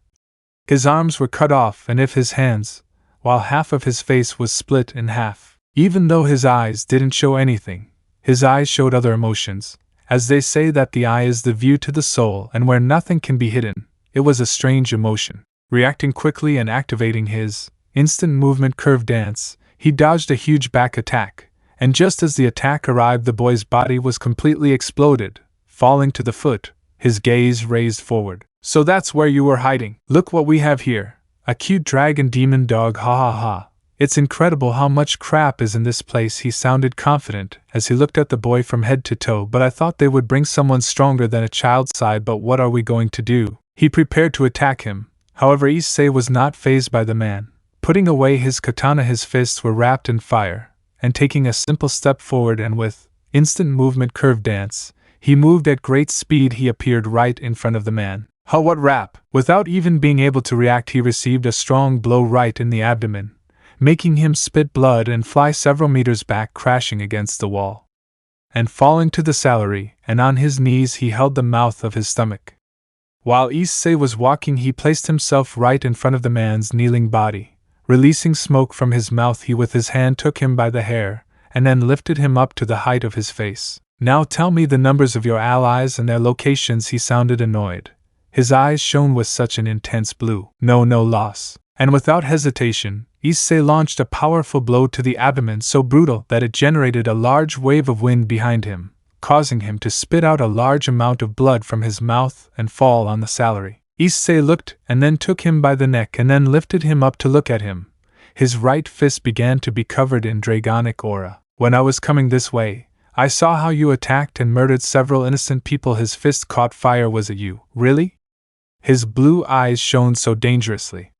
His arms were cut off, and his hands, while half of his face was split in half. Even though his eyes didn't show anything, his eyes showed other emotions, as they say that the eye is the view to the soul and where nothing can be hidden. It was a strange emotion. Reacting quickly and activating his instant movement curve dance, he dodged a huge back attack, and just as the attack arrived, the boy's body was completely exploded, falling to the foot, his gaze raised forward. So that's where you were hiding. Look what we have here. A cute dragon demon dog, ha ha ha. It's incredible how much crap is in this place. He sounded confident as he looked at the boy from head to toe. But I thought they would bring someone stronger than a child. Sighed, but what are we going to do? He prepared to attack him. However, Issei was not fazed by the man. Putting away his katana, his fists were wrapped in fire, and taking a simple step forward and with instant movement curve dance, he moved at great speed. He appeared right in front of the man. Ha, what rap! Without even being able to react, he received a strong blow right in the abdomen, making him spit blood and fly several meters back, crashing against the wall, and falling to the salary, and on his knees he held the mouth of his stomach. While Issei was walking, he placed himself right in front of the man's kneeling body. Releasing smoke from his mouth, he with his hand took him by the hair, and then lifted him up to the height of his face. Now tell me the numbers of your allies and their locations. He sounded annoyed. His eyes shone with such an intense blue. No loss. And without hesitation, Issei launched a powerful blow to the abdomen, so brutal that it generated a large wave of wind behind him, causing him to spit out a large amount of blood from his mouth and fall on the salary. Issei looked and then took him by the neck and then lifted him up to look at him. His right fist began to be covered in dragonic aura. When I was coming this way, I saw how you attacked and murdered several innocent people. His fist caught fire. Was it you? Really? His blue eyes shone so dangerously.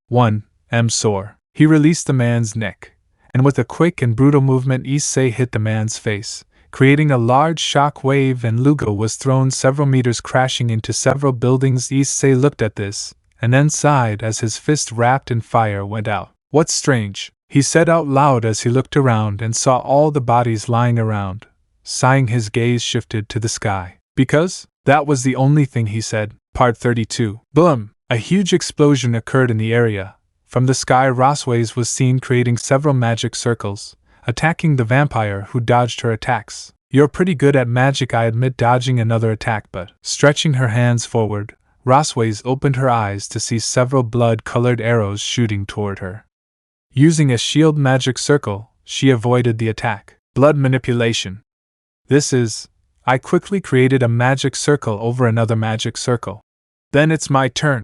Sore. He released the man's neck, and with a quick and brutal movement, Issei hit the man's face, creating a large shock wave, and Lugo was thrown several meters, crashing into several buildings. Issei looked at this, and then sighed as his fist wrapped in fire went out. What's strange? He said out loud as he looked around and saw all the bodies lying around. Sighing, his gaze shifted to the sky. Because that was the only thing, he said. Part 32. Boom! A huge explosion occurred in the area. From the sky, Rosways was seen creating several magic circles, attacking the vampire, who dodged her attacks. You're pretty good at magic, I admit, dodging another attack, but stretching her hands forward, Rosways opened her eyes to see several blood-colored arrows shooting toward her. Using a shield magic circle, she avoided the attack. Blood manipulation. I quickly created a magic circle over another magic circle. Then it's my turn.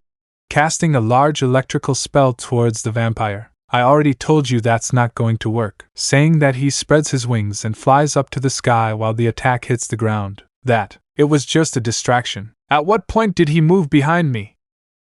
Casting a large electrical spell towards the vampire. I already told you that's not going to work. Saying that, he spreads his wings and flies up to the sky while the attack hits the ground. It was just a distraction. At what point did he move behind me?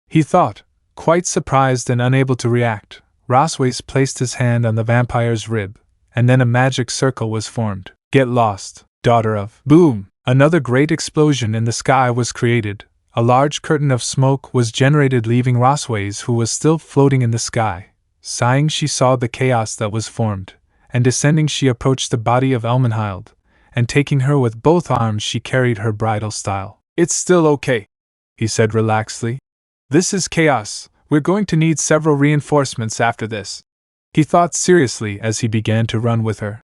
He thought, quite surprised and unable to react. Rosways placed his hand on the vampire's rib, and then a magic circle was formed. Get lost, daughter of. Boom! Another great explosion in the sky was created. A large curtain of smoke was generated, leaving Rosways, who was still floating in the sky. Sighing, she saw the chaos that was formed, and descending she approached the body of Elmenhild, and taking her with both arms she carried her bridal style. It's still okay, he said relaxedly. This is chaos. We're going to need several reinforcements after this. He thought seriously as he began to run with her.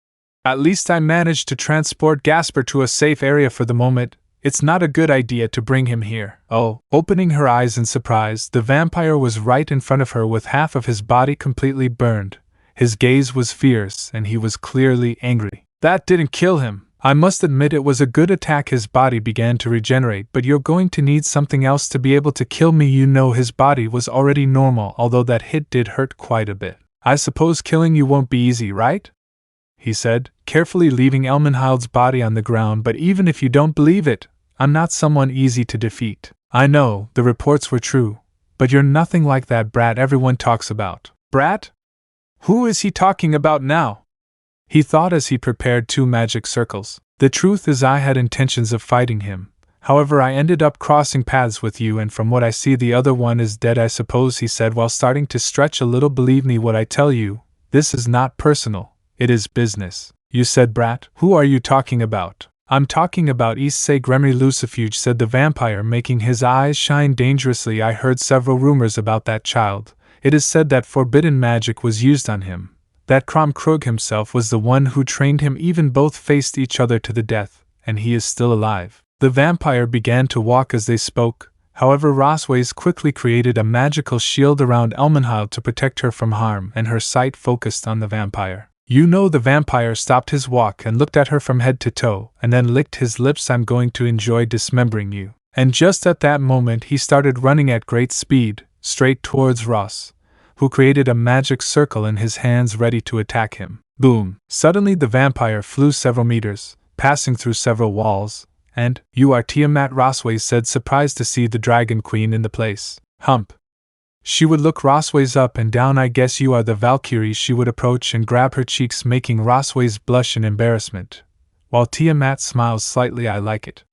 At least I managed to transport Gasper to a safe area for the moment. It's not a good idea to bring him here. Oh, opening her eyes in surprise, the vampire was right in front of her with half of his body completely burned. His gaze was fierce and he was clearly angry. That didn't kill him. I must admit it was a good attack. His body began to regenerate, but you're going to need something else to be able to kill me. You know, his body was already normal, although that hit did hurt quite a bit. I suppose killing you won't be easy, right? He said, carefully leaving Elmenhild's body on the ground. But even if you don't believe it, I'm not someone easy to defeat. I know, the reports were true, but you're nothing like that brat everyone talks about. Brat? Who is he talking about now? He thought as he prepared 2 magic circles. The truth is I had intentions of fighting him. However, I ended up crossing paths with you, and from what I see the other one is dead, I suppose, he said while starting to stretch a little. Believe me what I tell you, this is not personal, it is business. You said brat? Who are you talking about? I'm talking about Issei Gremory Lucifer, said the vampire, making his eyes shine dangerously. I heard several rumors about that child. It is said that forbidden magic was used on him. That Krog himself was the one who trained him. Even both faced each other to the death, and he is still alive. The vampire began to walk as they spoke. However, Rosways quickly created a magical shield around Elmenhild to protect her from harm, and her sight focused on the vampire. You know, the vampire stopped his walk and looked at her from head to toe, and then licked his lips. I'm going to enjoy dismembering you. And just at that moment he started running at great speed, straight towards Ross, who created a magic circle in his hands ready to attack him. Boom! Suddenly the vampire flew several meters, passing through several walls, and, you are Tiamat, Rosways said, surprised to see the Dragon Queen in the place. Hump! She would look Rosways up and down. I guess you are the Valkyrie. She would approach and grab her cheeks, making Rosways blush in embarrassment, while Tiamat smiles slightly. I like it.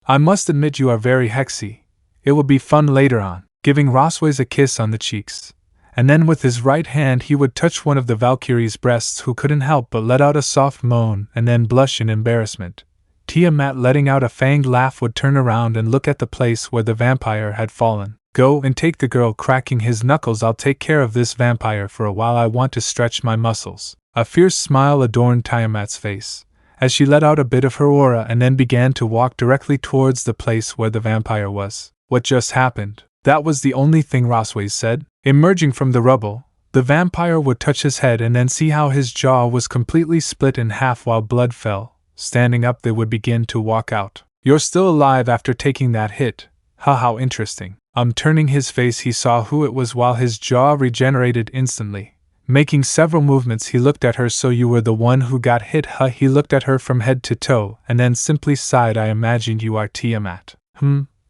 I must admit you are very hexy. It will be fun later on, giving Rosways a kiss on the cheeks. And then with his right hand he would touch one of the Valkyrie's breasts, who couldn't help but let out a soft moan and then blush in embarrassment. Tiamat, letting out a fanged laugh, would turn around and look at the place where the vampire had fallen. Go and take the girl, cracking his knuckles. I'll take care of this vampire for a while. I want to stretch my muscles. A fierce smile adorned Tiamat's face as she let out a bit of her aura and then began to walk directly towards the place where the vampire was. What just happened? That was the only thing, Rosways said. Emerging from the rubble, the vampire would touch his head and then see how his jaw was completely split in half while blood fell. Standing up, they would begin to walk out. You're still alive after taking that hit. How interesting. Turning his face, he saw who it was while his jaw regenerated instantly. Making several movements, he looked at her. So you were the one who got hit, huh? He looked at her from head to toe and then simply sighed. I imagined you are Tiamat.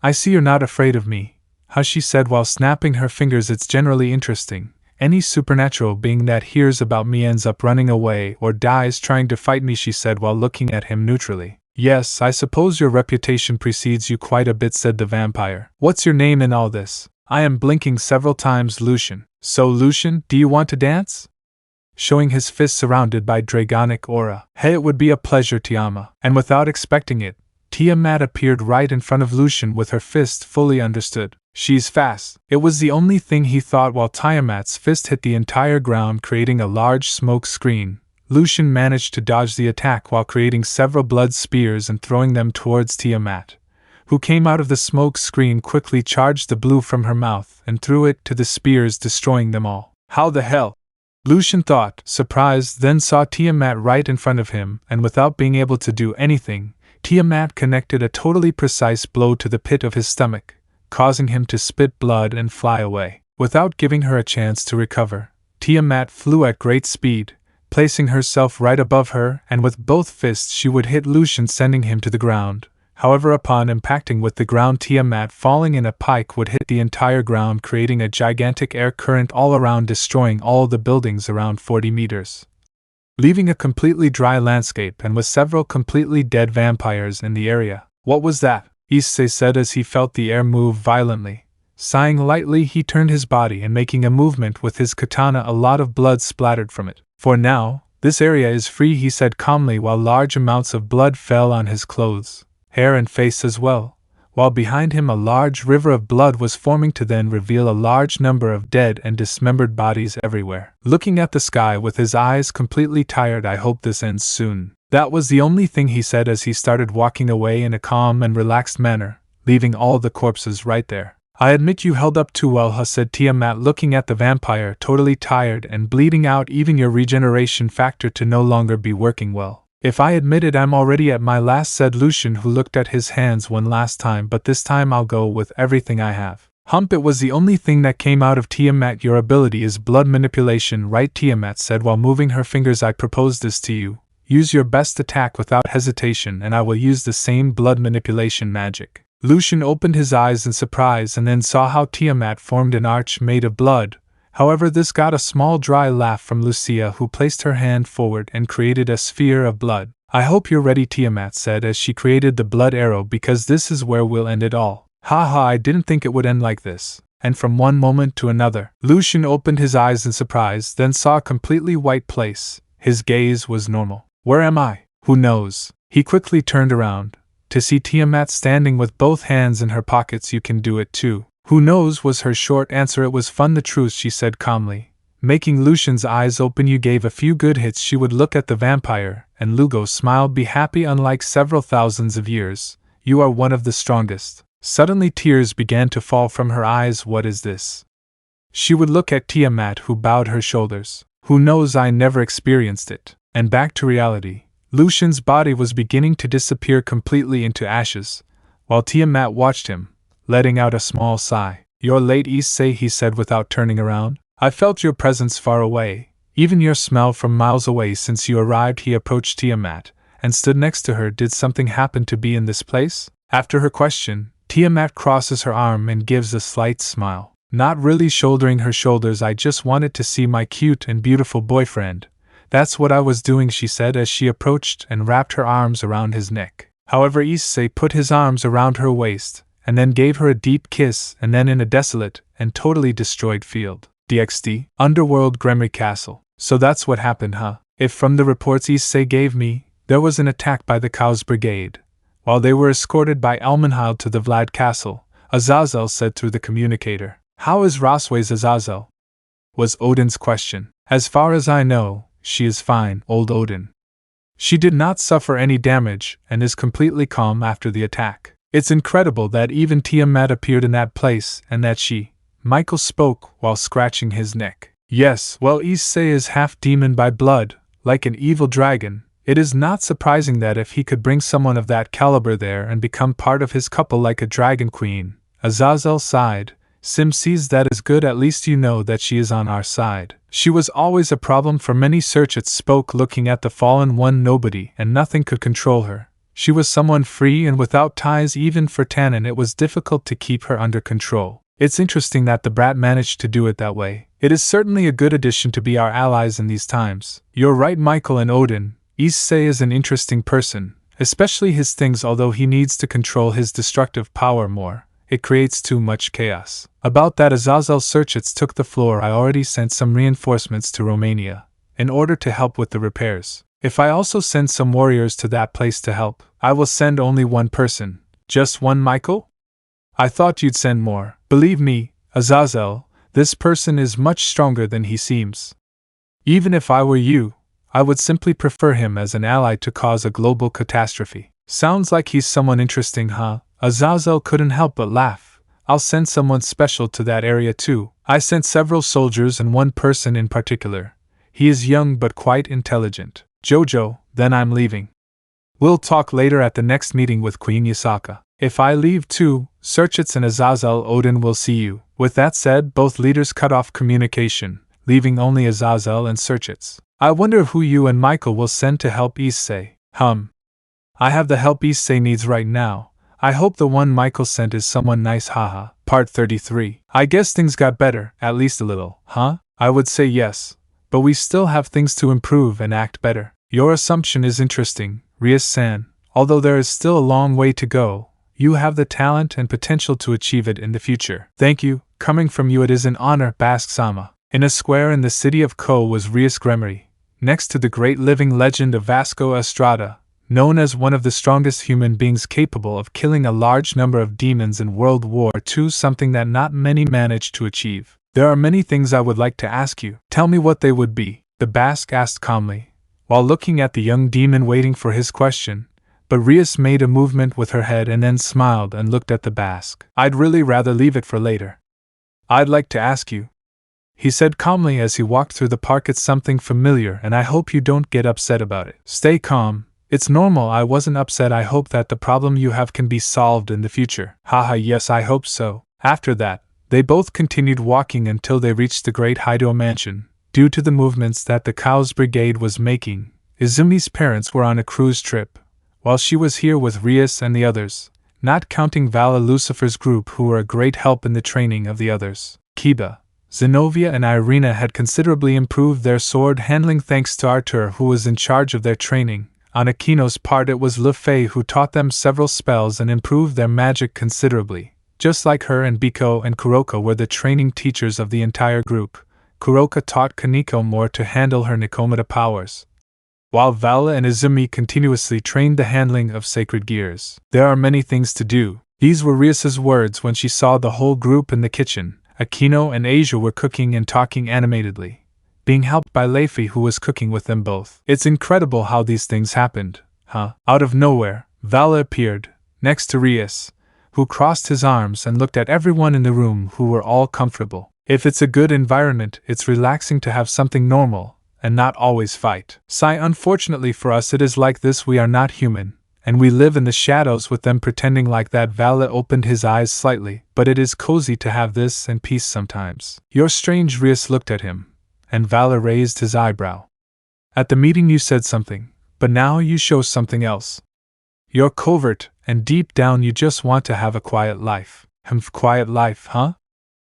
I see you're not afraid of me, huh? She said while snapping her fingers. It's generally interesting. Any supernatural being that hears about me ends up running away or dies trying to fight me, she said while looking at him neutrally. Yes, I suppose your reputation precedes you quite a bit, said the vampire. What's your name in all this? I am blinking several times. Lucian. So Lucian, do you want to dance? Showing his fist surrounded by dragonic aura. Hey, it would be a pleasure, Tiamat. And without expecting it, Tiamat appeared right in front of Lucian with her fist fully understood. She's fast. It was the only thing he thought while Tiamat's fist hit the entire ground, creating a large smoke screen. Lucian managed to dodge the attack while creating several blood spears and throwing them towards Tiamat, who came out of the smoke screen, quickly charged the blue from her mouth and threw it to the spears, destroying them all. How the hell? Lucian thought, surprised, then saw Tiamat right in front of him, and without being able to do anything, Tiamat connected a totally precise blow to the pit of his stomach, causing him to spit blood and fly away. Without giving her a chance to recover, Tiamat flew at great speed, placing herself right above her, and with both fists she would hit Lucian, sending him to the ground. However, upon impacting with the ground, Tiamat falling in a pike would hit the entire ground, creating a gigantic air current all around, destroying all the buildings around 40 meters. Leaving a completely dry landscape and with several completely dead vampires in the area. What was that? Issei said as he felt the air move violently. Sighing lightly, he turned his body and making a movement with his katana, a lot of blood splattered from it. For now, this area is free, he said calmly, while large amounts of blood fell on his clothes, hair and face as well, while behind him a large river of blood was forming to then reveal a large number of dead and dismembered bodies everywhere. Looking at the sky with his eyes completely tired, I hope this ends soon. That was the only thing he said as he started walking away in a calm and relaxed manner, leaving all the corpses right there. I admit you held up too well, said Tiamat, looking at the vampire, totally tired and bleeding out, even your regeneration factor to no longer be working well. If I admit it, I'm already at my last, said Lucian, who looked at his hands one last time, but this time I'll go with everything I have. Hump, it was the only thing that came out of Tiamat. Your ability is blood manipulation, right? Tiamat said while moving her fingers. I propose this to you. Use your best attack without hesitation and I will use the same blood manipulation magic. Lucian opened his eyes in surprise and then saw how Tiamat formed an arch made of blood. However, this got a small dry laugh from Lucia, who placed her hand forward and created a sphere of blood. I hope you're ready, Tiamat said as she created the blood arrow, because this is where we'll end it all. Haha, I didn't think it would end like this. And from one moment to another, Lucian opened his eyes in surprise, then saw a completely white place. His gaze was normal. Where am I? Who knows? He quickly turned around to see Tiamat standing with both hands in her pockets. You can do it too. Who knows, was her short answer. It was fun, the truth, she said calmly, making Lucian's eyes open. You gave a few good hits. She would look at the vampire, and Lugo smiled. Be happy, unlike several thousands of years. You are one of the strongest. Suddenly tears began to fall from her eyes. What is this? She would look at Tiamat, who bowed her shoulders. Who knows, I never experienced it. And back to reality. Lucian's body was beginning to disappear completely into ashes, while Tiamat watched him, letting out a small sigh. You're late, Issei, he said without turning around. I felt your presence far away, even your smell from miles away since you arrived. He approached Tiamat and stood next to her. Did something happen to be in this place? After her question, Tiamat crosses her arm and gives a slight smile. Not really, shouldering her shoulders. I just wanted to see my cute and beautiful boyfriend. That's what I was doing, she said as she approached and wrapped her arms around his neck. However, Issei put his arms around her waist and then gave her a deep kiss, and then in a desolate and totally destroyed field. DXD, Underworld Gremory Castle. So that's what happened, huh? If from the reports Issei gave me, there was an attack by the Cao's brigade, while they were escorted by Elmenhild to the Vlad Castle, Zazel said through the communicator. How is Rosway's Zazel? Was Odin's question. As far as I know, she is fine, old Odin. She did not suffer any damage and is completely calm after the attack. It's incredible that even Tiamat appeared in that place and that she. Michael spoke while scratching his neck. Yes, well, Issei is half demon by blood, like an evil dragon. It is not surprising that if he could bring someone of that caliber there and become part of his couple like a dragon queen. Zazel sighed. Sim sees that is good, at least you know that she is on our side. She was always a problem for many. Sirzechs spoke, looking at the fallen one. Nobody and nothing could control her. She was someone free and without ties. Even for Tannen it was difficult to keep her under control. It's interesting that the brat managed to do it that way. It is certainly a good addition to be our allies in these times. You're right, Michael and Odin. Issei is an interesting person, especially his things, although he needs to control his destructive power more. It creates too much chaos. About that, Zazel Sirzechs took the floor. I already sent some reinforcements to Romania, in order to help with the repairs. If I also send some warriors to that place to help, I will send only one person. Just one, Michael? I thought you'd send more. Believe me, Zazel, this person is much stronger than he seems. Even if I were you, I would simply prefer him as an ally to cause a global catastrophe. Sounds like he's someone interesting, huh? Zazel couldn't help but laugh. I'll send someone special to that area too. I sent several soldiers and one person in particular. He is young but quite intelligent. Jojo, then I'm leaving. We'll talk later at the next meeting with Queen Yasaka. If I leave too, Sirzechs and Zazel, Odin will see you. With that said, both leaders cut off communication, leaving only Zazel and Sirzechs. I wonder who you and Michael will send to help Issei. I have the help Issei needs right now. I hope the one Michael sent is someone nice, haha. Part 33. I guess things got better, at least a little, huh? I would say yes. But we still have things to improve and act better. Your assumption is interesting, Rhys-san. Although there is still a long way to go, you have the talent and potential to achieve it in the future. Thank you. Coming from you it is an honor, Basque-sama. In a square in the city of Kuoh was Rhys Gremory, next to the great living legend of Vasco Estrada, known as one of the strongest human beings capable of killing a large number of demons in World War II, something that not many managed to achieve. There are many things I would like to ask you. Tell me what they would be, the Basque asked calmly, while looking at the young demon waiting for his question. But Rhys made a movement with her head and then smiled and looked at the Basque. I'd really rather leave it for later. I'd like to ask you, he said calmly as he walked through the park. It's something familiar and I hope you don't get upset about it. Stay calm. It's normal. I wasn't upset. I hope that the problem you have can be solved in the future. Haha, yes, I hope so. After that, they both continued walking until they reached the great Hijo mansion. Due to the movements that the Cao's brigade was making, Izumi's parents were on a cruise trip, while she was here with Rhys and the others, not counting Vala, Lucifer's group, who were a great help in the training of the others. Kiba, Zenobia and Irina had considerably improved their sword handling thanks to Artur, who was in charge of their training. On Akino's part it was Le Fay who taught them several spells and improved their magic considerably. Just like her, and Biko and Kuroko were the training teachers of the entire group. Kuroko taught Kaneko more to handle her Nikomata powers, while Vala and Izumi continuously trained the handling of sacred gears. There are many things to do. These were Rhys's words when she saw the whole group in the kitchen. Akino and Asia were cooking and talking animatedly, being helped by Leifi, who was cooking with them both. It's incredible how these things happened, huh? Out of nowhere, Vala appeared, next to Rhys, who crossed his arms and looked at everyone in the room, who were all comfortable. If it's a good environment, it's relaxing to have something normal, and not always fight. Sigh, unfortunately for us it is like this. We are not human, and we live in the shadows with them pretending like that. Vala opened his eyes slightly, but it is cozy to have this and peace sometimes. You're strange. Rhys looked at him, and Vala raised his eyebrow. At the meeting you said something, but now you show something else. You're covert, and deep down you just want to have a quiet life. Quiet life, huh?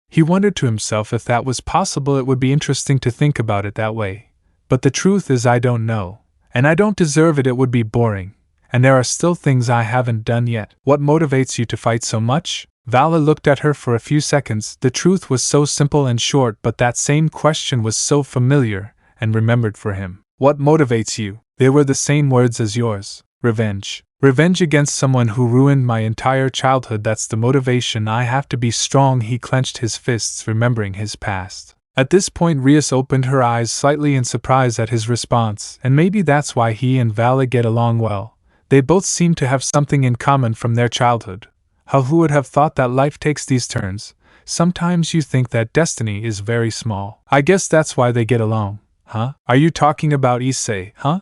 He wondered to himself if that was possible. It would be interesting to think about it that way. But the truth is I don't know, and I don't deserve it. It would be boring, and there are still things I haven't done yet. What motivates you to fight so much? Vala looked at her for a few seconds. The truth was so simple and short, but that same question was so familiar and remembered for him. What motivates you? They were the same words as yours. Revenge. Revenge against someone who ruined my entire childhood. That's the motivation. I have to be strong. He clenched his fists, remembering his past. At this point Rhys opened her eyes slightly in surprise at his response, and maybe that's why he and Vala get along well. They both seem to have something in common from their childhood. Who would have thought that life takes these turns? Sometimes you think that destiny is very small. I guess that's why they get along, huh? Are you talking about Issei, huh?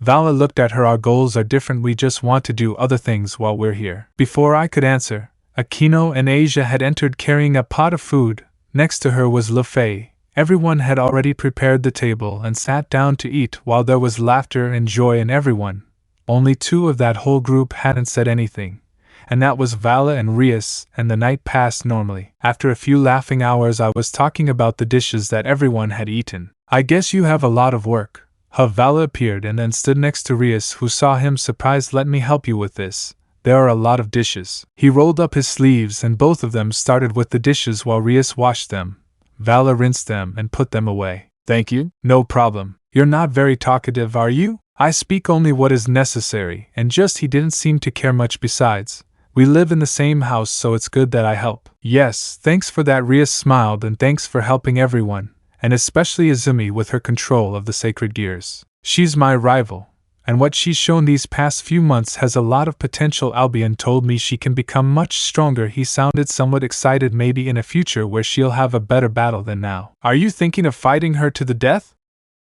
Vala looked at her. Our goals are different. We just want to do other things while we're here. Before I could answer, Akino and Asia had entered carrying a pot of food. Next to her was Le Fay. Everyone had already prepared the table and sat down to eat, while there was laughter and joy in everyone. Only two of that whole group hadn't said anything, and that was Vala and Rhys, and the night passed normally. After a few laughing hours I was talking about the dishes that everyone had eaten. I guess you have a lot of work. Vala appeared and then stood next to Rhys, who saw him surprised. Let me help you with this. There are a lot of dishes. He rolled up his sleeves and both of them started with the dishes while Rhys washed them. Vala rinsed them and put them away. Thank you. No problem. You're not very talkative, are you? I speak only what is necessary, and just he didn't seem to care much besides. We live in the same house, so it's good that I help. Yes, thanks for that. Rhys smiled, and thanks for helping everyone, and especially Izumi with her control of the sacred gears. She's my rival, and what she's shown these past few months has a lot of potential. Albion told me she can become much stronger. He sounded somewhat excited, maybe in a future where she'll have a better battle than now. Are you thinking of fighting her to the death?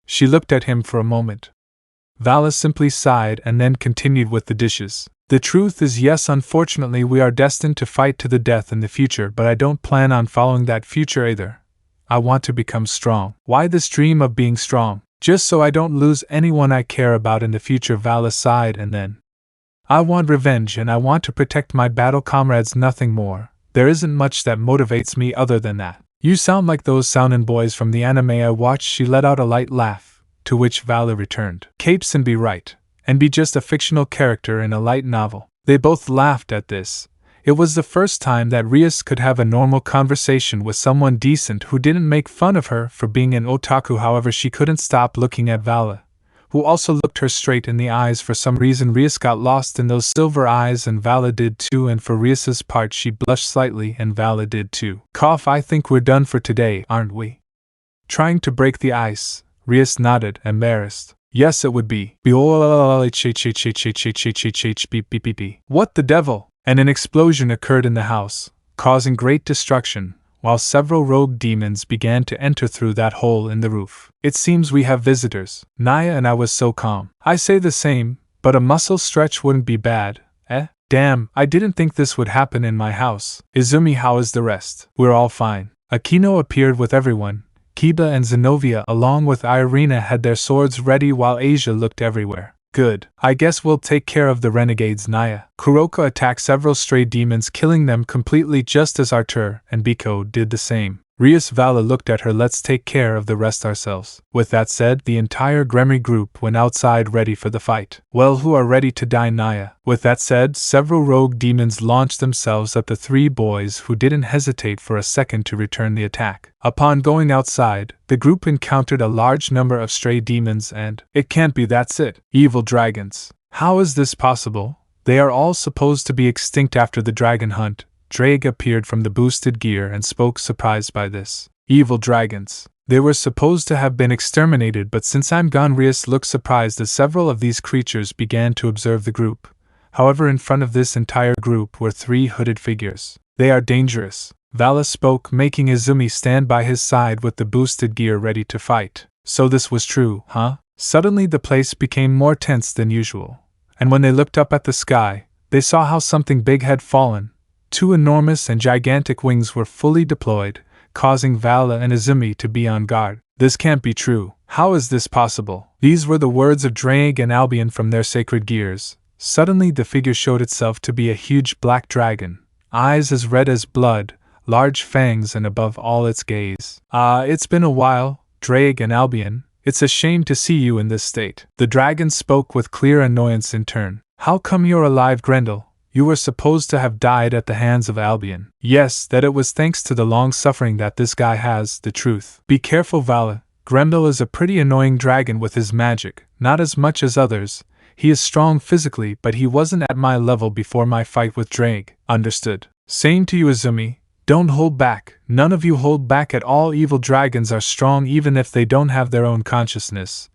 She looked at him for a moment. Vala simply sighed and then continued with the dishes. The truth is, yes, unfortunately we are destined to fight to the death in the future, but I don't plan on following that future either. I want to become strong. Why this dream of being strong? Just so I don't lose anyone I care about in the future. Vala sighed and then I want revenge and I want to protect my battle comrades, nothing more. There isn't much that motivates me other than that. You sound like those Sounan boys from the anime I watched. She let out a light laugh, to which Vala returned. Capes and be right, and be just a fictional character in a light novel. They both laughed at this. It was the first time that Rias could have a normal conversation with someone decent who didn't make fun of her for being an otaku. However, she couldn't stop looking at Vala, who also looked her straight in the eyes. For some reason Rias got lost in those silver eyes, and Vala did too, and for Rias's part she blushed slightly and Vala did too. Cough. I think we're done for today, aren't we? Trying to break the ice, Rias nodded, embarrassed. Yes, it would be. What the devil? And an explosion occurred in the house, causing great destruction, while several rogue demons began to enter through that hole in the roof. It seems we have visitors. Naya and I was so calm. I say the same, but a muscle stretch wouldn't be bad, eh? Damn, I didn't think this would happen in my house. Izumi, how is the rest? We're all fine. Aquino appeared with everyone. Kiba and Zenobia along with Irina had their swords ready while Asia looked everywhere. Good. I guess we'll take care of the renegades. Naya. Kuroka attacked several stray demons, killing them completely just as Artur and Biko did the same. Rias. Vala looked at her. Let's take care of the rest ourselves. With that said, the entire Gremory group went outside ready for the fight. Well, who are ready to die? Naya. With that said, several rogue demons launched themselves at the three boys, who didn't hesitate for a second to return the attack. Upon going outside, the group encountered a large number of stray demons and, it can't be, that's it. Evil dragons. How is this possible? They are all supposed to be extinct after the dragon hunt. Drake appeared from the boosted gear and spoke, surprised by this. Evil dragons. They were supposed to have been exterminated, but since I'm gone. Rias looked surprised as several of these creatures began to observe the group. However, in front of this entire group were three hooded figures. They are dangerous. Vala spoke, making Izumi stand by his side with the boosted gear ready to fight. So this was true, huh? Suddenly the place became more tense than usual, and when they looked up at the sky, they saw how something big had fallen. Two enormous and gigantic wings were fully deployed, causing Vala and Izumi to be on guard. This can't be true. How is this possible? These were the words of Drake and Albion from their sacred gears. Suddenly the figure showed itself to be a huge black dragon, eyes as red as blood, large fangs, and above all its gaze. It's been a while, Drake and Albion. It's a shame to see you in this state. The dragon spoke with clear annoyance in turn. How come you're alive, Grendel? You were supposed to have died at the hands of Albion. Yes, that it was thanks to the long suffering that this guy has, the truth. Be careful, Vala. Grendel is a pretty annoying dragon with his magic, not as much as others. He is strong physically, but he wasn't at my level before my fight with Drake. Understood. Same to you, Izumi. Don't hold back. None of you hold back at all. Evil dragons are strong even if they don't have their own consciousness.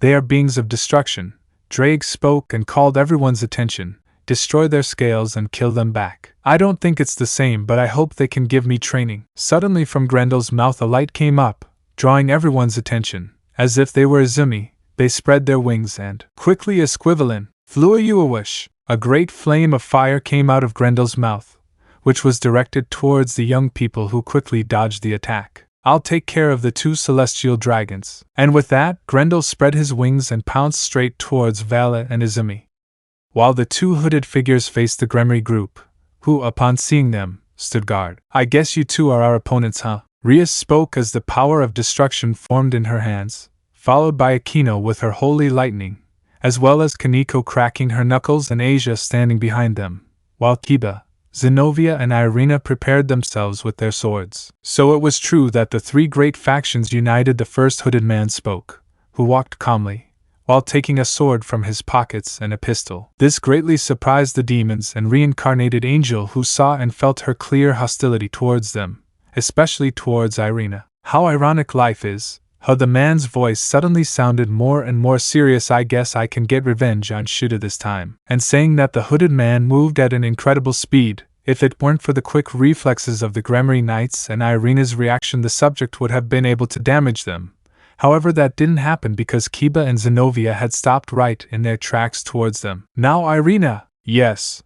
They are beings of destruction. Drake spoke and called everyone's attention. Destroy their scales and kill them back. I don't think it's the same, but I hope they can give me training. Suddenly from Grendel's mouth a light came up, drawing everyone's attention. As if they were Izumi, they spread their wings and, quickly as Quivalin, flew a Uawish. A great flame of fire came out of Grendel's mouth, which was directed towards the young people, who quickly dodged the attack. I'll take care of the two celestial dragons. And with that, Grendel spread his wings and pounced straight towards Vala and Izumi, while the two hooded figures faced the Gremory group, who, upon seeing them, stood guard. I guess you two are our opponents, huh? Rias spoke as the power of destruction formed in her hands, followed by Aquino with her holy lightning, as well as Kaneko cracking her knuckles and Asia standing behind them, while Kiba, Zenobia and Irina prepared themselves with their swords. So it was true that the three great factions united. The first hooded man spoke, who walked calmly, while taking a sword from his pockets and a pistol. This greatly surprised the demons and reincarnated angel, who saw and felt her clear hostility towards them, especially towards Irina. How ironic life is, how the man's voice suddenly sounded more and more serious. I guess I can get revenge on Shuda this time. And saying that, the hooded man moved at an incredible speed. If it weren't for the quick reflexes of the Gremory Knights and Irina's reaction, the subject would have been able to damage them. However, that didn't happen because Kiba and Zenobia had stopped right in their tracks towards them. Now Irina! Yes!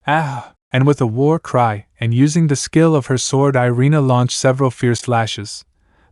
Ah! And with a war cry, and using the skill of her sword, Irina launched several fierce lashes.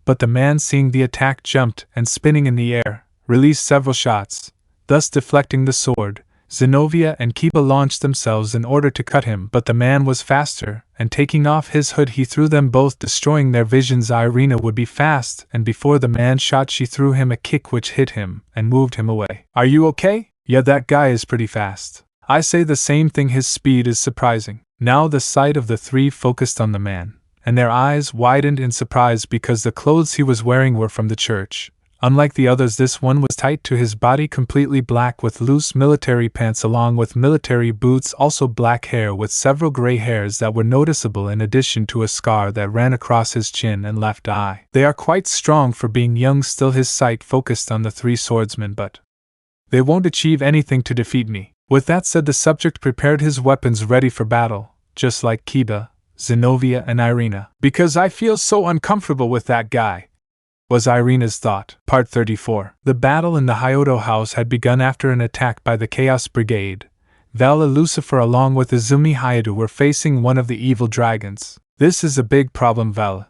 But the man, seeing the attack, jumped and, spinning in the air, released several shots, thus deflecting the sword, Zenobia and Kiba launched themselves in order to cut him, but the man was faster, and taking off his hood he threw them both, destroying their visions. Irina would be fast, and before the man shot she threw him a kick which hit him and moved him away. Are you okay? Yeah, that guy is pretty fast. I say the same thing, his speed is surprising. Now the sight of the three focused on the man, and their eyes widened in surprise because the clothes he was wearing were from the church. Unlike the others, this one was tight to his body, completely black with loose military pants along with military boots, also black hair with several gray hairs that were noticeable in addition to a scar that ran across his chin and left eye. They are quite strong for being young. Still his sight focused on the three swordsmen, but they won't achieve anything to defeat me. With that said, the subject prepared his weapons ready for battle, just like Kiba, Zenobia and Irina. Because I feel so uncomfortable with that guy, was Irina's thought. Part 34. The battle in the Hyodo house had begun after an attack by the Chaos Brigade. Vala, Lucifer along with Izumi Hayato were facing one of the evil dragons. This is a big problem, Vala.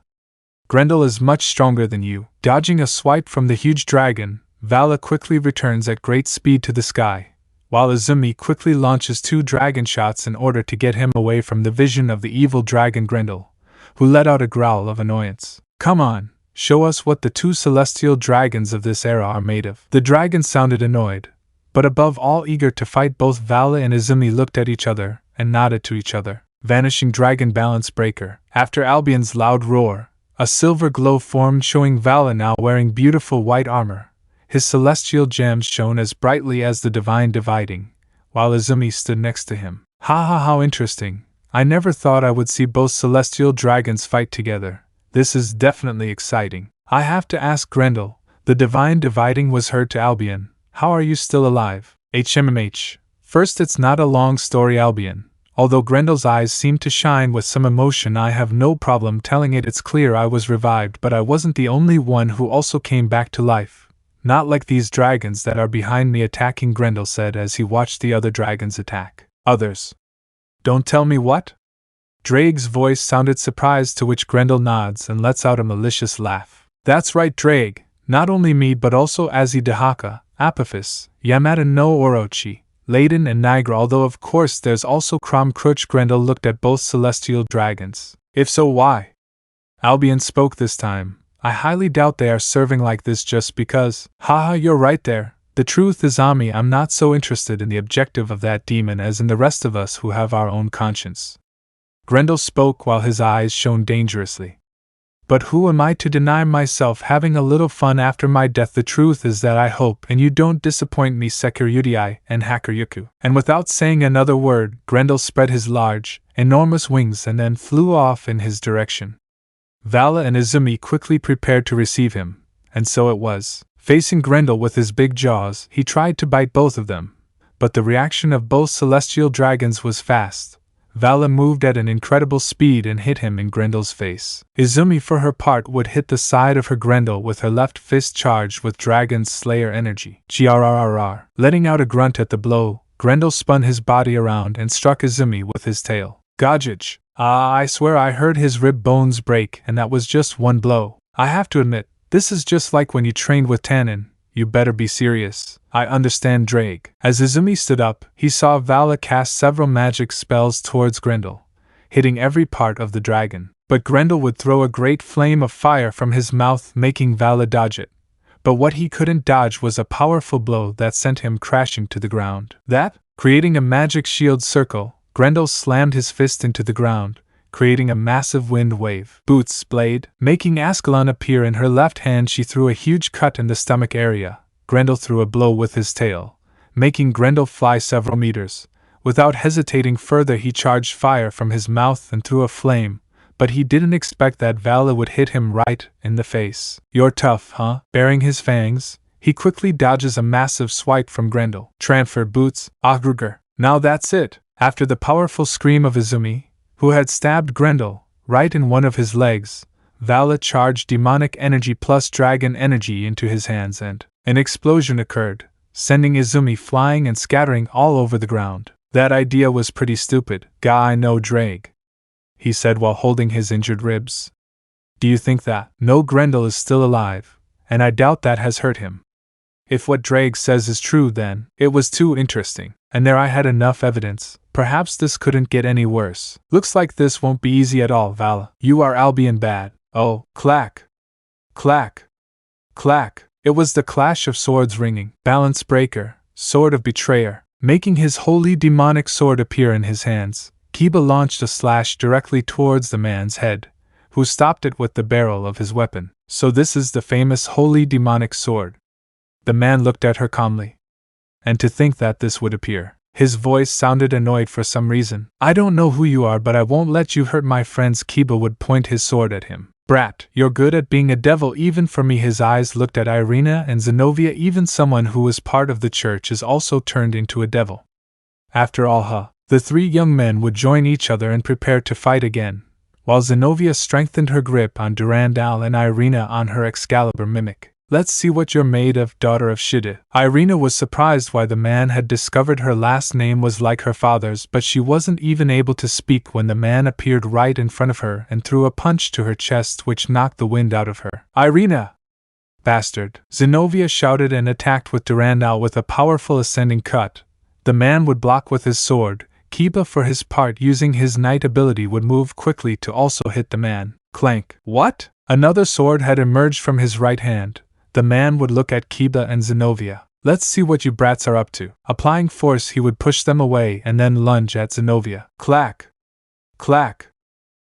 Grendel is much stronger than you. Dodging a swipe from the huge dragon, Vala quickly returns at great speed to the sky, while Izumi quickly launches 2 dragon shots in order to get him away from the vision of the evil dragon Grendel, who let out a growl of annoyance. Come on! Show us what the 2 celestial dragons of this era are made of. The dragon sounded annoyed, but above all eager to fight. Both Vala and Izumi looked at each other and nodded to each other. Vanishing dragon balance breaker. After Albion's loud roar, a silver glow formed, showing Vala now wearing beautiful white armor. His celestial gems shone as brightly as the divine dividing, while Izumi stood next to him. Ha, how interesting. I never thought I would see both celestial dragons fight together. This is definitely exciting. I have to ask Grendel. The divine dividing was heard to Albion. How are you still alive? HMMH. First, it's not a long story, Albion. Although Grendel's eyes seemed to shine with some emotion, I have no problem telling it. It's clear I was revived, but I wasn't the only one who also came back to life. Not like these dragons that are behind me attacking, Grendel said as he watched the other dragons attack. Others? Don't tell me what? Drake's voice sounded surprised, to which Grendel nods and lets out a malicious laugh. That's right, Drake. Not only me but also Azzy Dehaka, Apophis, Yamada no Orochi, Layden and Nigra, although of course there's also Crom Crutch. Grendel looked at both celestial dragons. If so, why? Albion spoke this time. I highly doubt they are serving like this just because. Haha, you're right there. The truth is, Ami, I'm not so interested in the objective of that demon as in the rest of us who have our own conscience. Grendel spoke while his eyes shone dangerously. But who am I to deny myself having a little fun after my death? The truth is that I hope and you don't disappoint me, Sekiryudiai and Hakuryuku. And without saying another word, Grendel spread his large, enormous wings and then flew off in his direction. Vala and Izumi quickly prepared to receive him, and so it was. Facing Grendel with his big jaws, he tried to bite both of them, but the reaction of both celestial dragons was fast. Vala moved at an incredible speed and hit him in Grendel's face. Izumi, for her part, would hit the side of her Grendel with her left fist charged with Dragon's Slayer energy. Grrrr. Letting out a grunt at the blow, Grendel spun his body around and struck Izumi with his tail. Gajaj. I swear I heard his rib bones break, and that was just one blow. I have to admit, this is just like when you trained with Tannen. You better be serious. I understand, Drake. As Izumi stood up, he saw Vala cast several magic spells towards Grendel, hitting every part of the dragon. But Grendel would throw a great flame of fire from his mouth, making Vala dodge it. But what he couldn't dodge was a powerful blow that sent him crashing to the ground. Creating a magic shield circle, Grendel slammed his fist into the ground, creating a massive wind wave. Boots blade. Making Ascalon appear in her left hand, she threw a huge cut in the stomach area. Grendel threw a blow with his tail, making Grendel fly several meters. Without hesitating further, he charged fire from his mouth and threw a flame, but he didn't expect that Vala would hit him right in the face. You're tough, huh? Baring his fangs, he quickly dodges a massive swipe from Grendel. Transfer boots. Agrugger. Now that's it. After the powerful scream of Izumi, who had stabbed Grendel right in one of his legs, Vala charged demonic energy plus dragon energy into his hands and an explosion occurred, sending Izumi flying and scattering all over the ground. That idea was pretty stupid, I know, Drake, he said while holding his injured ribs. Do you think that? No, Grendel is still alive, and I doubt that has hurt him. If what Drake says is true, then it was too interesting. And there I had enough evidence. Perhaps this couldn't get any worse. Looks like this won't be easy at all, Vala. You are Albion bad. Oh, clack. Clack. Clack. It was the clash of swords ringing. Balance breaker, sword of betrayer. Making his holy demonic sword appear in his hands, Kiba launched a slash directly towards the man's head, who stopped it with the barrel of his weapon. So this is the famous holy demonic sword. The man looked at her calmly. And to think that this would appear. His voice sounded annoyed for some reason. I don't know who you are, but I won't let you hurt my friends. Kiba would point his sword at him. Brat, you're good at being a devil even for me. His eyes looked at Irina and Zenobia. Even someone who was part of the church is also turned into a devil. After all, the three young men would join each other and prepare to fight again, while Zenobia strengthened her grip on Durandal and Irina on her Excalibur mimic. Let's see what you're made of, daughter of Shide. Irina was surprised why the man had discovered her last name was like her father's, but she wasn't even able to speak when the man appeared right in front of her and threw a punch to her chest which knocked the wind out of her. Irina! Bastard! Zenobia shouted and attacked with Durandal with a powerful ascending cut. The man would block with his sword. Kiba, for his part, using his knight ability, would move quickly to also hit the man. Clank! What? Another sword had emerged from his right hand. The man would look at Kiba and Zenobia. Let's see what you brats are up to. Applying force, he would push them away and then lunge at Zenobia. Clack! Clack!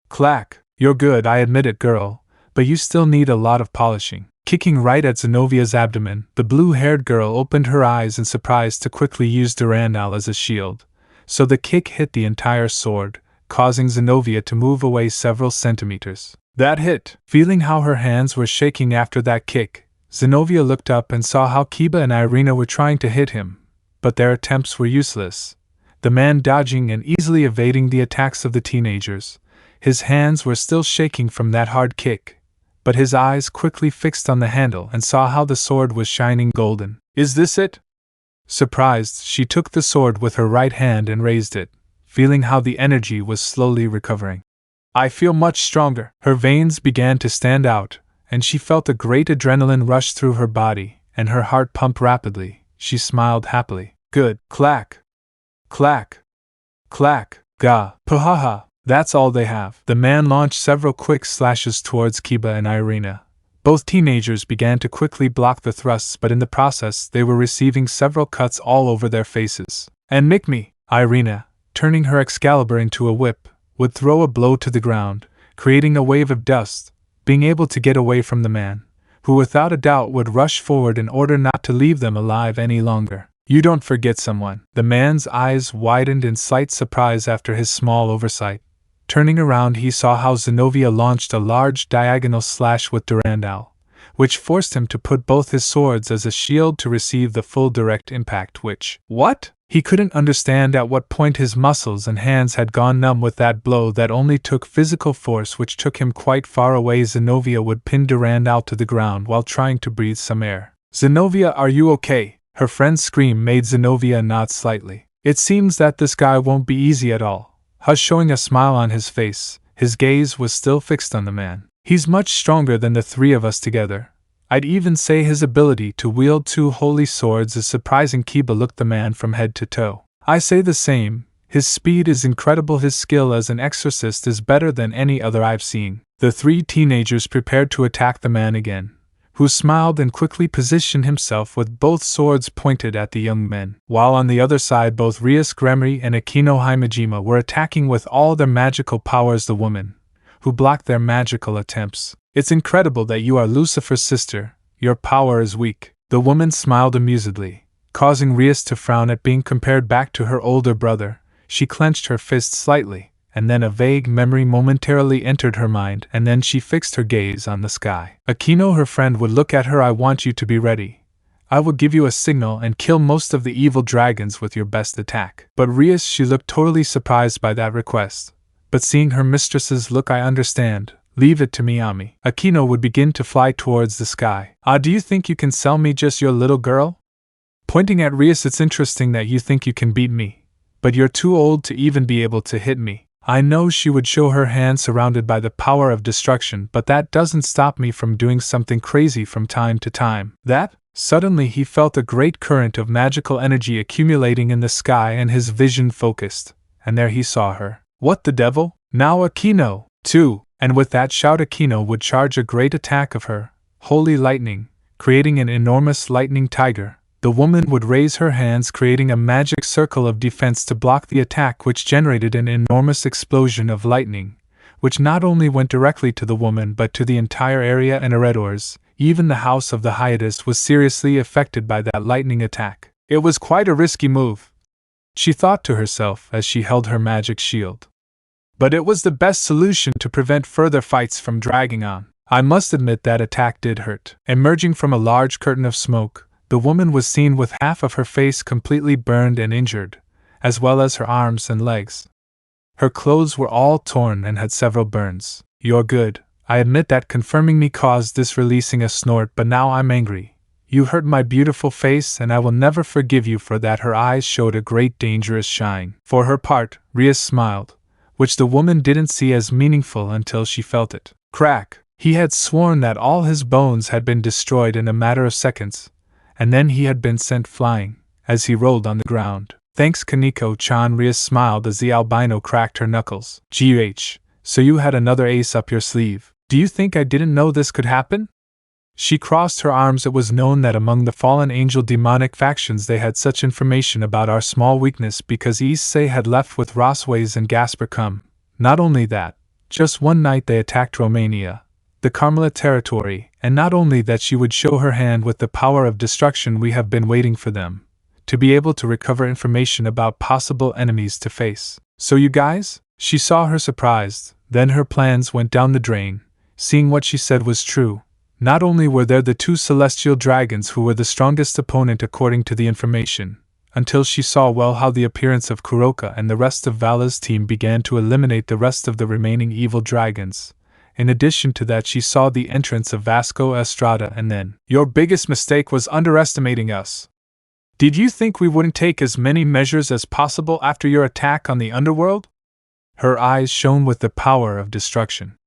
Clack! You're good, I admit it, girl, but you still need a lot of polishing. Kicking right at Zenobia's abdomen, the blue-haired girl opened her eyes in surprise to quickly use Durandal as a shield. So the kick hit the entire sword, causing Zenobia to move away several centimeters. That hit! Feeling how her hands were shaking after that kick, Zenobia looked up and saw how Kiba and Irina were trying to hit him, but their attempts were useless. The man dodging and easily evading the attacks of the teenagers. His hands were still shaking from that hard kick, but his eyes quickly fixed on the handle and saw how the sword was shining golden. Is this it? Surprised, she took the sword with her right hand and raised it, feeling how the energy was slowly recovering. I feel much stronger. Her veins began to stand out, and she felt a great adrenaline rush through her body, and her heart pumped rapidly. She smiled happily. Good. Clack! Clack! Clack! Gah! Puhaha! That's all they have. The man launched several quick slashes towards Kiba and Irina. Both teenagers began to quickly block the thrusts, but in the process they were receiving several cuts all over their faces. And Mikmi! Irina, turning her Excalibur into a whip, would throw a blow to the ground, creating a wave of dust, being able to get away from the man, who without a doubt would rush forward in order not to leave them alive any longer. You don't forget someone. The man's eyes widened in slight surprise after his small oversight. Turning around, he saw how Zenobia launched a large diagonal slash with Durandal, which forced him to put both his swords as a shield to receive the full direct impact which… What? He couldn't understand at what point his muscles and hands had gone numb with that blow that only took physical force, which took him quite far away. Zenobia would pin Durandal to the ground while trying to breathe some air. Zenobia, are you okay? Her friend's scream made Zenobia nod slightly. It seems that this guy won't be easy at all. Hush, showing a smile on his face, his gaze was still fixed on the man. He's much stronger than the three of us together. I'd even say his ability to wield two holy swords is surprising. Kiba looked the man from head to toe. I say the same. His speed is incredible. His skill as an exorcist is better than any other I've seen. The three teenagers prepared to attack the man again, who smiled and quickly positioned himself with both swords pointed at the young men. While on the other side, both Rias Gremory and Akino Himejima were attacking with all their magical powers the woman, who blocked their magical attempts. It's incredible that you are Lucifer's sister. Your power is weak. The woman smiled amusedly, causing Rias to frown at being compared back to her older brother. She clenched her fist slightly, and then a vague memory momentarily entered her mind, and then she fixed her gaze on the sky. Akino, her friend, would look at her. I want you to be ready. I will give you a signal and kill most of the evil dragons with your best attack. But Rias, she looked totally surprised by that request. But seeing her mistress's look, I understand. Leave it to me, Ami. Akino would begin to fly towards the sky. Do you think you can sell me just your little girl? Pointing at Rias, it's interesting that you think you can beat me, but you're too old to even be able to hit me. I know she would show her hand surrounded by the power of destruction, but that doesn't stop me from doing something crazy from time to time. That? Suddenly he felt a great current of magical energy accumulating in the sky and his vision focused, and there he saw her. What the devil? Now Aquino, too! And with that shout Aquino would charge a great attack of her, holy lightning, creating an enormous lightning tiger. The woman would raise her hands creating a magic circle of defense to block the attack, which generated an enormous explosion of lightning, which not only went directly to the woman but to the entire area and Eredors. Even the house of the hiatus was seriously affected by that lightning attack. It was quite a risky move, she thought to herself as she held her magic shield. But it was the best solution to prevent further fights from dragging on. I must admit that attack did hurt. Emerging from a large curtain of smoke, the woman was seen with half of her face completely burned and injured, as well as her arms and legs. Her clothes were all torn and had several burns. You're good. I admit that confirming me caused this, releasing a snort, but now I'm angry. You hurt my beautiful face and I will never forgive you for that. Her eyes showed a great dangerous shine. For her part, Rhea smiled, which the woman didn't see as meaningful until she felt it. Crack! He had sworn that all his bones had been destroyed in a matter of seconds, and then he had been sent flying, as he rolled on the ground. Thanks Kaneko-chan. Rhea smiled as the albino cracked her knuckles. GH, so you had another ace up your sleeve. Do you think I didn't know this could happen? She crossed her arms. It was known that among the fallen angel demonic factions they had such information about our small weakness because Issei had left with Rosways and Gasper come. Not only that, just one night they attacked Romania, the Carmela territory, and not only that, she would show her hand with the power of destruction. We have been waiting for them, to be able to recover information about possible enemies to face. So you guys? She saw her surprised, then her plans went down the drain. Seeing what she said was true, not only were there the two celestial dragons who were the strongest opponent according to the information, until she saw well how the appearance of Kuroka and the rest of Vala's team began to eliminate the rest of the remaining evil dragons. In addition to that, she saw the entrance of Vasco Estrada, and then, your biggest mistake was underestimating us. Did you think we wouldn't take as many measures as possible after your attack on the underworld? Her eyes shone with the power of destruction.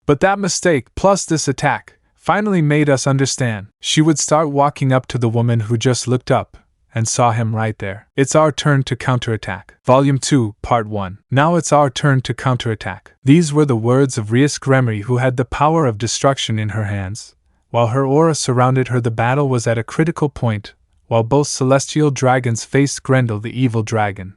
But that mistake, plus this attack, finally made us understand. She would start walking up to the woman who just looked up, and saw him right there. It's our turn to counterattack. Volume 2, Part 1. Now it's our turn to counterattack. These were the words of Issei Gremory, who had the power of destruction in her hands. While her aura surrounded her, the battle was at a critical point, while both celestial dragons faced Grendel the evil dragon.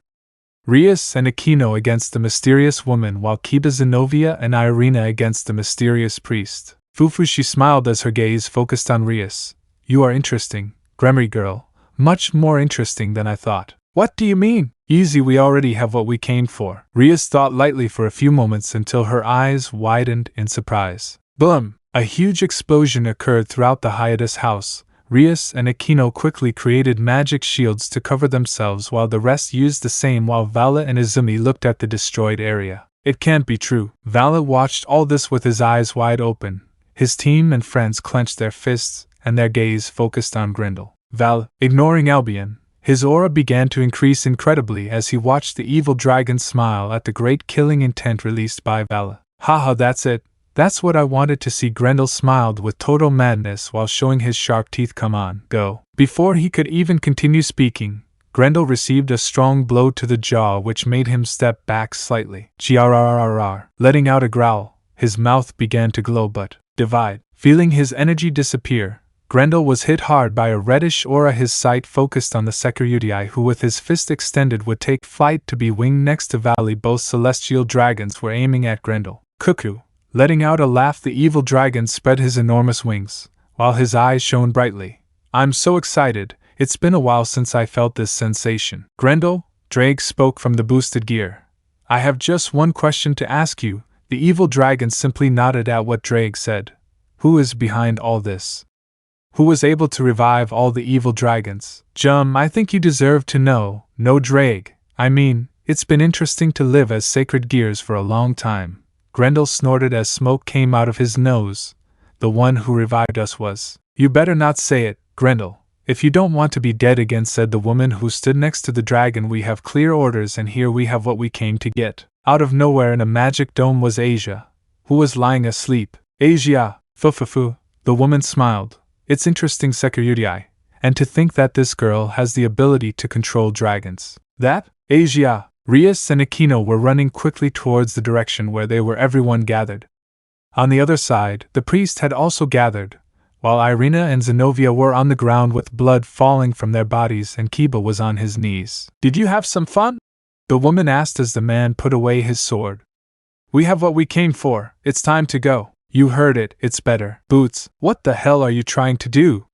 Rias and Aquino against the mysterious woman, while Kiba Zenobia and Irina against the mysterious priest. Fufushi smiled as her gaze focused on Rias. You are interesting, Gremory girl, much more interesting than I thought. What do you mean? Easy, we already have what we came for. Rias thought lightly for a few moments until her eyes widened in surprise. Boom! A huge explosion occurred throughout the hiatus house. Rias and Aquino quickly created magic shields to cover themselves while the rest used the same, while Vala and Izumi looked at the destroyed area. It can't be true. Vala watched all this with his eyes wide open. His team and friends clenched their fists, and their gaze focused on Grendel. Val, ignoring Albion, his aura began to increase incredibly as he watched the evil dragon smile at the great killing intent released by Vala. Haha, that's it. That's what I wanted to see. Grendel smiled with total madness while showing his sharp teeth. Come on, go. Before he could even continue speaking, Grendel received a strong blow to the jaw which made him step back slightly. Grrrr. Letting out a growl, his mouth began to glow but divide. Feeling his energy disappear, Grendel was hit hard by a reddish aura. His sight focused on the Security, who with his fist extended would take flight to be winged next to Valley. Both celestial dragons were aiming at Grendel. Cuckoo. Letting out a laugh, the evil dragon spread his enormous wings, while his eyes shone brightly. I'm so excited, it's been a while since I felt this sensation. Grendel, Drake spoke from the boosted gear. I have just one question to ask you. The evil dragon simply nodded at what Drake said. Who is behind all this? Who was able to revive all the evil dragons? I think you deserve to know. No, Drake. I mean, it's been interesting to live as sacred gears for a long time. Grendel snorted as smoke came out of his nose. The one who revived us was. You better not say it, Grendel. If you don't want to be dead again, said the woman who stood next to the dragon. We have clear orders and here we have what we came to get. Out of nowhere in a magic dome was Asia, who was lying asleep. Asia, fufufu, the woman smiled. It's interesting security, and to think that this girl has the ability to control dragons. That? Asia, Rias and Aquino were running quickly towards the direction where they were everyone gathered. On the other side, the priest had also gathered, while Irina and Zenobia were on the ground with blood falling from their bodies and Kiba was on his knees. Did you have some fun? The woman asked as the man put away his sword. We have what we came for, it's time to go. You heard it, it's better. Boots, what the hell are you trying to do?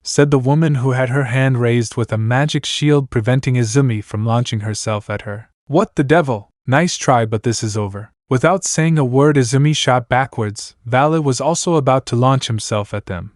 Said the woman who had her hand raised with a magic shield preventing Izumi from launching herself at her. What the devil? Nice try, but this is over. Without saying a word, Izumi shot backwards. Valet was also about to launch himself at them,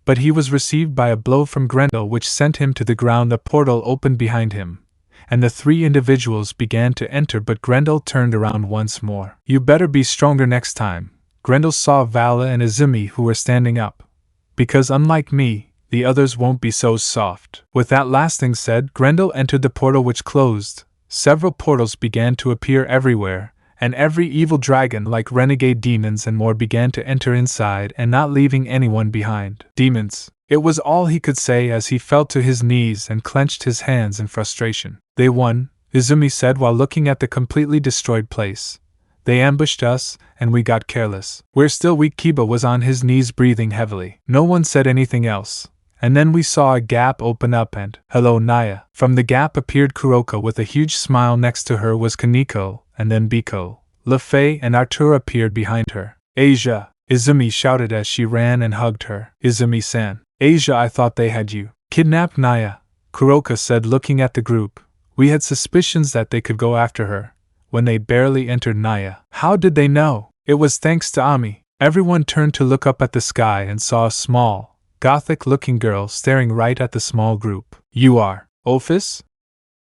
but he was received by a blow from Grendel which sent him to the ground. The portal opened behind him, and the three individuals began to enter, but Grendel turned around once more. You better be stronger next time. Grendel saw Valet and Izumi who were standing up, because unlike me, the others won't be so soft. With that last thing said, Grendel entered the portal which closed. Several portals began to appear everywhere, and every evil dragon like renegade demons and more began to enter inside and not leaving anyone behind. Demons. It was all he could say as he fell to his knees and clenched his hands in frustration. They won, Izumi said while looking at the completely destroyed place. They ambushed us, and we got careless. We're still weak. Kiba was on his knees breathing heavily. No one said anything else. And then we saw a gap open up and, hello Naya. From the gap appeared Kuroko with a huge smile. Next to her was Kaneko, and then Biko. Lefei and Artur appeared behind her. Asia, Izumi shouted as she ran and hugged her. Izumi-san. Asia, I thought they had you kidnapped. Naya, Kuroko said looking at the group. We had suspicions that they could go after her. When they barely entered Naya. How did they know? It was thanks to Ami. Everyone turned to look up at the sky and saw a small, gothic-looking girl staring right at the small group. You are Ophis?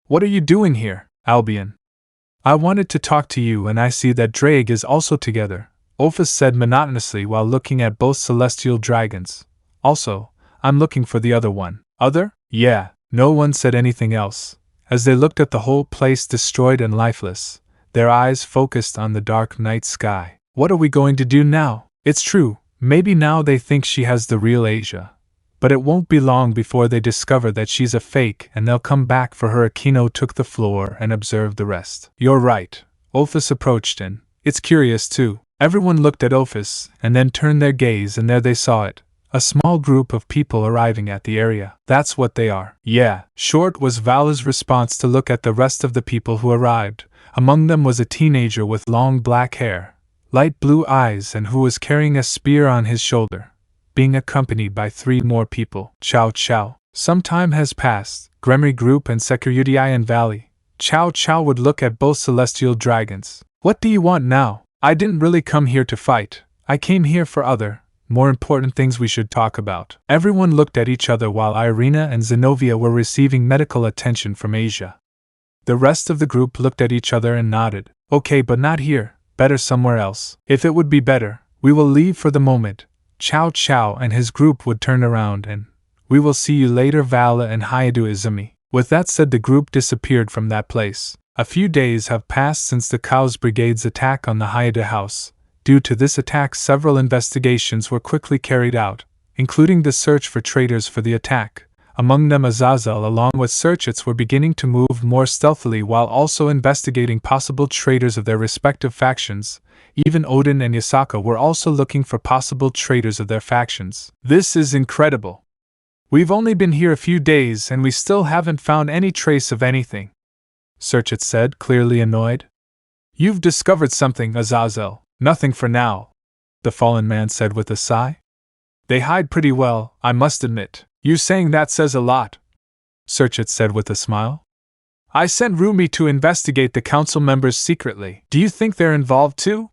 What are you doing here, Albion? I wanted to talk to you and I see that Drake is also together, Ophis said monotonously while looking at both celestial dragons. Also, I'm looking for the other one. Other? Yeah. No one said anything else. As they looked at the whole place destroyed and lifeless, their eyes focused on the dark night sky. What are we going to do now? It's true, maybe now they think she has the real Asia. But it won't be long before they discover that she's a fake and they'll come back for her. Aquino took the floor and observed the rest. You're right. Ophis approached and, it's curious too. Everyone looked at Ophis and then turned their gaze and there they saw it. A small group of people arriving at the area. That's what they are. Yeah. Short was Vala's response to look at the rest of the people who arrived. Among them was a teenager with long black hair, light blue eyes and who was carrying a spear on his shoulder, being accompanied by 3 more people. Cao Cao. Some time has passed. Gremory Group and Security and Valley. Cao Cao would look at both celestial dragons. What do you want now? I didn't really come here to fight. I came here for other, more important things we should talk about. Everyone looked at each other while Irina and Zenobia were receiving medical attention from Asia. The rest of the group looked at each other and nodded. Okay, but not here. Better somewhere else. If it would be better, we will leave for the moment. Cao Cao and his group would turn around and, we will see you later. Vala and Hayadu Izumi. With that said, the group disappeared from that place. A few days have passed since the Cao's brigade's attack on the Hayadu house. Due to this attack, several investigations were quickly carried out, including the search for traitors for the attack. Among them, Zazel along with Sirzechs were beginning to move more stealthily while also investigating possible traitors of their respective factions. Even Odin and Yasaka were also looking for possible traitors of their factions. This is incredible. We've only been here a few days and we still haven't found any trace of anything, Sirzechs said, clearly annoyed. You've discovered something, Zazel. Nothing for now, the fallen man said with a sigh. They hide pretty well, I must admit. You saying that says a lot, Sirzechs said with a smile. I sent Rumi to investigate the council members secretly. Do you think they're involved too?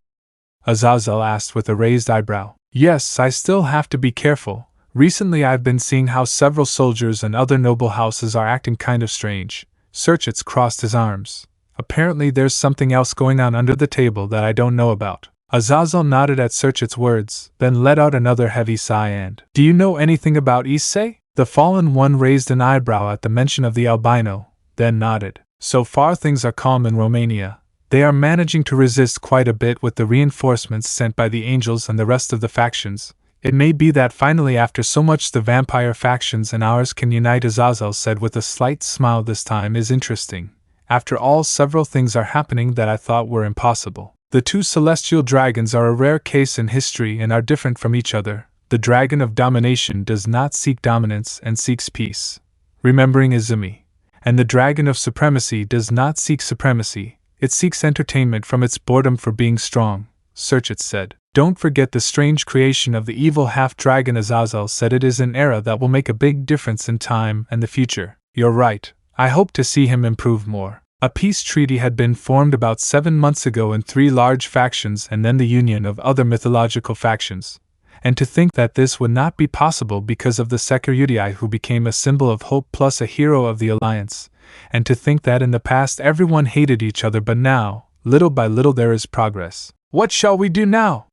Zazel asked with a raised eyebrow. Yes, I still have to be careful. Recently I've been seeing how several soldiers and other noble houses are acting kind of strange. Sirzechs crossed his arms. Apparently there's something else going on under the table that I don't know about. Zazel nodded at Sirzechs' words, then let out another heavy sigh and, do you know anything about Issei? The fallen one raised an eyebrow at the mention of the albino, then nodded. So far things are calm in Romania. They are managing to resist quite a bit with the reinforcements sent by the angels and the rest of the factions. It may be that finally after so much the vampire factions and ours can unite, Zazel said with a slight smile. This time is interesting. After all, several things are happening that I thought were impossible. The two celestial dragons are a rare case in history and are different from each other. The dragon of domination does not seek dominance and seeks peace, remembering Izumi. And the dragon of supremacy does not seek supremacy, it seeks entertainment from its boredom for being strong, Sirzechs said. Don't forget the strange creation of the evil half-dragon. Zazel said it is an era that will make a big difference in time and the future. You're right, I hope to see him improve more. A peace treaty had been formed about 7 months ago in 3 large factions and then the union of other mythological factions. And to think that this would not be possible because of the Security who became a symbol of hope plus a hero of the alliance. And to think that in the past everyone hated each other, but now, little by little there is progress. What shall we do now?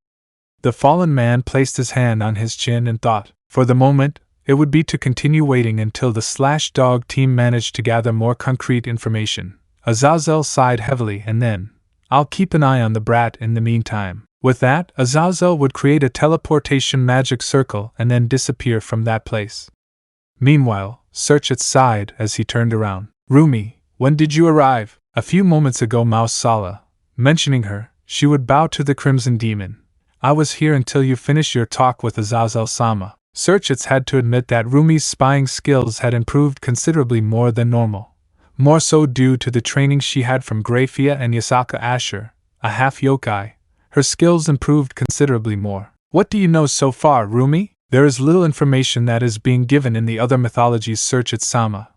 The fallen man placed his hand on his chin and thought. For the moment, it would be to continue waiting until the Dog team managed to gather more concrete information. Zazel sighed heavily and then, I'll keep an eye on the brat in the meantime. With that, Zazel would create a teleportation magic circle and then disappear from that place. Meanwhile, Sirzechs sighed as he turned around. Rumi, when did you arrive? A few moments ago. Mouse Sala. Mentioning her, she would bow to the Crimson Demon. I was here until you finished your talk with Zazel-sama. Sirzechs had to admit that Rumi's spying skills had improved considerably more than normal. More so due to the training she had from Grayfia and Yasaka Asher, a half-yokai. Her skills improved considerably more. What do you know so far, Rumi? There is little information that is being given in the other mythologies, Sirzechs-sama.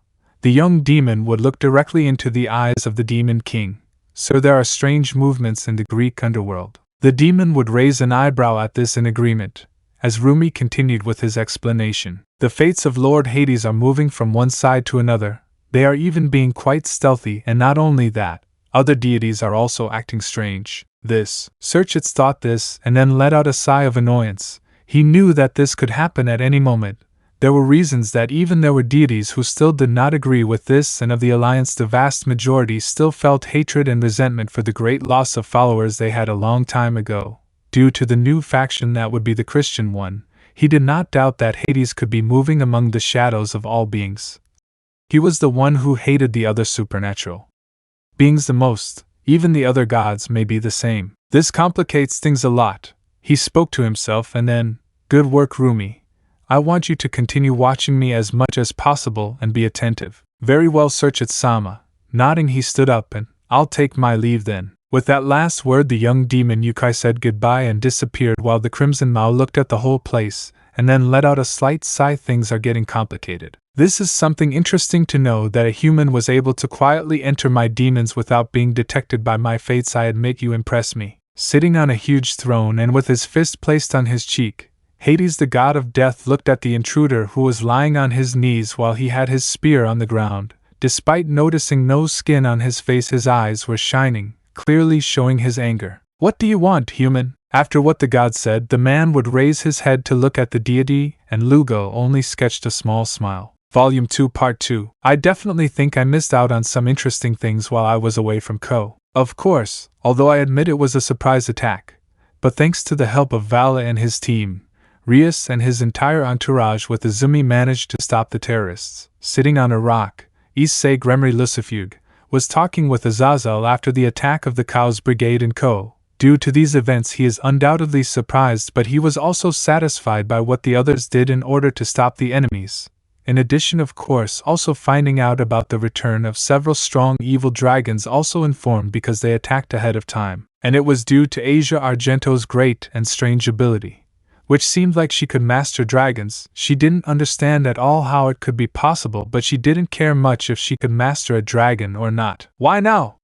The young demon would look directly into the eyes of the Demon King. So there are strange movements in the Greek underworld. The demon would raise an eyebrow at this in agreement, as Rumi continued with his explanation. The fates of Lord Hades are moving from one side to another. They are even being quite stealthy, and not only that, other deities are also acting strange. Sirzechs thought this and then let out a sigh of annoyance. He knew that this could happen at any moment. There were reasons that even there were deities who still did not agree with this, and of the alliance the vast majority still felt hatred and resentment for the great loss of followers they had a long time ago, due to the new faction that would be the Christian one. He did not doubt that Hades could be moving among the shadows of all beings. He was the one who hated the other supernatural beings the most. Even the other gods may be the same. This complicates things a lot. He spoke to himself and then, good work, Rumi. I want you to continue watching me as much as possible and be attentive. Very well, Sirzechs-sama. Nodding, he stood up and, I'll take my leave then. With that last word, the young demon Yukai said goodbye and disappeared while the Crimson Mao looked at the whole place and then let out a slight sigh. Things are getting complicated. This is something interesting to know, that a human was able to quietly enter my demons without being detected by my fates. I admit you impress me. Sitting on a huge throne and with his fist placed on his cheek, Hades, the god of death, looked at the intruder who was lying on his knees while he had his spear on the ground. Despite noticing no skin on his face, his eyes were shining, clearly showing his anger. What do you want, human? After what the god said, the man would raise his head to look at the deity, and Lugo only sketched a small smile. Volume 2 Part 2. I definitely think I missed out on some interesting things while I was away from Kuoh. Of course, although I admit it was a surprise attack. But thanks to the help of Vala and his team, Rias and his entire entourage with Izumi managed to stop the terrorists. Sitting on a rock, Issei Gremory Lucifer was talking with Zazel after the attack of the Cao's brigade in Kuoh. Due to these events he is undoubtedly surprised, but he was also satisfied by what the others did in order to stop the enemies. In addition, of course, also finding out about the return of several strong evil dragons, also informed because they attacked ahead of time. And it was due to Asia Argento's great and strange ability, which seemed like she could master dragons. She didn't understand at all how it could be possible, but she didn't care much if she could master a dragon or not. Why now?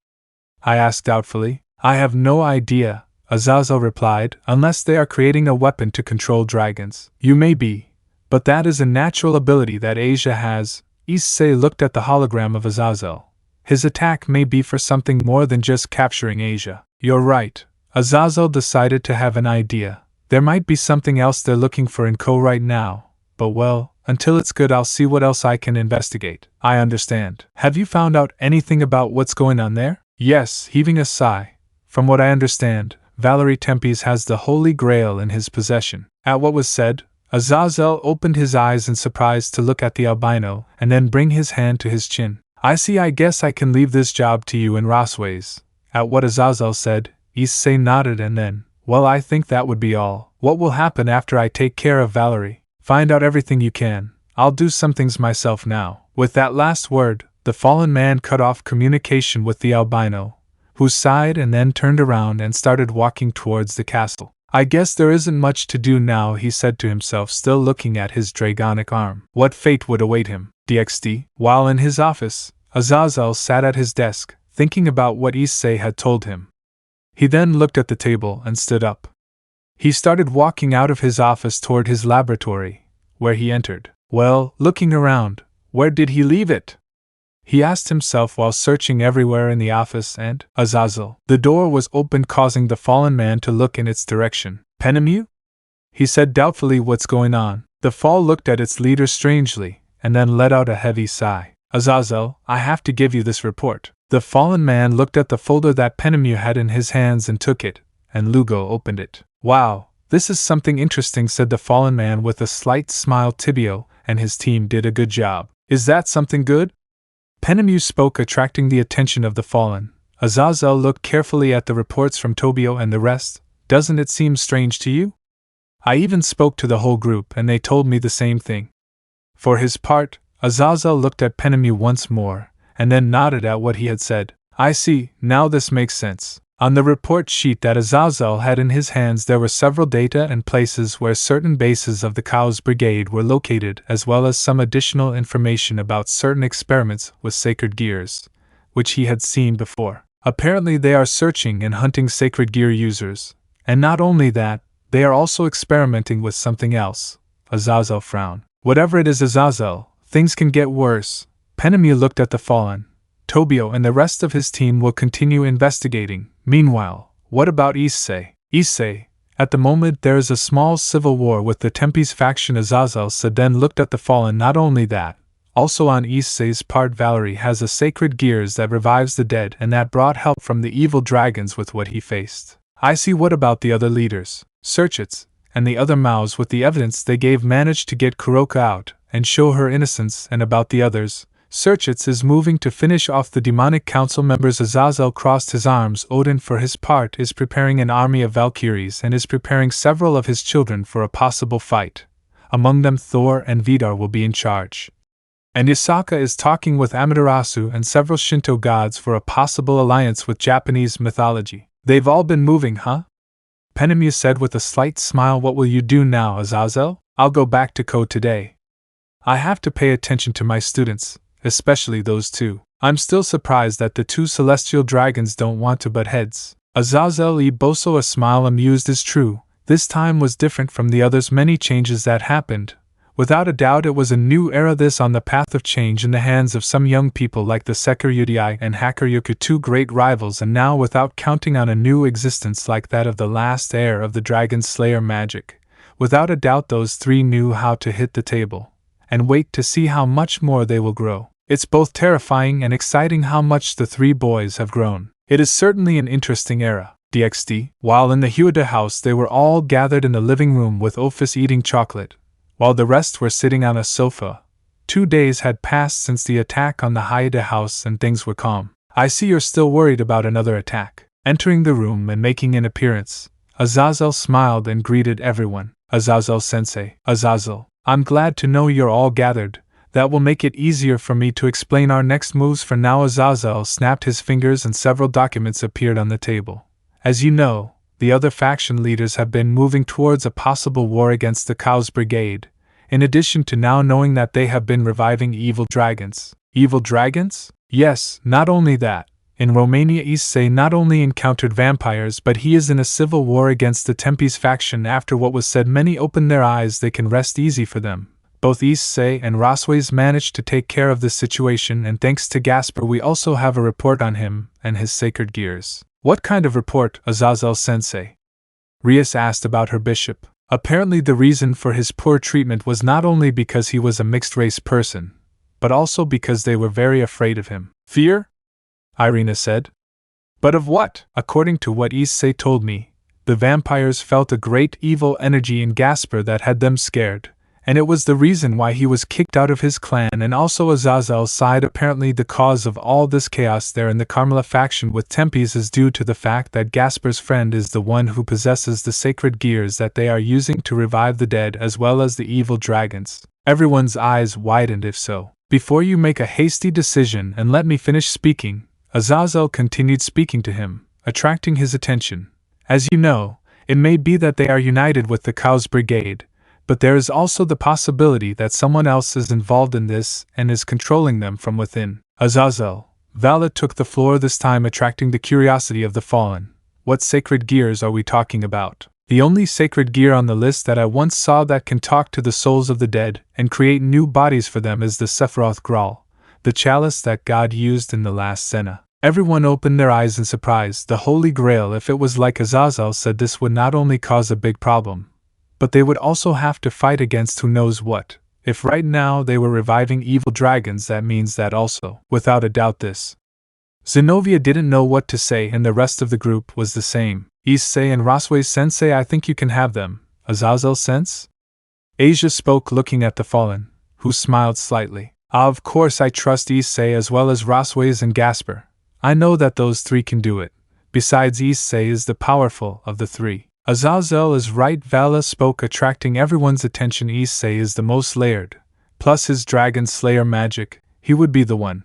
I asked doubtfully. I have no idea, Zazel replied, unless they are creating a weapon to control dragons. You may be, but that is a natural ability that Asia has. Issei looked at the hologram of Zazel. His attack may be for something more than just capturing Asia. You're right. Zazel decided to have an idea. There might be something else they're looking for in Kuoh right now, but well, until it's good I'll see what else I can investigate. I understand. Have you found out anything about what's going on there? Yes, heaving a sigh. From what I understand, Valery Tempes has the Holy Grail in his possession. At what was said, Zazel opened his eyes in surprise to look at the albino and then bring his hand to his chin. I see. I guess I can leave this job to you and Rosways. At what Zazel said, Issei nodded and then, well, I think that would be all. What will happen after I take care of Valery? Find out everything you can. I'll do some things myself now. With that last word, the fallen man cut off communication with the albino, who sighed and then turned around and started walking towards the castle. I guess there isn't much to do now, he said to himself, still looking at his dragonic arm. What fate would await him? DXD. While in his office, Zazel sat at his desk, thinking about what Issei had told him. He then looked at the table and stood up. He started walking out of his office toward his laboratory, where he entered. Well, looking around, where did he leave it? He asked himself while searching everywhere in the office and, Zazel. The door was opened, causing the fallen man to look in its direction. Penemu? He said doubtfully, what's going on? The fall looked at its leader strangely, and then let out a heavy sigh. Zazel, I have to give you this report. The fallen man looked at the folder that Penemu had in his hands and took it, and Lugo opened it. Wow, this is something interesting, said the fallen man with a slight smile. Tibio and his team did a good job. Is that something good? Penemu spoke, attracting the attention of the fallen. Zazel looked carefully at the reports from Tobio and the rest. Doesn't it seem strange to you? I even spoke to the whole group and they told me the same thing. For his part, Zazel looked at Penemu once more, and then nodded at what he had said. I see, now this makes sense. On the report sheet that Zazel had in his hands there were several data and places where certain bases of the Cao's brigade were located, as well as some additional information about certain experiments with sacred gears, which he had seen before. Apparently they are searching and hunting sacred gear users, and not only that, they are also experimenting with something else. Zazel frowned. Whatever it is, Zazel, things can get worse. Penemu looked at the fallen. Tobio and the rest of his team will continue investigating. Meanwhile, what about Issei? Issei, at the moment there is a small civil war with the Tempes faction, Zazel said, then looked at the fallen. Not only that, also on Issei's part, Valery has a sacred gears that revives the dead and that brought help from the evil dragons with what he faced. I see. What about the other leaders? Sirzechs and the other Maos, with the evidence they gave, managed to get Kuoh out and show her innocence. And about the others, Sirzechs is moving to finish off the demonic council members. Zazel crossed his arms. Odin, for his part, is preparing an army of Valkyries and is preparing several of his children for a possible fight. Among them, Thor and Vidar will be in charge. And Isaka is talking with Amaterasu and several Shinto gods for a possible alliance with Japanese mythology. They've all been moving, huh? Penemu said with a slight smile. What will you do now, Zazel? I'll go back to Kuoh today. I have to pay attention to my students, especially those two. I'm still surprised that the two celestial dragons don't want to butt heads. Zazel Boso, a smile amused. Is true, this time was different from the others. Many changes that happened. Without a doubt it was a new era, this on the path of change in the hands of some young people like the Sekiryutai and Hakuryuku, two great rivals, and now without counting on a new existence like that of the last heir of the Dragon Slayer magic. Without a doubt those three knew how to hit the table. And wait to see how much more they will grow. It's both terrifying and exciting how much the three boys have grown. It is certainly an interesting era. DXD. While in the Hijo house they were all gathered in the living room with Ophis eating chocolate, while the rest were sitting on a sofa. 2 days had passed since the attack on the Hijo house and things were calm. I see you're still worried about another attack. Entering the room and making an appearance, Zazel smiled and greeted everyone. Zazel-sensei. Zazel, I'm glad to know you're all gathered. That will make it easier for me to explain our next moves. For now, Zazel snapped his fingers and several documents appeared on the table. As you know, the other faction leaders have been moving towards a possible war against the Cao's brigade, in addition to now knowing that they have been reviving evil dragons. Evil dragons? Yes, not only that. In Romania, Issei not only encountered vampires, but he is in a civil war against the Tempes faction. After what was said, many opened their eyes. They can rest easy for them. Both Issei and Rosways managed to take care of this situation, and thanks to Gasper we also have a report on him and his sacred gears. What kind of report, Zazel-sensei? Rias asked about her bishop. Apparently the reason for his poor treatment was not only because he was a mixed-race person, but also because they were very afraid of him. Fear? Irina said. But of what? According to what Issei told me, the vampires felt a great evil energy in Gasper that had them scared, and it was the reason why he was kicked out of his clan, and also Azazel's side. Apparently the cause of all this chaos there in the Carmela faction with Tempes is due to the fact that Gasper's friend is the one who possesses the sacred gears that they are using to revive the dead as well as the evil dragons. Everyone's eyes widened. If so, before you make a hasty decision and let me finish speaking, Azazel continued speaking to him, attracting his attention. As you know, it may be that they are united with the Cao's brigade, but there is also the possibility that someone else is involved in this and is controlling them from within. Azazel, Vala took the floor this time, attracting the curiosity of the fallen. What sacred gears are we talking about? The only sacred gear on the list that I once saw that can talk to the souls of the dead and create new bodies for them is the Sephiroth Graal, the chalice that God used in the last Senna. Everyone opened their eyes in surprise. The Holy Grail, if it was like Azazel said, this would not only cause a big problem, but they would also have to fight against who knows what. If right now they were reviving evil dragons, that means that also, without a doubt, this. Zenobia didn't know what to say, and the rest of the group was the same. Issei and Rasue-sensei, I think you can have them. Azazel-sense? Asia spoke, looking at the fallen, who smiled slightly. Of course I trust Issei as well as Rasue and Gasper. I know that those three can do it. Besides, Issei is the powerful of the three. Azazel is right, Vala spoke, attracting everyone's attention. Issei is the most layered. Plus his dragon slayer magic, he would be the one.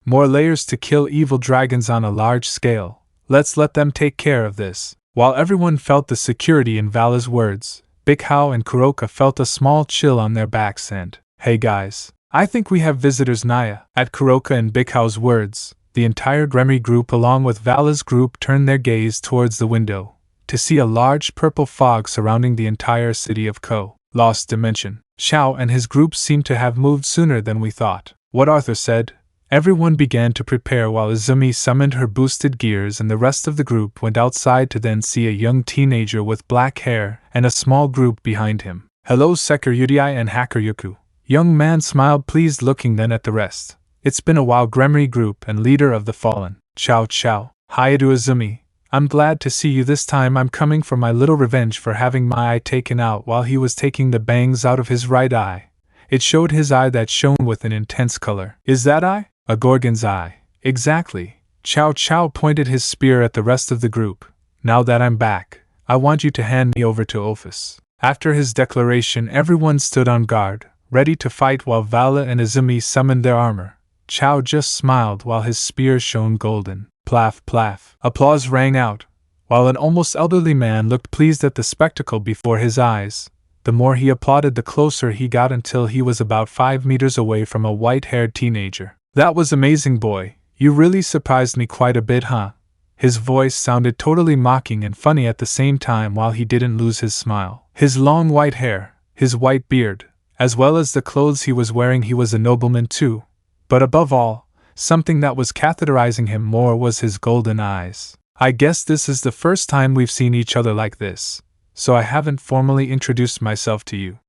More layers to kill evil dragons on a large scale. Let's let them take care of this. While everyone felt the security in Vala's words, Hijo and Kuroka felt a small chill on their backs and, hey guys, I think we have visitors. Naya. At Kuroka and Hijo's words, the entire Gremory group along with Vala's group turned their gaze towards the window, to see a large purple fog surrounding the entire city of Kuoh. Lost dimension. Xiao and his group seemed to have moved sooner than we thought. What Arthur said. Everyone began to prepare while Izumi summoned her boosted gears and the rest of the group went outside to then see a young teenager with black hair and a small group behind him. Hello Sekurudai and Hakuryuku. Young man smiled, pleased, looking then at the rest. It's been a while. Gremory group and leader of the fallen. Cao Cao. Hayadu Izumi. I'm glad to see you this time. I'm coming for my little revenge for having my eye taken out while he was taking the bangs out of his right eye. It showed his eye that shone with an intense color. Is that eye? A Gorgon's eye. Exactly. Cao Cao pointed his spear at the rest of the group. Now that I'm back, I want you to hand me over to Ophis. After his declaration, everyone stood on guard, ready to fight while Vala and Izumi summoned their armor. Cao just smiled while his spear shone golden. Plaff, plaff. Applause rang out, while an almost elderly man looked pleased at the spectacle before his eyes. The more he applauded, the closer he got until he was about 5 meters away from a white-haired teenager. That was amazing, boy. You really surprised me quite a bit, huh? His voice sounded totally mocking and funny at the same time while he didn't lose his smile. His long white hair, his white beard, as well as the clothes he was wearing, he was a nobleman too. But above all, something that was catheterizing him more was his golden eyes. I guess this is the first time we've seen each other like this, so I haven't formally introduced myself to you.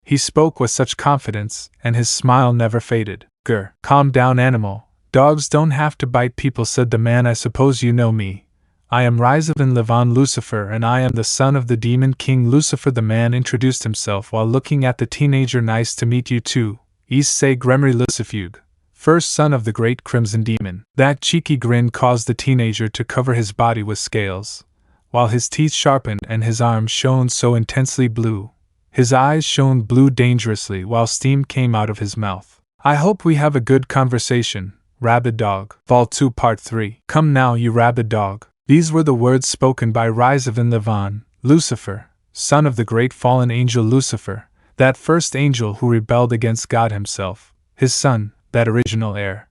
He spoke with such confidence, and his smile never faded. Grr. Calm down, animal. Dogs don't have to bite people, said the man. I suppose you know me. I am Reincarnation Levon Lucifer, and I am the son of the demon king Lucifer. The man introduced himself while looking at the teenager. Nice to meet you too. Issei Gremory Lucifuge, first son of the great crimson demon. That cheeky grin caused the teenager to cover his body with scales, while his teeth sharpened and his arms shone so intensely blue. His eyes shone blue dangerously while steam came out of his mouth. I hope we have a good conversation, rabid dog. Vol 2 Part 3. Come now, you rabid dog. These were the words spoken by Reincarnation Levon, Lucifer, son of the great fallen angel Lucifer, that first angel who rebelled against God himself, his son, that original heir.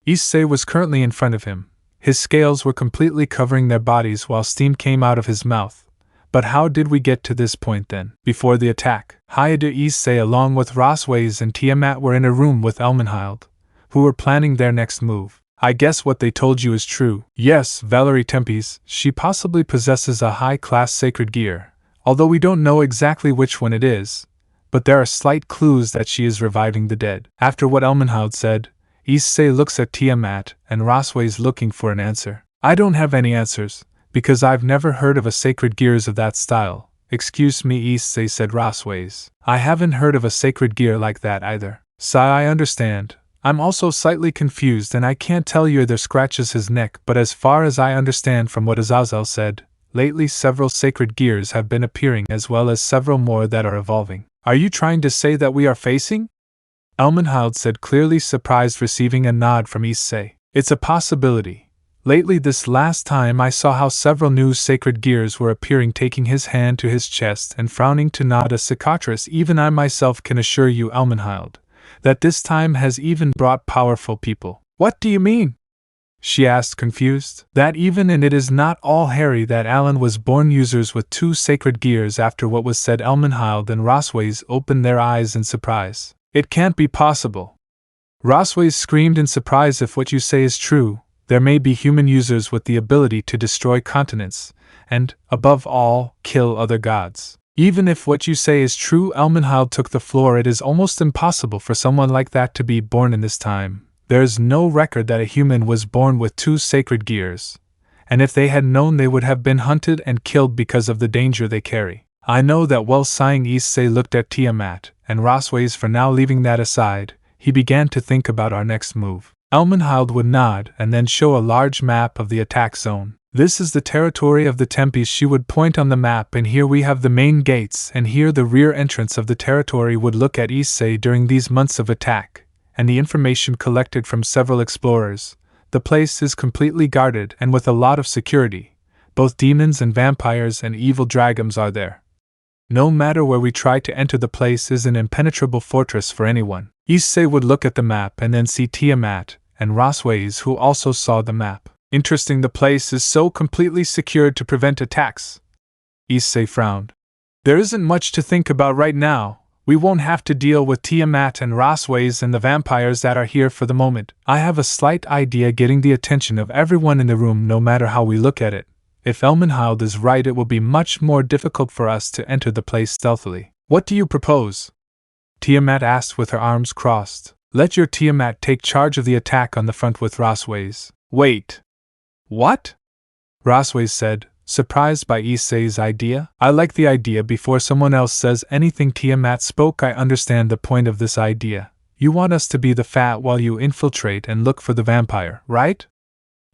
Issei was currently in front of him. His scales were completely covering their bodies while steam came out of his mouth. But how did we get to this point then? Before the attack, Hayadu Issei along with Rasue and Tiamat were in a room with Elmenhild, who were planning their next move. I guess what they told you is true. Yes, Valerie Tempes, she possibly possesses a high-class sacred gear, although we don't know exactly which one it is, but there are slight clues that she is reviving the dead. After what Elmenhild said, Issei looks at Tiamat and Rasue looking for an answer. I don't have any answers, because I've never heard of a sacred gears of that style. Excuse me, Issei, said Rosways. I haven't heard of a sacred gear like that either. Sigh, I understand. I'm also slightly confused and I can't tell you either, scratches his neck, but as far as I understand from what Zazel said, lately several sacred gears have been appearing as well as several more that are evolving. Are you trying to say that we are facing? Elmenhild said, clearly surprised, receiving a nod from Issei. It's a possibility. Lately, this last time, I saw how several new sacred gears were appearing, taking his hand to his chest and frowning to nod a cicatrice. Even I myself can assure you, Elmenhild, that this time has even brought powerful people. What do you mean? She asked, confused. That even and it is not all hairy that Alan was born users with 2 sacred gears. After what was said, Elmenhild and Rosways opened their eyes in surprise. It can't be possible. Rosways screamed in surprise. If what you say is true, there may be human users with the ability to destroy continents, and, above all, kill other gods. Even if what you say is true, Elmenhild took the floor. It is almost impossible for someone like that to be born in this time. There is no record that a human was born with 2 sacred gears, and if they had known, they would have been hunted and killed because of the danger they carry. I know that well. Sighing, Issei looked at Tiamat and Rosways. For now, leaving that aside, he began to think about our next move. Elmenhild would nod and then show a large map of the attack zone. This is the territory of the Tempes. She would point on the map, and here we have the main gates, and here the rear entrance of the territory. Would look at Issei during these months of attack, and the information collected from several explorers. The place is completely guarded and with a lot of security. Both demons and vampires and evil dragons are there. No matter where we try to enter, the place is an impenetrable fortress for anyone. Issei would look at the map and then see Tiamat and Rosways, who also saw the map. Interesting, the place is so completely secured to prevent attacks. Issei frowned. There isn't much to think about right now. We won't have to deal with Tiamat and Rosways and the vampires that are here for the moment. I have a slight idea getting the attention of everyone in the room, no matter how we look at it. If Elmenhild is right, it will be much more difficult for us to enter the place stealthily. What do you propose? Tiamat asked with her arms crossed. Let your Tiamat take charge of the attack on the front with Rosways. Wait. What? Rosways said, surprised by Issei's idea. I like the idea. Before someone else says anything, Tiamat spoke. I understand the point of this idea. You want us to be the fat while you infiltrate and look for the vampire, right?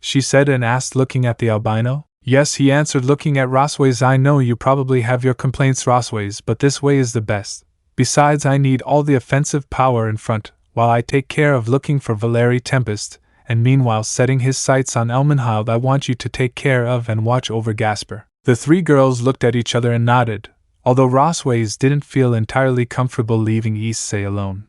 She said and asked, looking at the albino. Yes, he answered, looking at Rosways. I know you probably have your complaints, Rosways, but this way is the best. Besides, I need all the offensive power in front, while I take care of looking for Valeri Tempest, and meanwhile setting his sights on Elmenhild. I want you to take care of and watch over Gasper. The 3 girls looked at each other and nodded, although Rosways didn't feel entirely comfortable leaving Issei alone.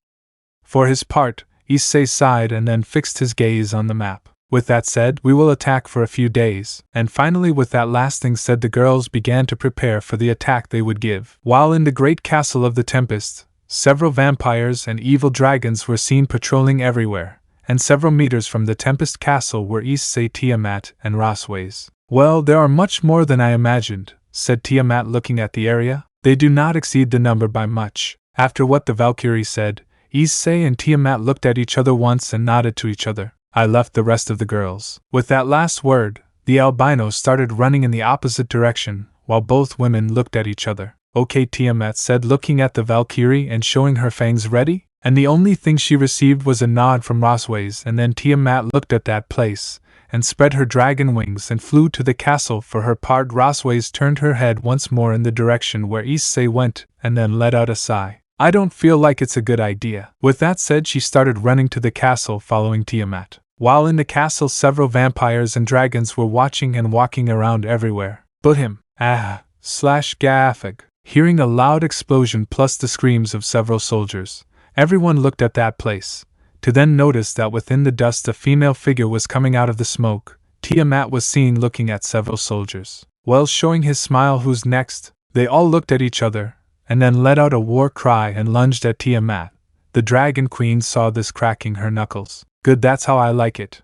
For his part, Issei sighed and then fixed his gaze on the map. With that said, we will attack for a few days. And finally, with that last thing said, the girls began to prepare for the attack they would give. While in the great castle of the Tempest, several vampires and evil dragons were seen patrolling everywhere, and several meters from the Tempest castle were Issei, Tiamat, and Rosways. Well, there are much more than I imagined, said Tiamat, looking at the area. They do not exceed the number by much. After what the Valkyrie said, Issei and Tiamat looked at each other once and nodded to each other. I left the rest of the girls. With that last word, the albino started running in the opposite direction, while both women looked at each other. Okay, Tiamat said, looking at the Valkyrie and showing her fangs ready, and the only thing she received was a nod from Rosways. And then Tiamat looked at that place, and spread her dragon wings and flew to the castle. For her part, Rosways turned her head once more in the direction where Issei went, and then let out a sigh. I don't feel like it's a good idea. With that said, she started running to the castle, following Tiamat. While in the castle, several vampires and dragons were watching and walking around everywhere. But him, gaffag. Hearing a loud explosion plus the screams of several soldiers, everyone looked at that place, to then notice that within the dust a female figure was coming out of the smoke. Tiamat was seen looking at several soldiers. Well, showing his smile, who's next? They all looked at each other, and then let out a war cry and lunged at Tiamat. The Dragon Queen saw this, cracking her knuckles. Good, that's how I like it.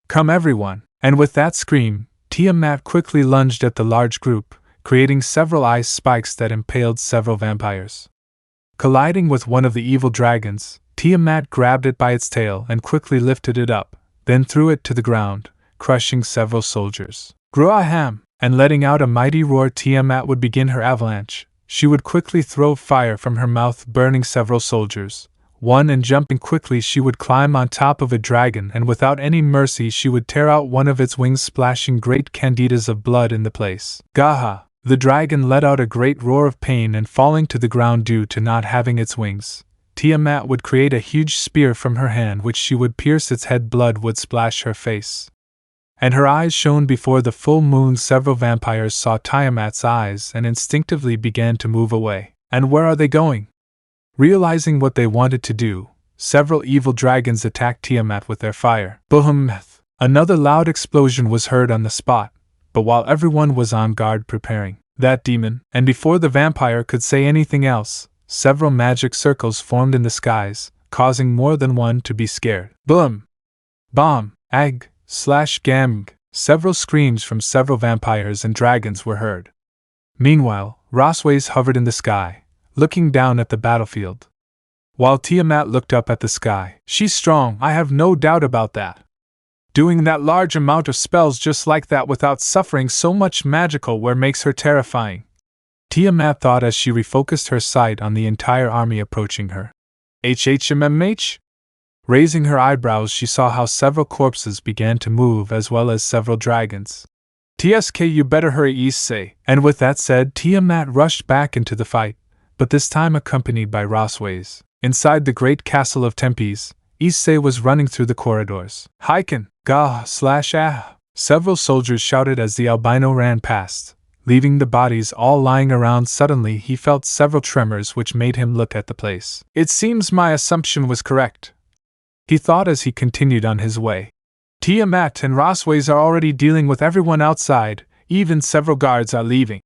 Come everyone! And with that scream, Tiamat quickly lunged at the large group, creating several ice spikes that impaled several vampires. Colliding with one of the evil dragons, Tiamat grabbed it by its tail and quickly lifted it up, then threw it to the ground, crushing several soldiers. Groaham! And letting out a mighty roar, Tiamat would begin her avalanche. She would quickly throw fire from her mouth, burning several soldiers. And jumping quickly, she would climb on top of a dragon, and without any mercy she would tear out one of its wings, splashing great candidas of blood in the place. Gaha! The dragon let out a great roar of pain, and falling to the ground due to not having its wings, Tiamat would create a huge spear from her hand which she would pierce its head. Blood would splash her face, and her eyes shone before the full moon. Several vampires saw Tiamat's eyes and instinctively began to move away. And where are they going? Realizing what they wanted to do, several evil dragons attacked Tiamat with their fire. Boom! Another loud explosion was heard on the spot, but while everyone was on guard preparing that demon, and before the vampire could say anything else, several magic circles formed in the skies, causing more than one to be scared. Boom! Bomb! Ag! Slash Gamg! Several screams from several vampires and dragons were heard. Meanwhile, Rosways hovered in the sky, looking down at the battlefield. While Tiamat looked up at the sky, she's strong, I have no doubt about that. Doing that large amount of spells just like that without suffering so much magical wear makes her terrifying, Tiamat thought as she refocused her sight on the entire army approaching her. HHMMH? Raising her eyebrows, she saw how several corpses began to move as well as several dragons. TSK, you better hurry, Issei. And with that said, Tiamat rushed back into the fight, but this time accompanied by Rosways. Inside the great castle of Tempes, Issei was running through the corridors. Hiken! Gah! Slash ah! Several soldiers shouted as the albino ran past, leaving the bodies all lying around. Suddenly he felt several tremors which made him look at the place. It seems my assumption was correct, he thought as he continued on his way. Tiamat and Rosways are already dealing with everyone outside, even several guards are leaving,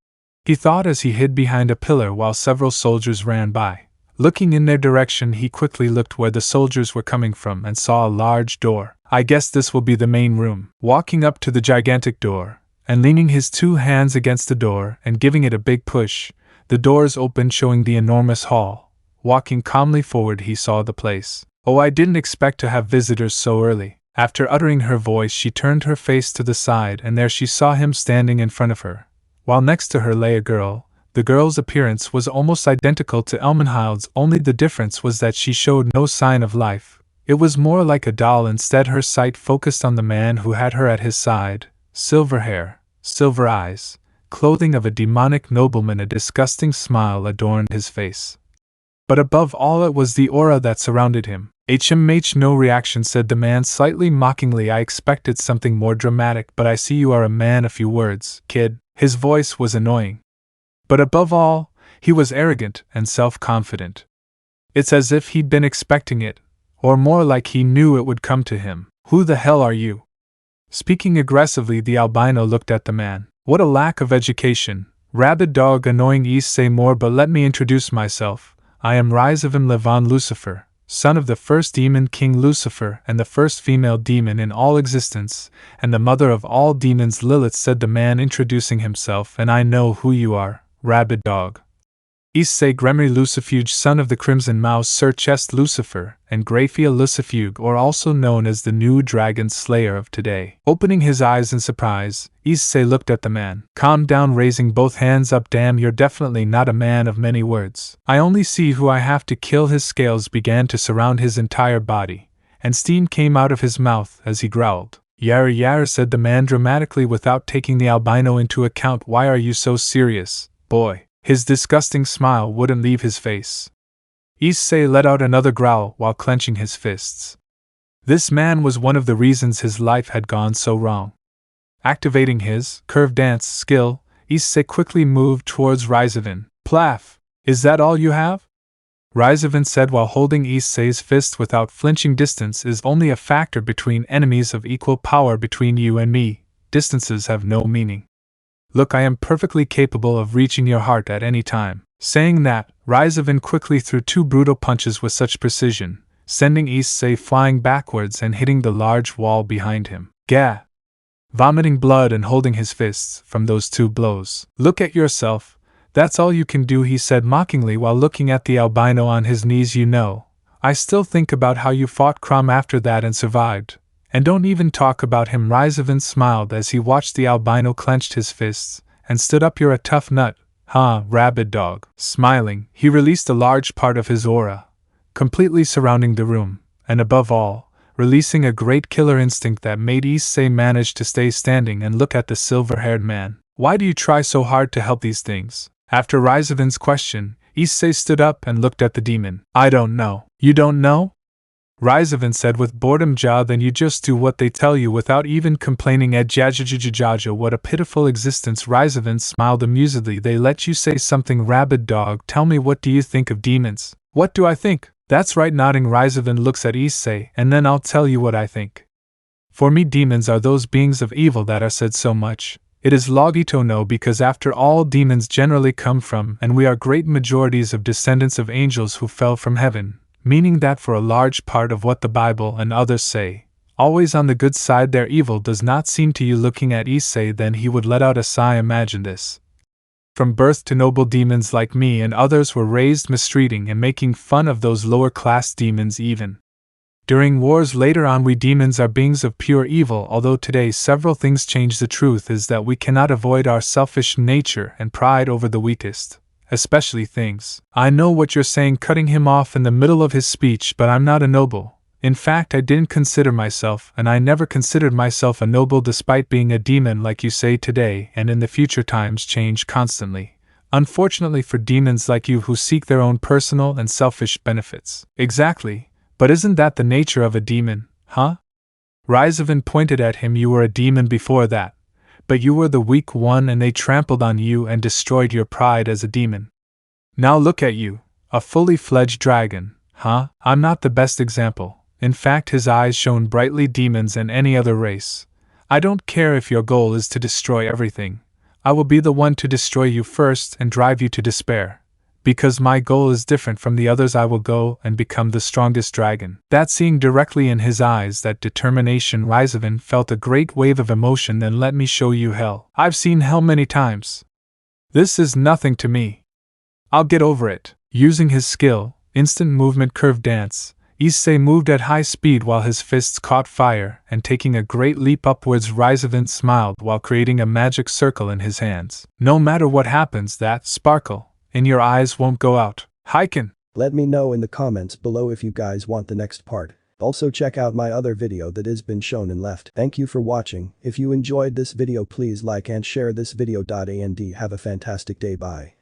he thought as he hid behind a pillar while several soldiers ran by. Looking in their direction, he quickly looked where the soldiers were coming from and saw a large door. I guess this will be the main room. Walking up to the gigantic door, and leaning his two hands against the door and giving it a big push, the doors opened, showing the enormous hall. Walking calmly forward, he saw the place. Oh, I didn't expect to have visitors so early. After uttering her voice, she turned her face to the side, and there she saw him standing in front of her, while next to her lay a girl. The girl's appearance was almost identical to Elmenhild's, only the difference was that she showed no sign of life. It was more like a doll. Instead, her sight focused on the man who had her at his side. Silver hair, silver eyes, clothing of a demonic nobleman. A disgusting smile adorned his face, but above all it was the aura that surrounded him. HMH, no reaction, said the man slightly mockingly. I expected something more dramatic, but I see you are a man of few words, kid. His voice was annoying, but above all, he was arrogant and self-confident. It's as if he'd been expecting it, or more like he knew it would come to him. Who the hell are you? Speaking aggressively, the albino looked at the man. What a lack of education. Rabid dog, annoying. Issei more, but let me introduce myself. I am Reincarnation Levon Lucifer, son of the first demon king Lucifer and the first female demon in all existence, and the mother of all demons, Lilith, said the man, introducing himself. And I know who you are, rabid dog. Issei Gremory Lucifuge, son of the Crimson Mouse, Sirzechs Lucifer, and Grayfia Lucifuge, or also known as the new dragon slayer of today. Opening his eyes in surprise, Issei looked at the man. Calm down, raising both hands up. Damn, you're definitely not a man of many words. I only see who I have to kill. His scales began to surround his entire body, and steam came out of his mouth as he growled. Yar yar, said the man dramatically without taking the albino into account. Why are you so serious, boy? His disgusting smile wouldn't leave his face. Issei let out another growl while clenching his fists. This man was one of the reasons his life had gone so wrong. Activating his curve dance skill, Issei quickly moved towards Reincarnation. Plaff! Is that all you have? Reincarnation said while holding Issei's fist without flinching. Distance is only a factor between enemies of equal power. Between you and me, distances have no meaning. Look, I am perfectly capable of reaching your heart at any time. Saying that, Reincarnation quickly threw two brutal punches with such precision, sending Issei flying backwards and hitting the large wall behind him. Gah! Vomiting blood and holding his fists from those two blows. Look at yourself, that's all you can do, he said mockingly while looking at the albino on his knees. You know, I still think about how you fought Crom after that and survived, And don't even talk about him. Ryzevin smiled as he watched the albino clenched his fists, and stood up. You're a tough nut, huh, rabid dog. Smiling, he released a large part of his aura, completely surrounding the room, and above all, releasing a great killer instinct that made Issei manage to stay standing and look at the silver-haired man. Why do you try so hard to help these things? After Ryzevin's question, Issei stood up and looked at the demon. I don't know. You don't know? Ryzevin said with boredom. Then you just do what they tell you without even complaining. Jajajajajaja, what a pitiful existence. Ryzevin smiled amusedly. They let you say something, rabid dog. Tell me, what do you think of demons? What do I think? That's right. Nodding, Ryzevin looks at Issei, and then I'll tell you what I think. For me, demons are those beings of evil that are said so much. It is logito no, because after all, demons generally come from, and we are great majorities of descendants of angels who fell from heaven. Meaning that for a large part of what the Bible and others say, always on the good side, their evil does not seem to you. Looking at Issei, then he would let out a sigh. Imagine this. From birth to noble demons like me and others were raised mistreating and making fun of those lower class demons even. During wars later on, we demons are beings of pure evil. Although today several things change, the truth is that we cannot avoid our selfish nature and pride over the weakest. Especially things. I know what you're saying, cutting him off in the middle of his speech, but I'm not a noble. In fact, I didn't consider myself, and I never considered myself a noble despite being a demon. Like you say, today and in the future times change constantly. Unfortunately for demons like you who seek their own personal and selfish benefits. Exactly. But isn't that the nature of a demon, huh? Ryzevin pointed at him. You were a demon before that. But you were the weak one and they trampled on you and destroyed your pride as a demon. Now look at you, a fully fledged dragon, huh? I'm not the best example. In fact, his eyes shone brightly. Demons and any other race. I don't care if your goal is to destroy everything. I will be the one to destroy you first and drive you to despair. Because my goal is different from the others, I will go and become the strongest dragon. That, seeing directly in his eyes that determination, Ryzevin felt a great wave of emotion. Then let me show you hell. I've seen hell many times. This is nothing to me. I'll get over it. Using his skill, instant movement curve dance, Issei moved at high speed while his fists caught fire, and taking a great leap upwards, Ryzevin smiled while creating a magic circle in his hands. No matter what happens, that sparkle in your eyes won't go out. Hiken! Let me know in the comments below if you guys want the next part. Also check out my other video that has been shown in left. Thank you for watching. If you enjoyed this video, please like and share this video. And have a fantastic day. Bye.